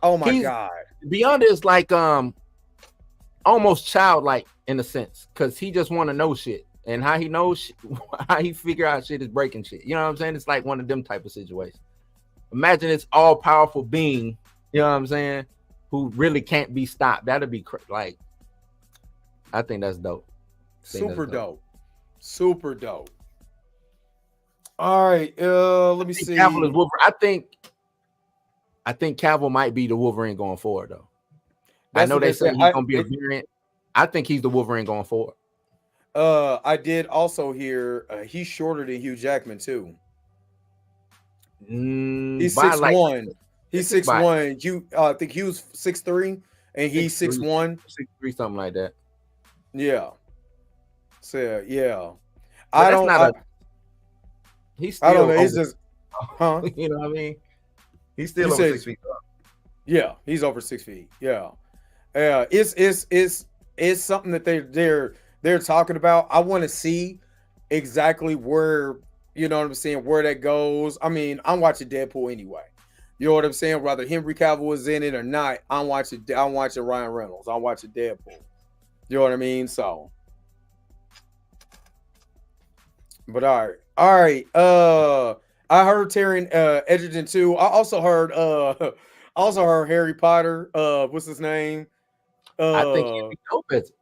oh my God. Beyonder is like almost childlike in a sense, because he just want to know shit. And how he knows how he figure out shit is breaking shit. You know what I'm saying? It's like one of them type of situations. Imagine it's all powerful being, you know what I'm saying, who really can't be stopped. That'd be like, I think that's dope. Super dope. Super dope. All right. Let me see. Cavill is Wolverine. I think Cavill might be the Wolverine going forward, though. I know they said he's gonna be a variant. I think he's the Wolverine going forward. I did also hear he's shorter than Hugh Jackman too. He's 6'1". He's 6'1". I think Hugh's 6'3", and he's 6'1". 6'3", something like that. Yeah. So yeah. He's still. I don't know. He's just. Huh? You know what I mean? He's still over 6 feet. Yeah, he's over 6 feet. Yeah. Yeah. It's something that they're talking about. I want to see exactly where, you know what I'm saying, where that goes. I mean, I'm watching Deadpool anyway. You know what I'm saying? Whether Henry Cavill is in it or not, I'm watching Ryan Reynolds. I'm watching Deadpool. You know what I mean? So, but all right. I heard Taron Egerton too. I also heard Harry Potter. What's his name? I think he'd be dope as it.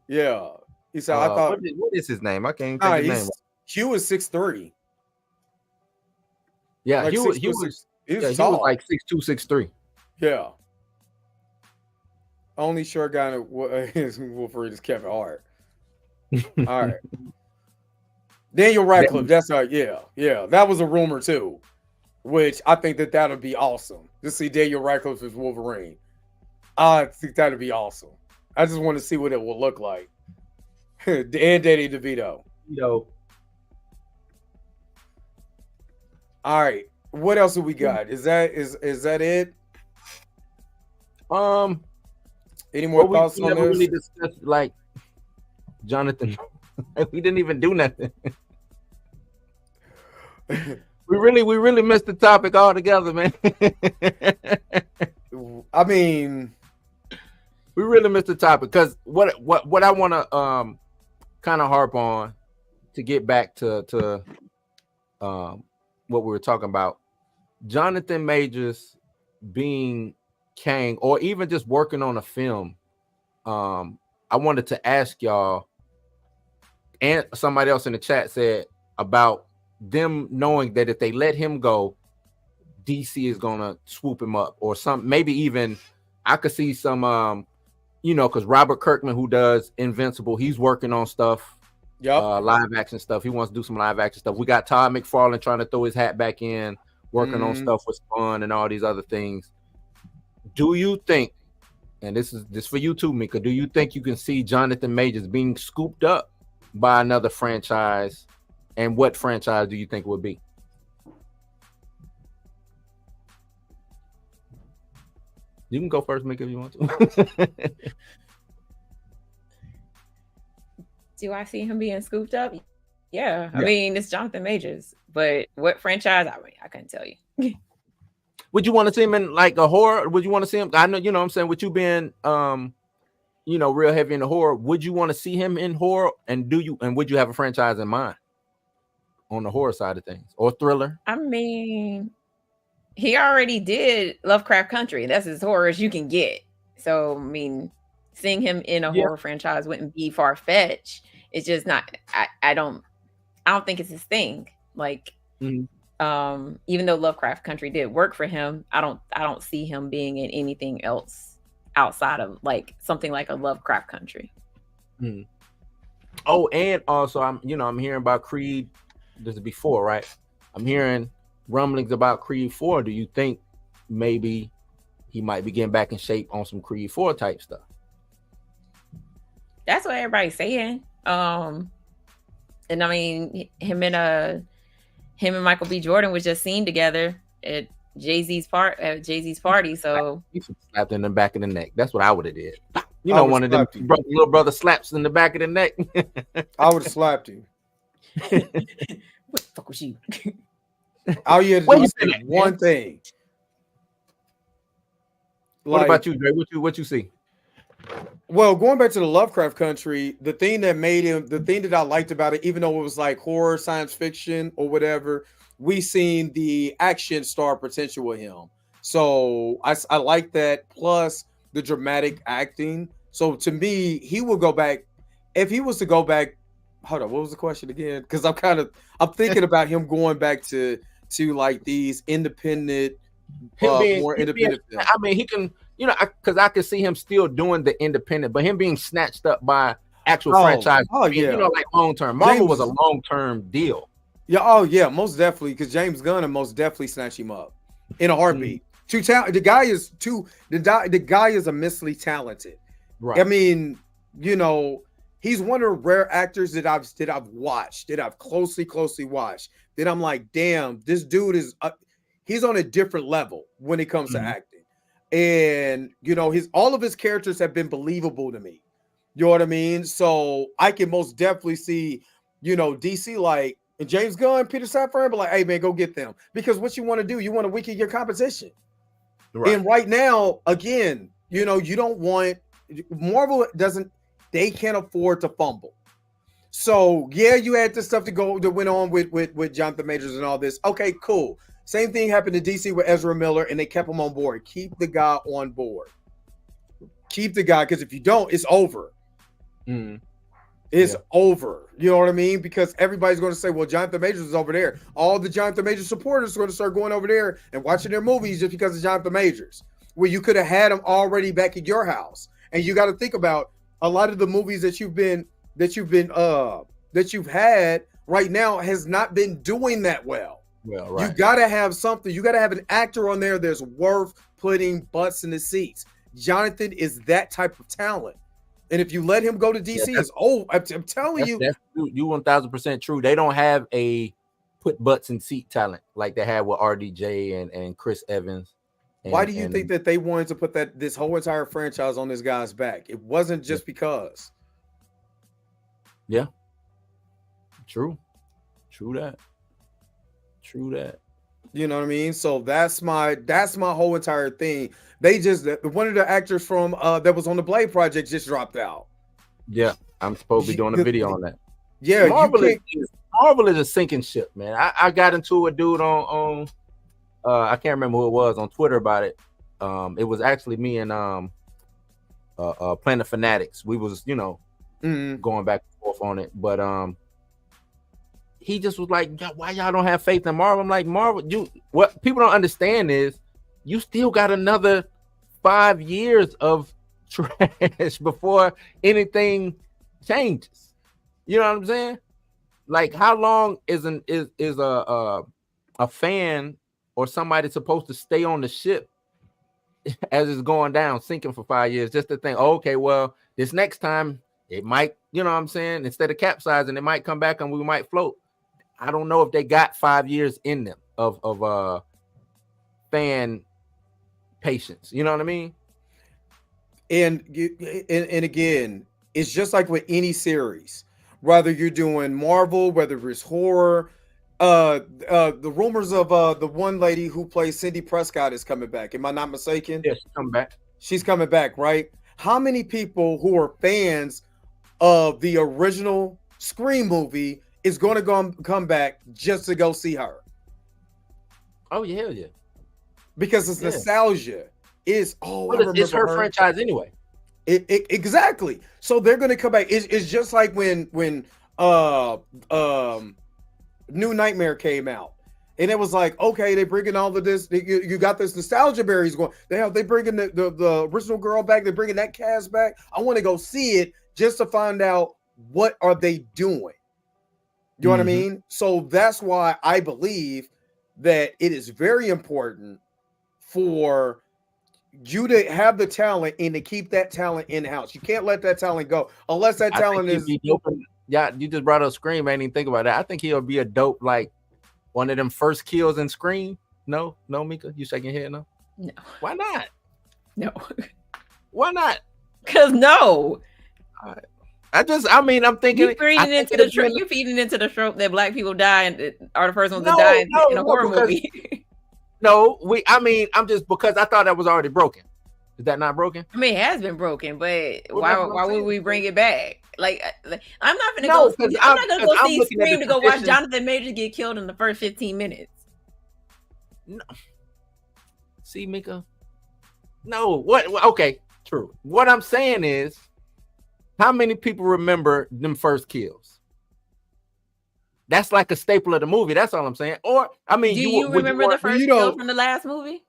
Yeah. He said, I thought. What is his name? I can't think his name. Hugh is 6'3". Yeah, like he was like 6'2", 6'3". Yeah. Only short guy is Wolverine is Kevin Hart. All right. Daniel Radcliffe. That's yeah. That was a rumor too, which I think that'll be awesome to see Daniel Radcliffe as Wolverine. I think that'd be awesome. I just want to see what it will look like. And Danny DeVito. All right. What else do we got? Is that it? Any more thoughts on this? Really discussed, like Jonathan. We didn't even do nothing. we really missed the topic altogether, man. I mean, we really missed the topic because what I want to kind of harp on to get back to what we were talking about, Jonathan Majors being Kang, or even just working on a film. I wanted to ask y'all, and somebody else in the chat said about them knowing that if they let him go, DC is gonna swoop him up, or some, maybe even I could see some because Robert Kirkman, who does Invincible, he's working on stuff, live action stuff. He wants to do some live action stuff. We got Todd McFarlane trying to throw his hat back in, working on stuff with Spawn and all these other things. Do you think, and this is for you too, Mika, do you think you can see Jonathan Majors being scooped up by another franchise? And what franchise do you think would be? You can go first, Mika, if you want to. Do I see him being scooped up? Yeah. I mean, it's Jonathan Majors, but what franchise? I mean, I couldn't tell you. Would you want to see him in like a horror? Would you want to see him? I know, what I'm saying, with you being real heavy into horror, would you want to see him in horror? And would you have a franchise in mind on the horror side of things, or thriller? I mean, he already did Lovecraft Country. That's as horror as you can get. So, I mean, seeing him in a horror franchise wouldn't be far-fetched. It's just not. I don't think it's his thing. Like, even though Lovecraft Country did work for him, I don't see him being in anything else outside of like something like a Lovecraft Country. Oh, and also I'm hearing about Creed. This is before, right? I'm hearing rumblings about Creed 4. Do you think maybe he might be getting back in shape on some Creed 4 type stuff? That's what everybody's saying. And I mean, him and Michael B. Jordan was just seen together at Jay-Z's party. So he slapped in the back of the neck. That's what I would have did. One of them little brother slaps in the back of the neck. I would have slapped him. What the fuck was you? All you had to do was say one thing. What about you, Dre? What you see? Well, going back to the Lovecraft Country, the thing that I liked about it, even though it was like horror, science fiction, or whatever, we seen the action star potential with him. So I like that. Plus the dramatic acting. So to me, he will go back. If he was to go back hold on, what was the question again? Because I'm thinking about him going back to like these independent, more independent. I mean, he can, because I can see him still doing the independent, but him being snatched up by actual franchise. Oh yeah, like long term. Marvel was a long term deal. Yeah. Oh yeah, most definitely. Because James Gunn most definitely snatched him up in a heartbeat. The guy is immensely talented. Right. I mean, he's one of the rare actors that I've watched, that I've closely watched, that I'm like, damn, this dude is he's on a different level when it comes to acting. And all of his characters have been believable to me. You know what I mean? So I can most definitely see, DC like, and James Gunn, Peter Safran, but like, hey man, go get them. Because what you want to do, you want to weaken your competition. Right. And right now, again, you don't want Marvel they can't afford to fumble. So yeah, you had this stuff that went on with Jonathan Majors and all this. Okay, cool. Same thing happened to DC with Ezra Miller, and they kept him on board. Keep the guy on board. Keep the guy, because if you don't, it's over. It's over. You know what I mean? Because everybody's going to say, well, Jonathan Majors is over there. All the Jonathan Majors supporters are going to start going over there and watching their movies just because of Jonathan Majors. Well, you could have had them already back at your house. And you got to think about a lot of the movies that you've had right now has not been doing that well. Well, right. You got to have something. You got to have an actor on there that's worth putting butts in the seats. Jonathan is that type of talent. And if you let him go to DC, I'm telling you. That's true. You 1000% true. They don't have a put butts in seat talent like they had with RDJ and Chris Evans. Why do you think that they wanted to put this whole entire franchise on this guy's back? It wasn't just because. Yeah. True that. You know what I mean? So that's my whole entire thing. They just, one of the actors from that was on the Blade Project just dropped out. Yeah, I'm supposed to be doing a video on that. Yeah, Marvel is a sinking ship, man. I got into a dude on I can't remember who it was on Twitter about it. It was actually me and Planet Fanatics. We was going back and forth on it, but he just was like, why y'all don't have faith in Marvel? I'm like, Marvel, what people don't understand is you still got another 5 years of trash before anything changes. You know what I'm saying? Like, how long is a fan or somebody supposed to stay on the ship as it's going down, sinking for 5 years, just to think, okay, well, this next time it might, you know what I'm saying? Instead of capsizing, it might come back and we might float. I don't know if they got 5 years in them of fan patience. You know what I mean? And again, it's just like with any series, whether you're doing Marvel, whether it's horror. The rumors of the one lady who plays Cindy Prescott is coming back. Am I not mistaken? Yes, she's coming back. She's coming back, right? How many people who are fans of the original Scream movie is going to come back just to go see her? Oh yeah, yeah. Because it's nostalgia. It's it's her franchise anyway. Exactly. So they're going to come back. It's just like when New Nightmare came out, and it was like, okay, they bringing all of this. You got this nostalgia berries going. They bringing the original girl back. They're bringing that cast back. I want to go see it just to find out what are they doing. You know what I mean? So that's why I believe that it is very important for you to have the talent and to keep that talent in-house. You can't let that talent go unless that talent is. Yeah, you just brought up Scream. I didn't even think about that. I think he'll be a dope, like one of them first kills in Scream. No, Mika, you shaking your head? No. Why not? No. Why not? Because no. I'm thinking you're feeding into the trope that black people die and are the first ones to die in a horror movie. I'm just because I thought that was already broken. Is that not broken? I mean, it has been broken, but why would we bring it back? Like I'm not gonna go. I'm not gonna go see Scream to go watch Jonathan Majors get killed in the first 15 minutes. No. See, Mika. No. What? Okay, true. What I'm saying is, how many people remember them first kills? That's like a staple of the movie. That's all I'm saying. Or I mean, Do you remember the first kill from the last movie?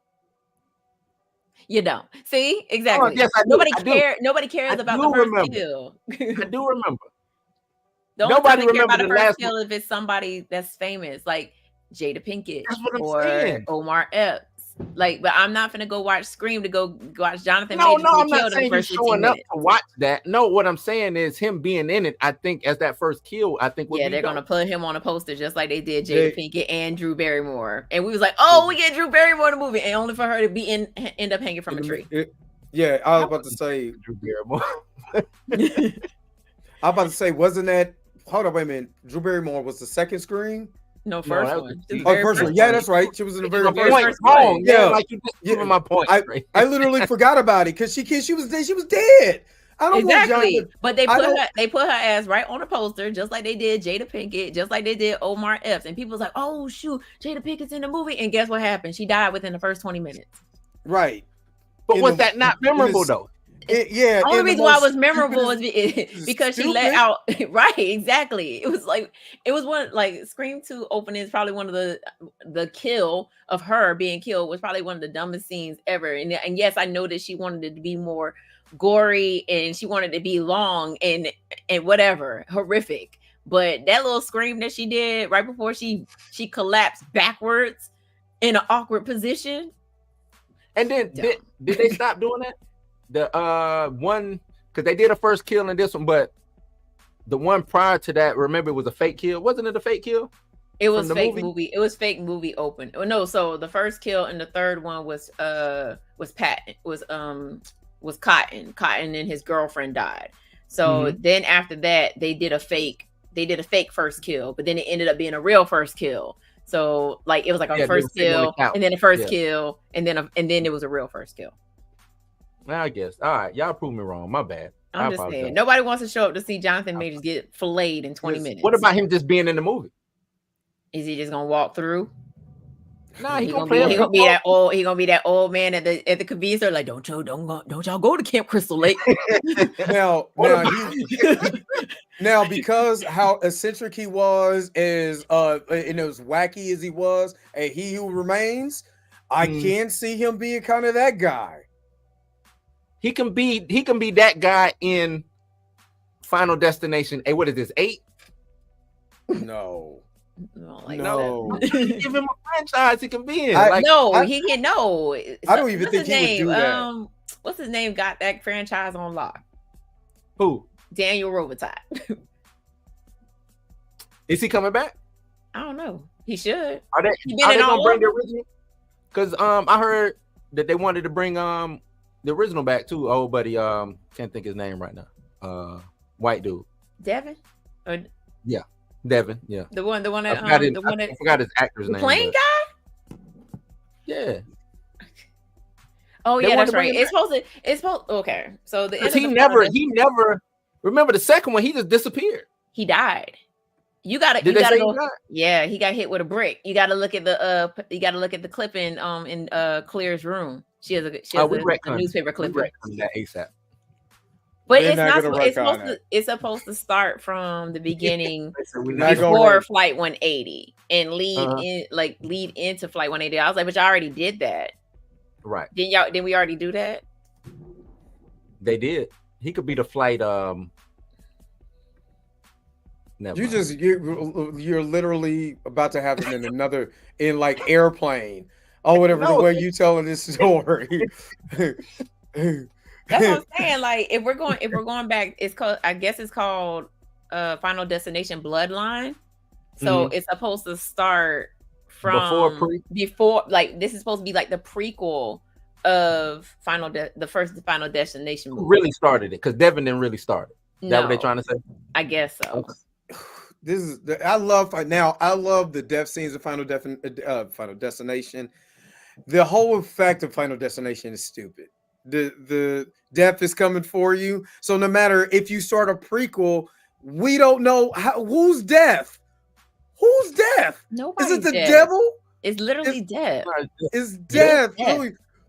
You don't. See, exactly. Yes, I do. Nobody cares. Nobody cares about the first kill. I do remember. The only time they care about the first kill if it's somebody that's famous, like Jada Pinkett or Omar Epps. Like, but I'm not gonna go watch Scream to go watch Jonathan Majors. No, I'm not saying he's showing up to watch that. No, what I'm saying is him being in it. I think as that first kill, I think they're gonna put him on a poster just like they did Jada Pinkett and Drew Barrymore. And we was like, oh, we get Drew Barrymore in the movie, and only for her to be end up hanging from a tree. Yeah, I was about to say Drew Barrymore. I was about to say, wasn't that? Hold on, wait a minute. Drew Barrymore was the second Scream. No, first one. First one. Yeah, that's right. She was in the very first one. Yeah, like you just giving my point. I literally forgot about it because she was dead. I don't exactly. But they put her ass right on a poster, just like they did Jada Pinkett, just like they did Omar Epps, and people was like, "Oh shoot, Jada Pinkett's in the movie," and guess what happened? She died within the first 20 minutes. Right. But was that not memorable though? The only reason why it was memorable is because she let out right. Exactly. It was one like Scream 2 opening is probably one of the kill of her being killed was probably one of the dumbest scenes ever. And yes, I know that she wanted it to be more gory and she wanted it to be long and whatever horrific. But that little scream that she did right before she collapsed backwards in an awkward position. And then did they stop doing that? The one because they did a first kill in this one, but the one prior to that, remember, it was a fake kill. Wasn't it a fake kill? It was fake movie. It was fake movie open. Oh no, so the first kill and the third one was Cotton. Cotton and his girlfriend died. So then after that, they did a fake first kill, but then it ended up being a real first kill. So like it was like a first kill and then a first kill and then it was a real first kill. I guess. All right, y'all prove me wrong. My bad. I'm just saying. Nobody wants to show up to see Jonathan Majors get filleted in 20 minutes. What about him just being in the movie? Is he just gonna walk through? Nah, he gonna be that old. He gonna be that old man at the convenience store. Like, don't y'all go to Camp Crystal Lake? Now, because how eccentric he was, and as wacky as he was, and he who remains, I can see him being kind of that guy. He can be that guy in Final Destination. Hey, what is this? 8? No. Give him a franchise he can be in. I don't even think he would do that. What's his name? Got that franchise on lock. Who? Daniel Robitaille. Is he coming back? I don't know. He should. Are they gonna bring the original? Because I heard that they wanted to bring the original back too. Oh, buddy, can't think his name right now. White dude. Devin? Yeah, Devin. Yeah. The one that I forgot his actor's name. Playing guy? Yeah. Oh yeah, that's right. It's supposed okay. So he never remember the second one, he just disappeared. He died. You gotta go. Yeah, he got hit with a brick. You gotta look at the clipping in Claire's room. She has a newspaper clipping. That ASAP. But it's supposed to start from the beginning before Flight 180 and lead into Flight 180. I was like, but y'all already did that. Right. Didn't we already do that? They did. He could be the flight you're literally about to have him in like airplane or whatever the way you telling this story. That's what I'm saying. Like if we're going back, it's called Final Destination Bloodline. So it's supposed to start from before like this is supposed to be like the prequel of the first Final Destination movie. Who really started it? Because Devin didn't really start it. Is that what they're trying to say? I guess so. Okay. I love the death scenes of Final Destination. The whole fact of Final Destination is stupid. The death is coming for you. So no matter if you start a prequel, we don't know who's death. Who's death? Nobody. Is it the devil? It's literally death. It's death.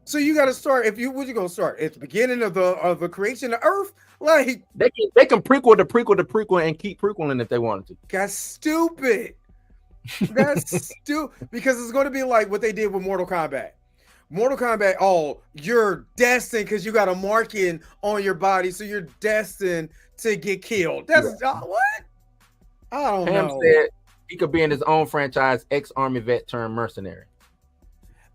So you got to start. What you gonna start at the beginning of the creation of Earth? Like they can prequel and keep prequeling if they wanted to. That's stupid. That's stupid because it's going to be like what they did with Mortal Kombat. Mortal Kombat, oh, you're destined because you got a marking on your body, so you're destined to get killed. That's what? I don't know. Said he could be in his own franchise, ex-army vet turned mercenary.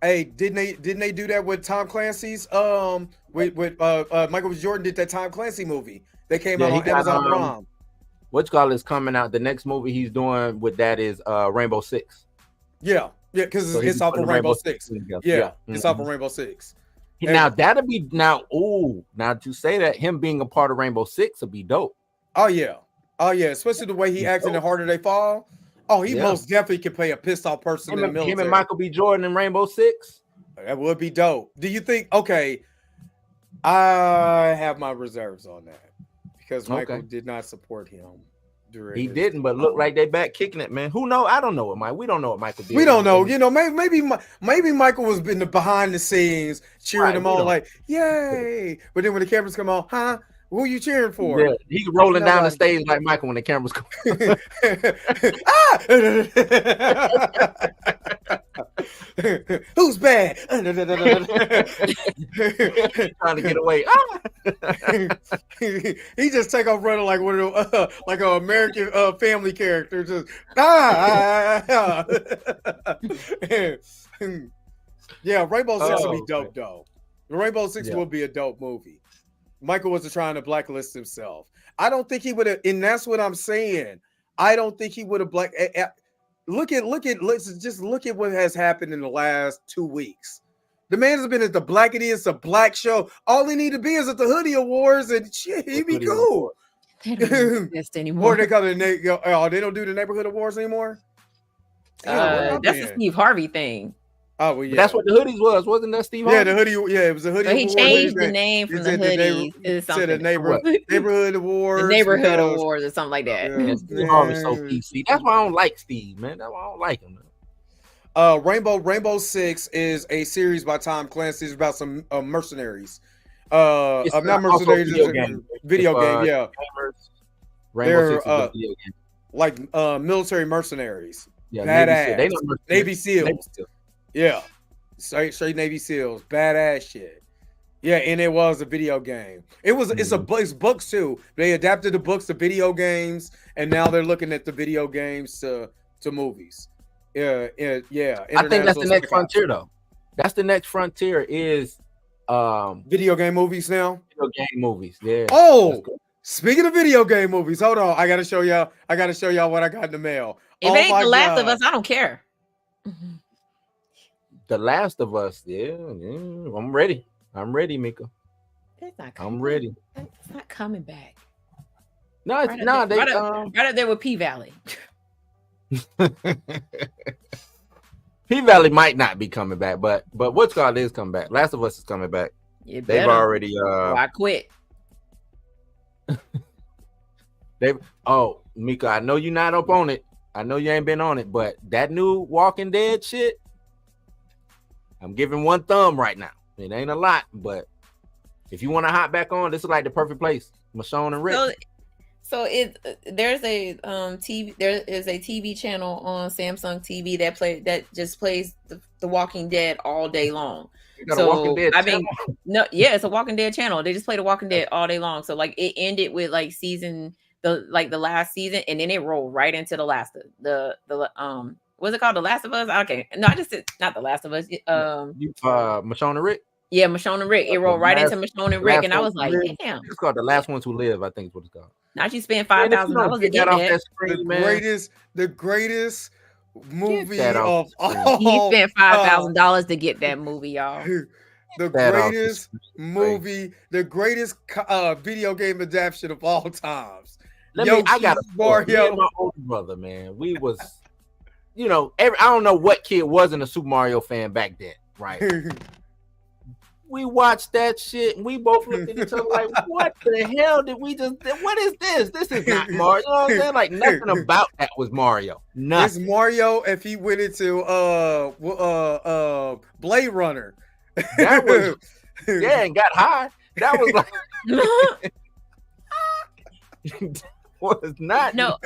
Hey, didn't they do that with Tom Clancy's with Michael B. Jordan did that Tom Clancy movie? They came out on Amazon Prime. Is coming out. The next movie he's doing with that is Rainbow Six. Yeah, because it's off of Rainbow Six. Yeah, it's off of Rainbow Six. Now that'll be now to say that him being a part of Rainbow Six will be dope. Oh yeah, especially the way he acts in The Harder They Fall. Oh, he most definitely could play a pissed off person in the military. Him and Michael B. Jordan in Rainbow Six. That would be dope. Do you think? Okay, I have my reserves on that because Michael did not support him. He didn't, but look like they back kicking it, man. Who know? I don't know what Mike. We don't know what Michael did. We don't know. You know, maybe Michael was in the behind the scenes cheering them on, like yay. But then when the cameras come on, huh? Who you cheering for? Yeah, he's rolling down the stage like Michael when the cameras come. Who's bad? Trying to get away. He just take off running like one of them, like an American family character. Just yeah, Rainbow Six would be dope though. Rainbow Six would be a dope movie. Michael wasn't trying to blacklist himself. I don't think he would have, and that's what I'm saying. I don't think he would have look at what has happened in the last 2 weeks. The man has been at the Black It Is a Black show. All he need to be is at the Hoodie Awards and shit. He'd be cool. They don't exist anymore. Or they call it they don't do the neighborhood awards anymore. That's a Steve Harvey thing. Oh well, yeah. But that's what the hoodies was, wasn't that, Steve? Yeah, the hoodie. Yeah, it was a hoodie. So he changed the name from the hoodies to something. The neighborhood awards. The neighborhood awards or something like that. Yeah, Steve Harvey's so PC. That's why I don't like Steve, man. That's why I don't like him. Rainbow Six is a series by Tom Clancy. It's about some mercenaries. I'm not mercenaries. Video game. Yeah. Rainbow Six is a video game. Like military mercenaries. Yeah, badass. Navy SEALs. Yeah, straight Navy SEALs, badass shit. Yeah, and it was a video game. It's books too. They adapted the books to video games, and now they're looking at the video games to movies. Yeah. I think that's the next frontier, though. That's the next frontier is video game movies now. Video game movies, yeah. Oh, speaking of video game movies, hold on. I gotta show y'all what I got in the mail. If it ain't The Last of Us, I don't care. The Last of Us, yeah, I'm ready. I'm ready, Mika. It's not coming. I'm ready. It's not coming back. No, it's not. Right up there with P Valley. P Valley might not be coming back, but what's called is coming back. Last of Us is coming back. They've already. I quit. Mika, I know you're not up on it. I know you ain't been on it, but that new Walking Dead shit. I'm giving one thumb right now. It ain't a lot, but if you want to hop back on, this is like the perfect place. Michonne and Rick. So there's a TV. There is a TV channel on Samsung TV that just plays the Walking Dead all day long. So it's a Walking Dead channel. They just play the Walking Dead all day long. So like it ended with like the last season, and then it rolled right into the last what's it called? The Last of Us? Okay. No, I just said not The Last of Us. Michonne and Rick? Yeah, Michonne and Rick. It rolled right into Michonne and Rick, and I was like, damn. It's called The Last Ones Who Live, I think is what it's called. Now she spent $5,000 to get that. The greatest movie of all. He spent $5,000 to get that movie, y'all. The greatest movie, the greatest video game adaptation of all times. I got Mario. My older brother, man. We was, I don't know what kid wasn't a Super Mario fan back then, right? We watched that shit and we both looked at each other like, what the hell did we just do? What is this? This is not Mario. You know what I'm saying? Like nothing about that was Mario. Nothing. It's Mario if he went into Blade Runner. That was and got high. That was like was not No,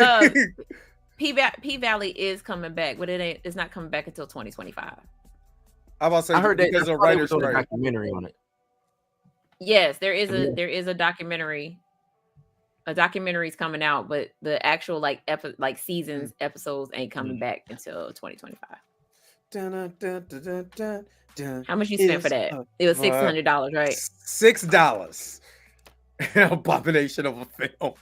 P Valley is coming back, but it's not coming back until 2025. I about to say, I heard that because of writers writers' on a strike. documentary on it. Yes, there is a documentary. A documentary's coming out, but the actual like seasons episodes ain't coming back until 2025. How much you spent for that? It was $600, right? $6. An abomination of a film.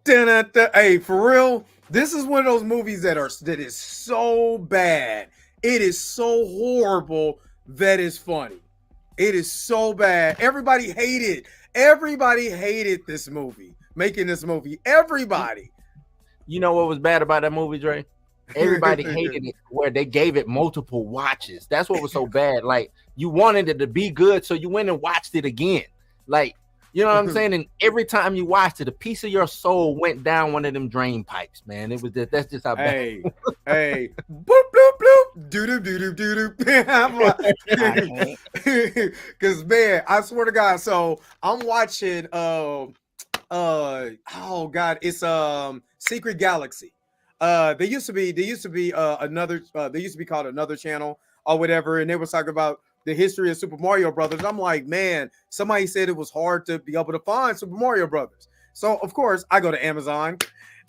Hey, for real, this is one of those movies that is so bad. It is so horrible that is funny. It is so bad. Everybody hated this movie. Making this movie. Everybody. You know what was bad about that movie, Dre? Everybody hated it where they gave it multiple watches. That's what was so bad. Like, you wanted it to be good, so you went and watched it again. Like, you know what I'm saying? And every time you watched it, a piece of your soul went down one of them drain pipes, man. It was that's just how bad. Hey, boop, bloop, bloop, doo doo doo doo doo. I'm like, because man, I swear to God. So I'm watching. Oh God, it's Secret Galaxy. They used to be another. They used to be called Another Channel or whatever, and they were talking about the history of Super Mario Brothers. I'm like, man, somebody said it was hard to be able to find Super Mario Brothers. So of course I go to Amazon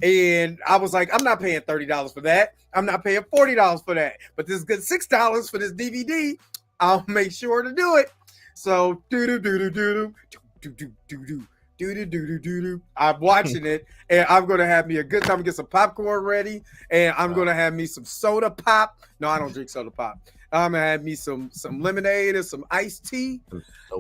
and I was like, I'm not paying $30 for that. I'm not paying $40 for that. But this is good $6 for this DVD. I'll make sure to do it. So I'm watching it and I'm gonna have me a good time, get some popcorn ready, and I'm gonna have me some soda pop. No, I don't drink soda pop. I'm gonna have me some lemonade and some iced tea,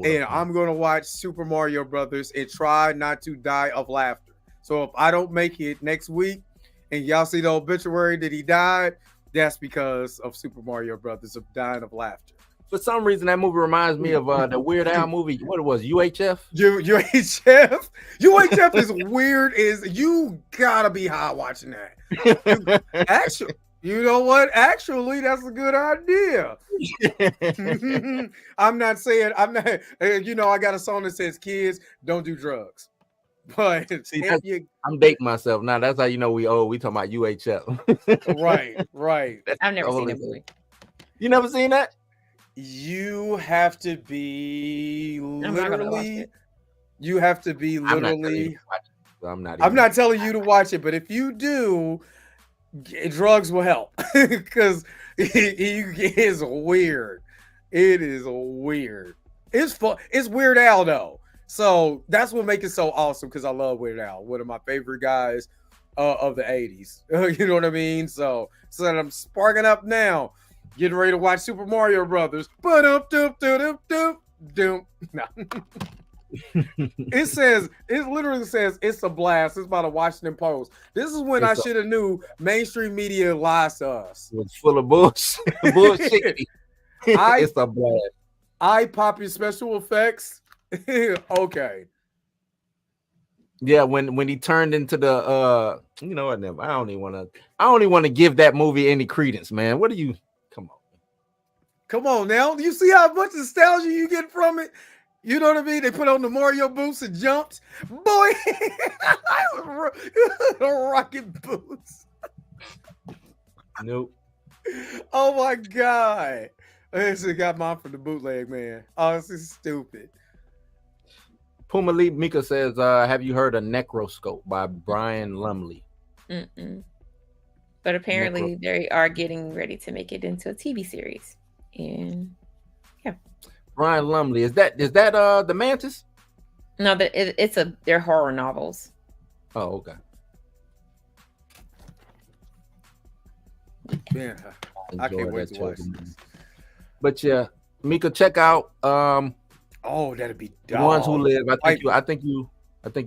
and I'm gonna watch Super Mario Brothers and try not to die of laughter. So if I don't make it next week, and y'all see the obituary that he died, that's because of Super Mario Brothers, of dying of laughter. For some reason, that movie reminds me of the Weird Al movie. What it was, UHF? UHF is weird. You gotta be high watching that. Actually. You know what? Actually, that's a good idea. I'm not. I got a song that says, "Kids, don't do drugs." But see, I'm dating myself now. That's how you know we old. We talking about UHF. Right. I've never seen that movie. You never seen that? You have to be literally. You have to be literally. I'm not telling you to watch it, but if you do, drugs will help because it is weird. It is weird. It's fun. It's Weird Al though, so that's what makes it so awesome. Because I love Weird Al, one of my favorite guys of the '80s. You know what I mean? So I'm sparking up now, getting ready to watch Super Mario Brothers. No. It literally says it's a blast. It's by the Washington Post. This is when I should have knew mainstream media lies to us. It's full of bullshit. It's a blast. Eye popping special effects. Okay. Yeah, when he turned into the you know what? Never. I don't even want to give that movie any credence, man. What do you? Come on now. You see how much nostalgia you get from it? You know what I mean? They put on the Mario boots and jumped. Boy, rocket boots. Nope. Oh my God. I actually got mine from the bootleg, man. Oh, this is stupid. Puma Lee Mika says, have you heard of Necroscope by Brian Lumley? But apparently they are getting ready to make it into a TV series. And yeah. Brian Lumley, is that the Mantis? No, they're horror novels. Oh, okay. Yeah, I can't wait to watch this. But yeah, Mika, check out oh, that'd be The Ones Who Live. I think you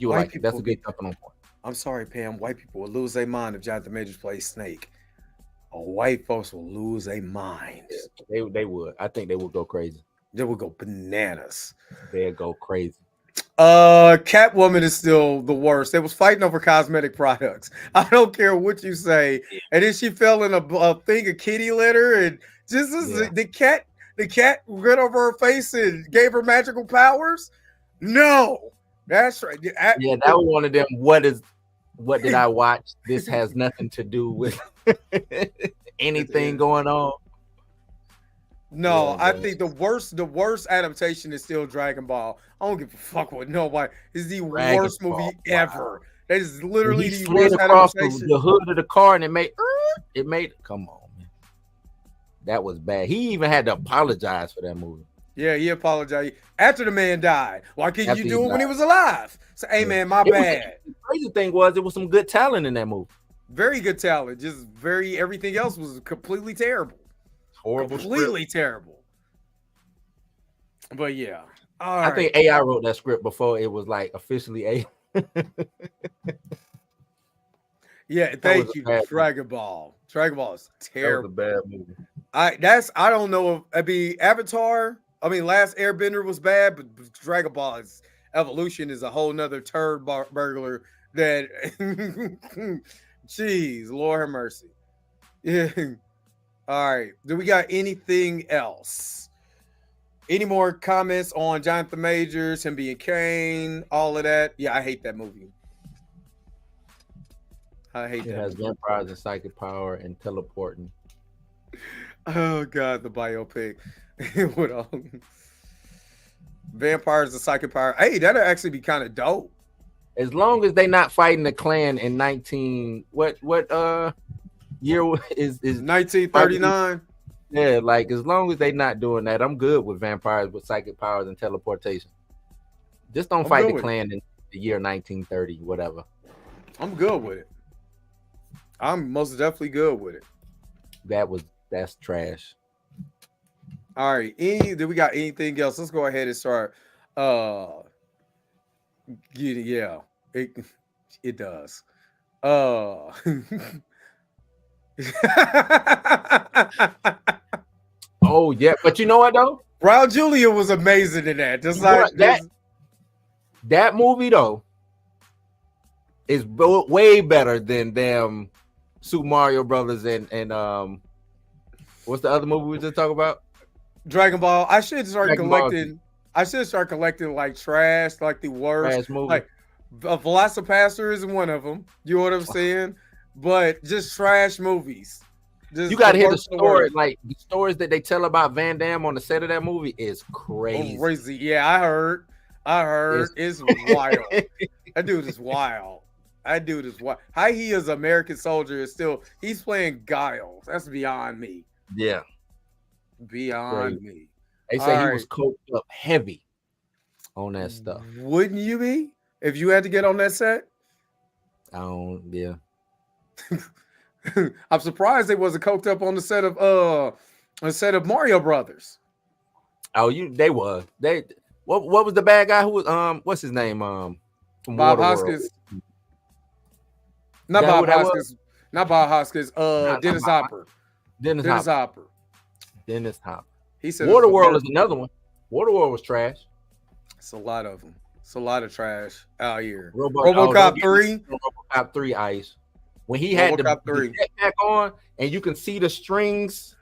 like it. That's a good jumping on point. I'm sorry, Pam. White people will lose their mind if Jonathan Majors plays Snake. White folks will lose their minds. Yeah, they would. I think they would go crazy. They would go bananas. They'd go crazy. Catwoman is still the worst. They was fighting over cosmetic products. I don't care what you say. And then she fell in a thing of kitty litter, and just the the cat ran over her face and gave her magical powers? No, that's right. Yeah, that was one of them. What did I watch? This has nothing to do with anything going on. No, Yeah, I man. think the worst adaptation is still Dragon Ball. I don't give a fuck with nobody. It's the Dragon worst movie Ball, ever. That is literally He the slid worst across adaptation. the hood of the car and it made come on, man. That was bad. He even had to apologize for that movie. Yeah, he apologized after the man died. Why couldn't After you he do it when he died. was alive? So, hey man, my bad. The crazy thing was it was some good talent in that movie. Very good talent. Just everything else was completely terrible. Horrible. Completely terrible. But yeah. I think AI wrote that script before it was like officially A. Yeah, thank you. Dragon Ball. Dragon Ball is terrible. That was a bad movie. I don't know if Avatar. Last Airbender was bad, but Dragon Ball's evolution is a whole nother turd burglar that jeez, Lord have mercy. Yeah. All right. Do we got anything else? Any more comments on Jonathan Majors, him being Kane, all of that? Yeah, I hate that movie. I hate that. It has vampires and psychic power and teleporting. Oh God, the biopic. What else? Vampires and psychic power. Hey, that'd actually be kind of dope. As long as they not fighting the Klan in 19 what year is 1939? Yeah, like as long as they not doing that, I'm good with vampires with psychic powers and teleportation. Just don't fight the Klan in the year 1930, whatever. I'm good with it. I'm most definitely good with it. That's trash. All right. Do we got anything else? Let's go ahead and start. Yeah, it does. Oh yeah, but you know what though? Raul Julia was amazing in that. Just like that movie though is way better than them Super Mario Brothers and what's the other movie we just talk about? Dragon Ball. I should start collecting like trash, like the worst. Trash movie. Like Velocipaster is one of them. You know what I'm saying? But just trash movies. You gotta hear the story. Like the stories that they tell about Van Damme on the set of that movie is crazy. Crazy. Yeah, I heard. It's wild. That dude is wild. How he is American soldier is still he's playing Guile. That's beyond me. Yeah. Beyond me. They say he was coked up heavy on that stuff. Wouldn't you be if you had to get on that set? Yeah. I'm surprised they wasn't coked up on the set of Mario Brothers. Oh, they was. What was the bad guy who was what's his name? From Bob Hoskins. Not Bob Hoskins. Not Bob Hoskins. Dennis Hopper. Dennis Hopper. He said Waterworld is another one. Waterworld was trash. It's a lot of them. It's a lot of trash out here. RoboCop 3. RoboCop 3 Ice. When he had the jetpack on and you can see the strings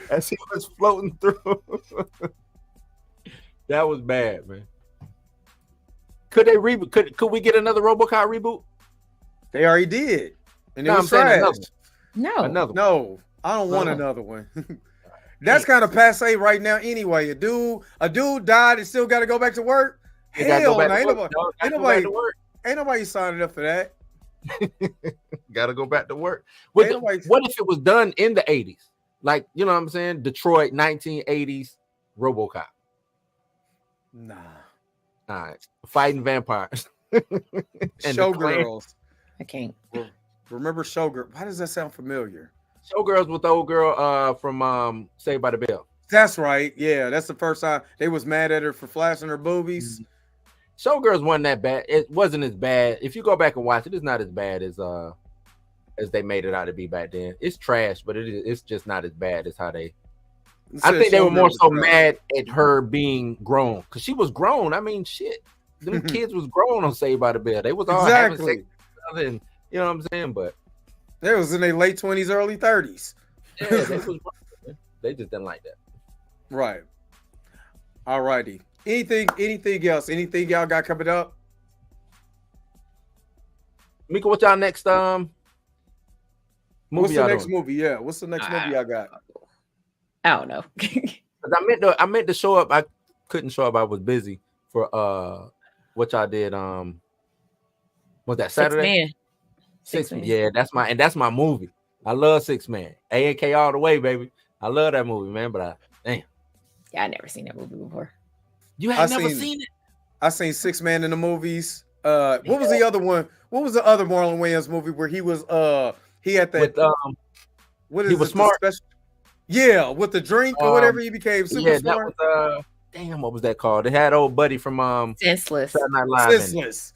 as he was floating through. That was bad, man. Could they reboot? Could we get another RoboCop reboot? They already did. And it was trash. No, I don't want another one. That's kind of passe right now anyway. A dude died and still got to go back to work. Hell, ain't nobody signing up for that. Gotta go back to work. What if it was done in the 80s? Like, you know what I'm saying? Detroit, 1980s, RoboCop. Nah. All right. Fighting vampires. Showgirls. I can't. Remember Showgirl? Why does that sound familiar? Showgirls with the old girl from Saved by the Bell. That's right. Yeah, that's the first time they was mad at her for flashing her boobies. Showgirls wasn't that bad. It wasn't as bad. If you go back and watch it, it's not as bad as they made it out to be back then. It's trash, but it's just not as bad as how they. I think they were more so mad at her being grown because she was grown. I mean, shit, them kids was grown on Saved by the Bell. They was all having sex and you know what I'm saying. But they was in their late 20s, early 30s. Yeah, they was wrong. They just didn't like that. Right. All righty. Anything else? Anything y'all got coming up? Mika, what y'all next movie? What's the next movie? Yeah. What's the next movie y'all got? I don't know. I meant to show up. I couldn't show up. I was busy for what y'all did. Was that Saturday? Six Man. Yeah, that's my movie. I love 6 Man. A&K all the way, baby. I love that movie, man. But damn. Yeah, I never seen that movie before. You had never seen it? I seen 6 Man in the movies. What was the other one? What was the other Marlon Wayans movie where he was he had that what is he was smart? Yeah, with the drink or whatever, he became super smart. That was damn, what was that called? It had old buddy from Senseless. Senseless.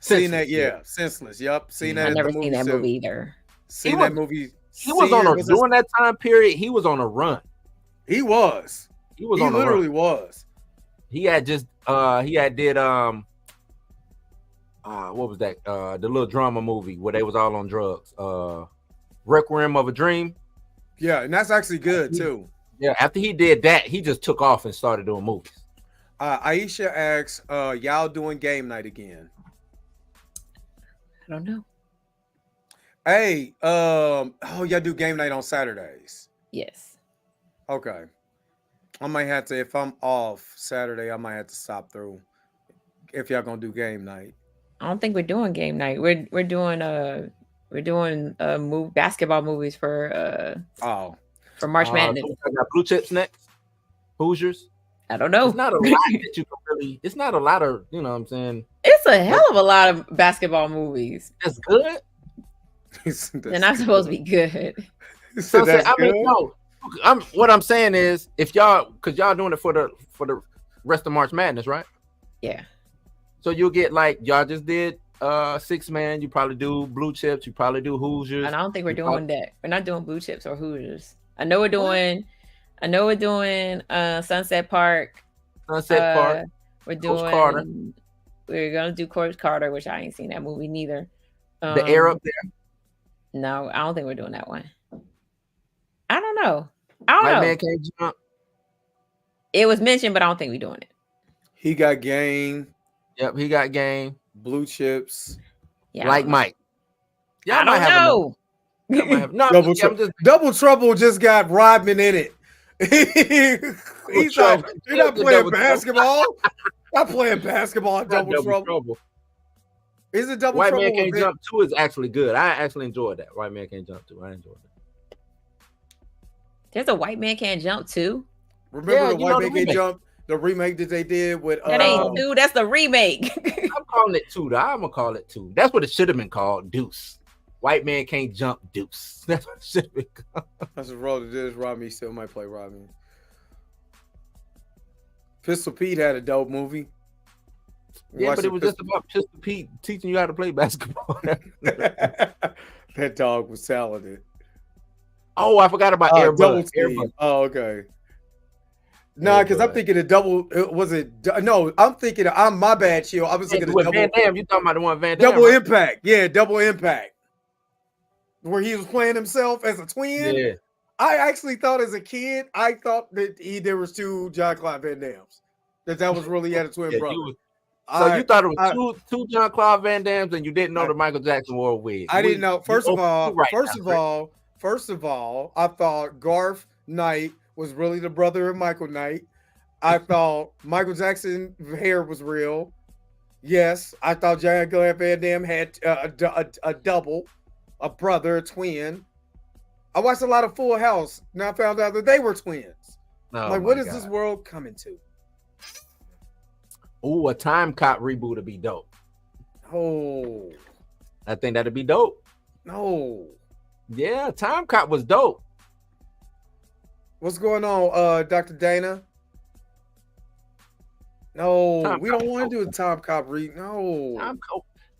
Seen that, yeah. Senseless. Yep. Seen that. I never seen that movie either. Seen that movie. He was during that time period, he was on a run. He was. He literally was. He had did what was that? The little drama movie where they was all on drugs. Requiem of a Dream. Yeah, and that's actually good too. Yeah, after he did that, he just took off and started doing movies. Aisha asks, y'all doing game night again? I don't know. Hey, y'all do game night on Saturdays? Yes. Okay. I might have to, if I'm off Saturday, I might have to stop through. If y'all gonna do game night. I don't think we're doing game night. We're doing basketball movies for March Madness. I got Blue Chips next. Hoosiers. I don't know. It's not a lot that you can really. It's not a lot of, you know what I'm saying. It's a hell of a lot of basketball movies. That's good. They're not supposed to be good. So I mean, no. What I'm saying is, if y'all, because y'all doing it for the rest of March Madness, right? Yeah. So you'll get like y'all just did 6 Man. You probably do Blue Chips. You probably do Hoosiers. And I don't think we're doing that. We're not doing Blue Chips or Hoosiers. I know we're doing Sunset Park. Sunset Park. We're doing Carter. We're gonna do Corpse Carter, which I ain't seen that movie neither. The Air Up There. No, I don't think we're doing that one. I don't know. I don't know. White Man Can't Jump. It was mentioned, but I don't think we're doing it. He got Game. Yep, he got Game. Blue Chips. Yeah, like Mike. Y'all I don't know. Double Trouble just got Rodman in it. He's like, you're not playing basketball. Not playing basketball. Double Trouble. Is it Double White Trouble? Man Can't Jump 2 is actually good. I actually enjoyed that. White Man Can't Jump 2. I enjoyed it. There's a White Man Can't Jump 2. Remember the White Man Can't Jump? The remake that they did with that ain't 2. That's the remake. I'm calling it 2. Though. I'm gonna call it 2. That's what it should have been called. Deuce. White Man Can't Jump. Deuce. That's what it should have been called. That's what Roll did. Rodney still might play Rodney. Pistol Pete had a dope movie. Yeah, but it was just about Pistol Pete teaching you how to play basketball. That dog was talented. Oh, I forgot about Airbud. Oh, okay. No, because I'm thinking of double. Was it? No, I'm thinking of. I'm my bad, Chill. I was thinking of double. Van Damme. You talking about the one Van Damme? Double Impact. Yeah, Double Impact. Where he was playing himself as a twin. Yeah. I actually thought as a kid, I thought that there was 2 Jean-Claude Van Dammes. That was really had a twin brother. So you thought it was two Jean-Claude Van Dammes, and you didn't know that Michael Jackson wore a wig. I didn't know. First of all, I thought Garth Knight was really the brother of Michael Knight. I thought Michael Jackson hair was real. Yes, I thought Jean-Claude Van Damme had a double, a brother, a twin. I watched a lot of Full House. Now I found out that they were twins. What is this world coming to? Oh, a Time Cop reboot would be dope. Oh, I think that'd be dope. No. Yeah, Time Cop was dope. What's going on, Dr. Dana? No, we don't want to do a Time Cop read. No.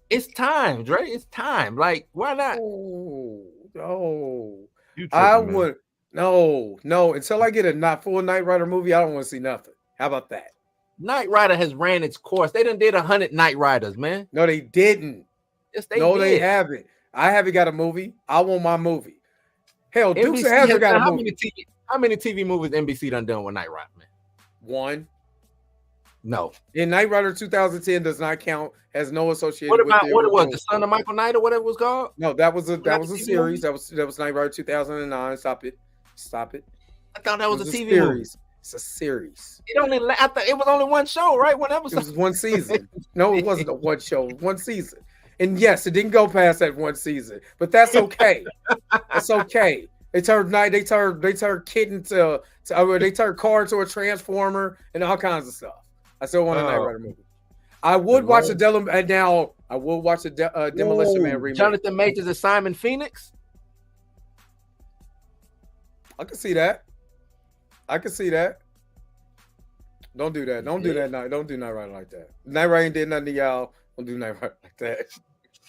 It's time, Dre. It's time. Like, why not? No. I would. No. Until I get a full Knight Rider movie, I don't want to see nothing. How about that? Knight Rider has ran its course. They done did 100 Knight Riders, man. No, they didn't. Yes, they did. They haven't. I haven't got a movie. I want my movie. Hell, Dukes of NBC Hazzard got a how movie. many TV movies NBC done with Knight Rider, man? One. No. In Knight Rider 2010 does not count. Has no association. What about with what it was? The Son of Michael Knight or whatever it was called? No, that was a TV series. That was Knight Rider 2009. Stop it. I thought that was a TV movie. series. It's a series. I thought it was only one show, right? One It episode. was one season. No, it wasn't a one show. One season. And yes, it didn't go past that one season, but that's okay. That's okay. They turned Kid into they turned Car into a Transformer and all kinds of stuff. I still want a Knight Rider movie. I would watch the Demolition Man remake. Jonathan Majors and Simon Phoenix. I can see that. Don't do that. Don't do that. Don't do Knight Rider like that. Knight Rider ain't did nothing to y'all. Don't do Knight Rider like that.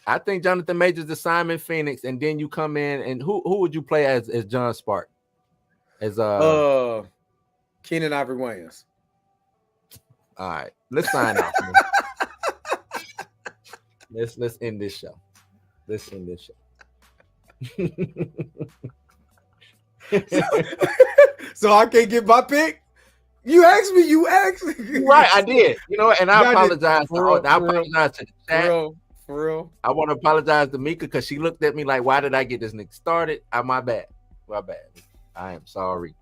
I think Jonathan Majors is Simon Phoenix, and then you come in and who would you play as John Spark? As Keenan Ivory Wayans. All right, let's sign off. Let's end this show. So I can't get my pick. You asked me. Right, I did. You know, and I apologize. I apologize to the chat. For real. I want to apologize to Mika because she looked at me like, "Why did I get this nigga started?" My bad. I am sorry.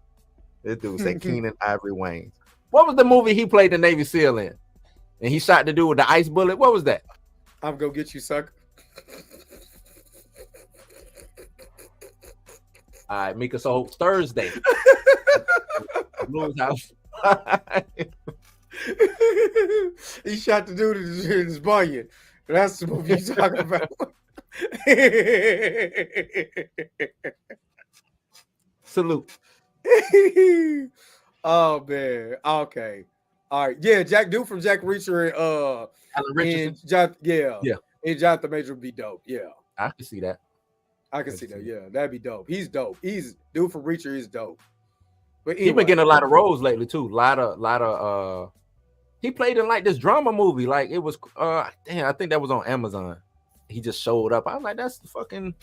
This dude said Keenan Ivory Wayans. What was the movie he played the Navy SEAL in? And he shot the dude with the ice bullet. What was that? I'm gonna get you, sucker. All right, Mika. So Thursday, Blues House. He shot the dude in his bunion. That's the movie you're talking about. Salute. Oh man. Okay. All right. Yeah, Jack Duke from Jack Reacher Alan Richardson. and John, Yeah. And Jonathan Major would be dope. Yeah. I can see that. I can see that. Yeah, that'd be dope. He's dope. He's Dude from Reacher is dope. But He's been getting a lot of roles lately too. Lot of he played in like this drama movie. Like it was I think that was on Amazon. He just showed up. I was like, that's the fucking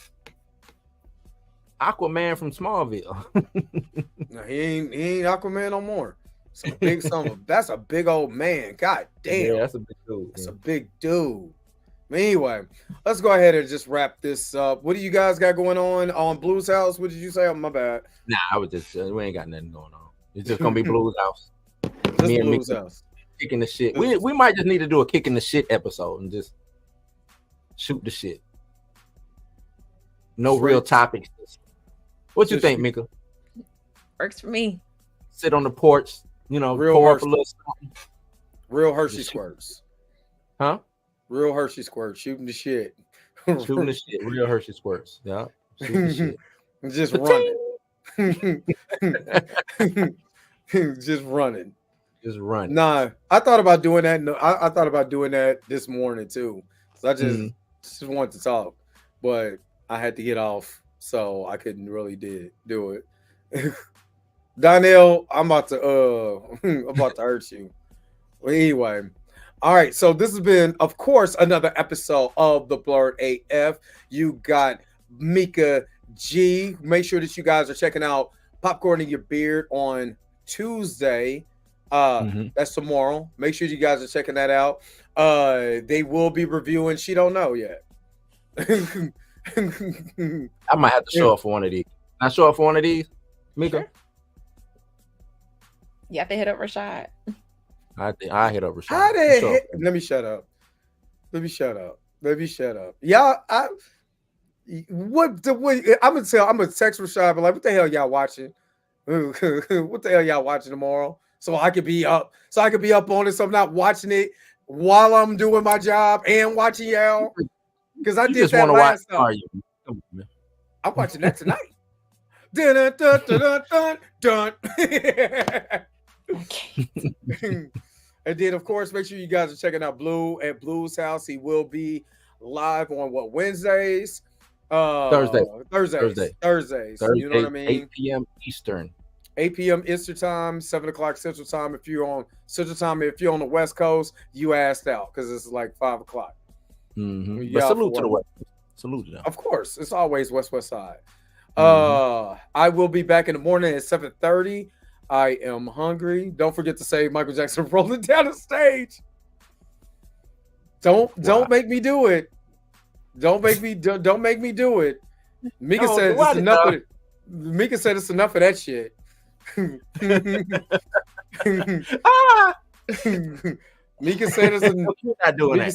Aquaman from Smallville. No, he ain't Aquaman no more. That's a big old man. God damn. Yeah, that's a big dude. That's a big dude. But anyway, let's go ahead and just wrap this up. What do you guys got going on Blues House? What did you say? Oh, my bad. Nah, I was just we ain't got nothing going on. It's just gonna be Blues House. Just Me and Blues Mickey House. Kicking the shit. We might just need to do a kicking the shit episode and just shoot the shit. No real topics. What you think, Mika? Works for me. Sit on the porch, Real pour up Hershey. a little something. Real Hershey squirts. Huh? Real Hershey squirts. Shooting the shit. Shooting the shit. Real Hershey squirts. Yeah. Shooting the shit. Just running. Just running. Just running. Nah, I thought about doing that. I thought about doing that this morning too. So I just wanted to talk, but I had to get off, so I couldn't really do it. Donnell, I'm about to hurt you. Well, anyway, all right. So this has been, of course, another episode of the Blurred AF. You got Mika G. Make sure that you guys are checking out Popcorn in Your Beard on Tuesday. That's tomorrow. Make sure you guys are checking that out. They will be reviewing She Don't Know Yet. I might have to show up for one of these. Can I show up for one of these, Mika? Sure. You have to hit up Rashad. I think I hit up Rashad. Let me shut up. Y'all, I'm gonna text Rashad, but like, what the hell y'all watching? What the hell y'all watching tomorrow? So I could be up on it. So I'm not watching it while I'm doing my job and watching y'all. Because I did that last time. I'm watching that tonight. Dun, dun, dun, dun, dun, dun. And then, of course, make sure you guys are checking out Blue at Blues House. He will be live on Wednesdays? Thursdays. You know what I mean? 8 p.m. Eastern. 8 p.m. Eastern time, 7 o'clock Central time. If you're on Central time, if you're on the West Coast, you asked out because it's like 5 o'clock. But salute to the West. Salute to them. Of course, it's always West Side. I will be back in the morning at 7:30. I am hungry. Don't forget to say Michael Jackson rolling down the stage. Don't make me do it. Don't make me do it. Mika said it's enough of it. Mika said it's enough of that shit. Mika said it's not doing that.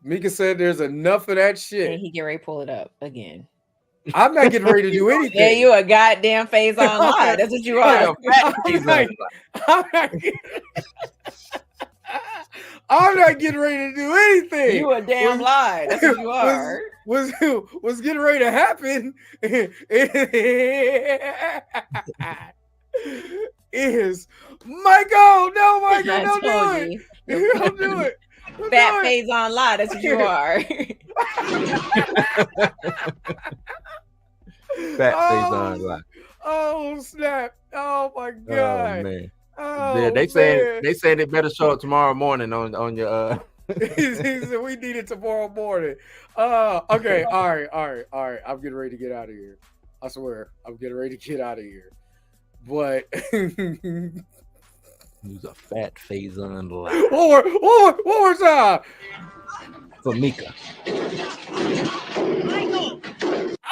Mika said there's enough of that shit. And he get ready to pull it up again. I'm not getting ready to do anything. Yeah, you a goddamn phase online. That's what you are. I'm not getting ready to do anything. You a damn lie. That's what you are. What's getting ready to happen is Michael. No, Michael, don't do it. Don't do it. Fat phase online. That's what you are. Fat phase online. Oh snap! Oh my god! Oh man! Oh, yeah, they saying it better show up tomorrow morning on your. He said we need it tomorrow morning. Okay, all right. I'm getting ready to get out of here. I swear, I'm getting ready to get out of here. But use a fat phase online. One more time. For Mika.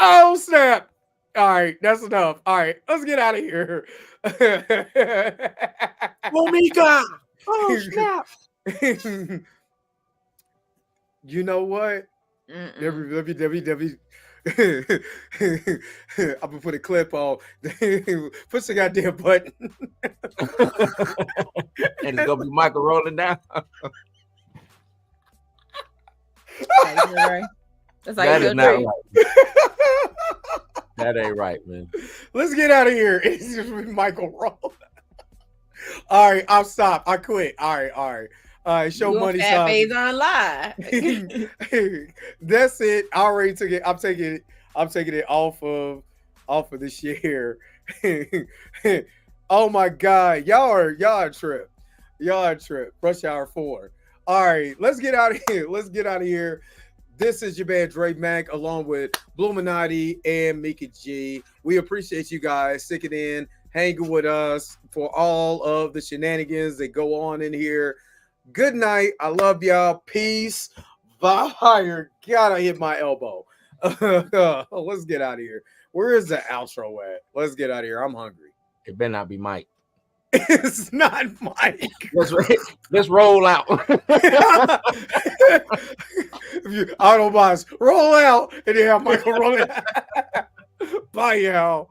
Oh snap! All right, that's enough. All right, let's get out of here. Oh Mika! Oh snap! You know what? WWE. I'm gonna put a clip on. Push the goddamn button. And it's gonna be Michael rolling down. That's that is not right. That ain't right, man. Let's get out of here. It's just Michael roll. All right, I'll stop. I quit. All right. Show money. Fat phase online. That's it. I already took it. I'm taking it off of the share. Oh my god, y'all are a trip. Rush hour 4. All right, let's get out of here. This is your man Dre Mac along with Bluminati and Mika G. We appreciate you guys sticking in, hanging with us for all of the shenanigans that go on in here. Good night. I love y'all. Peace. Fire. God, I hit my elbow. Let's get out of here. Where is the outro at? Let's get out of here. I'm hungry. It better not be Mike. It's not Mike. Let's roll out. Autobots, roll out. And then have Michael roll it. Bye, y'all.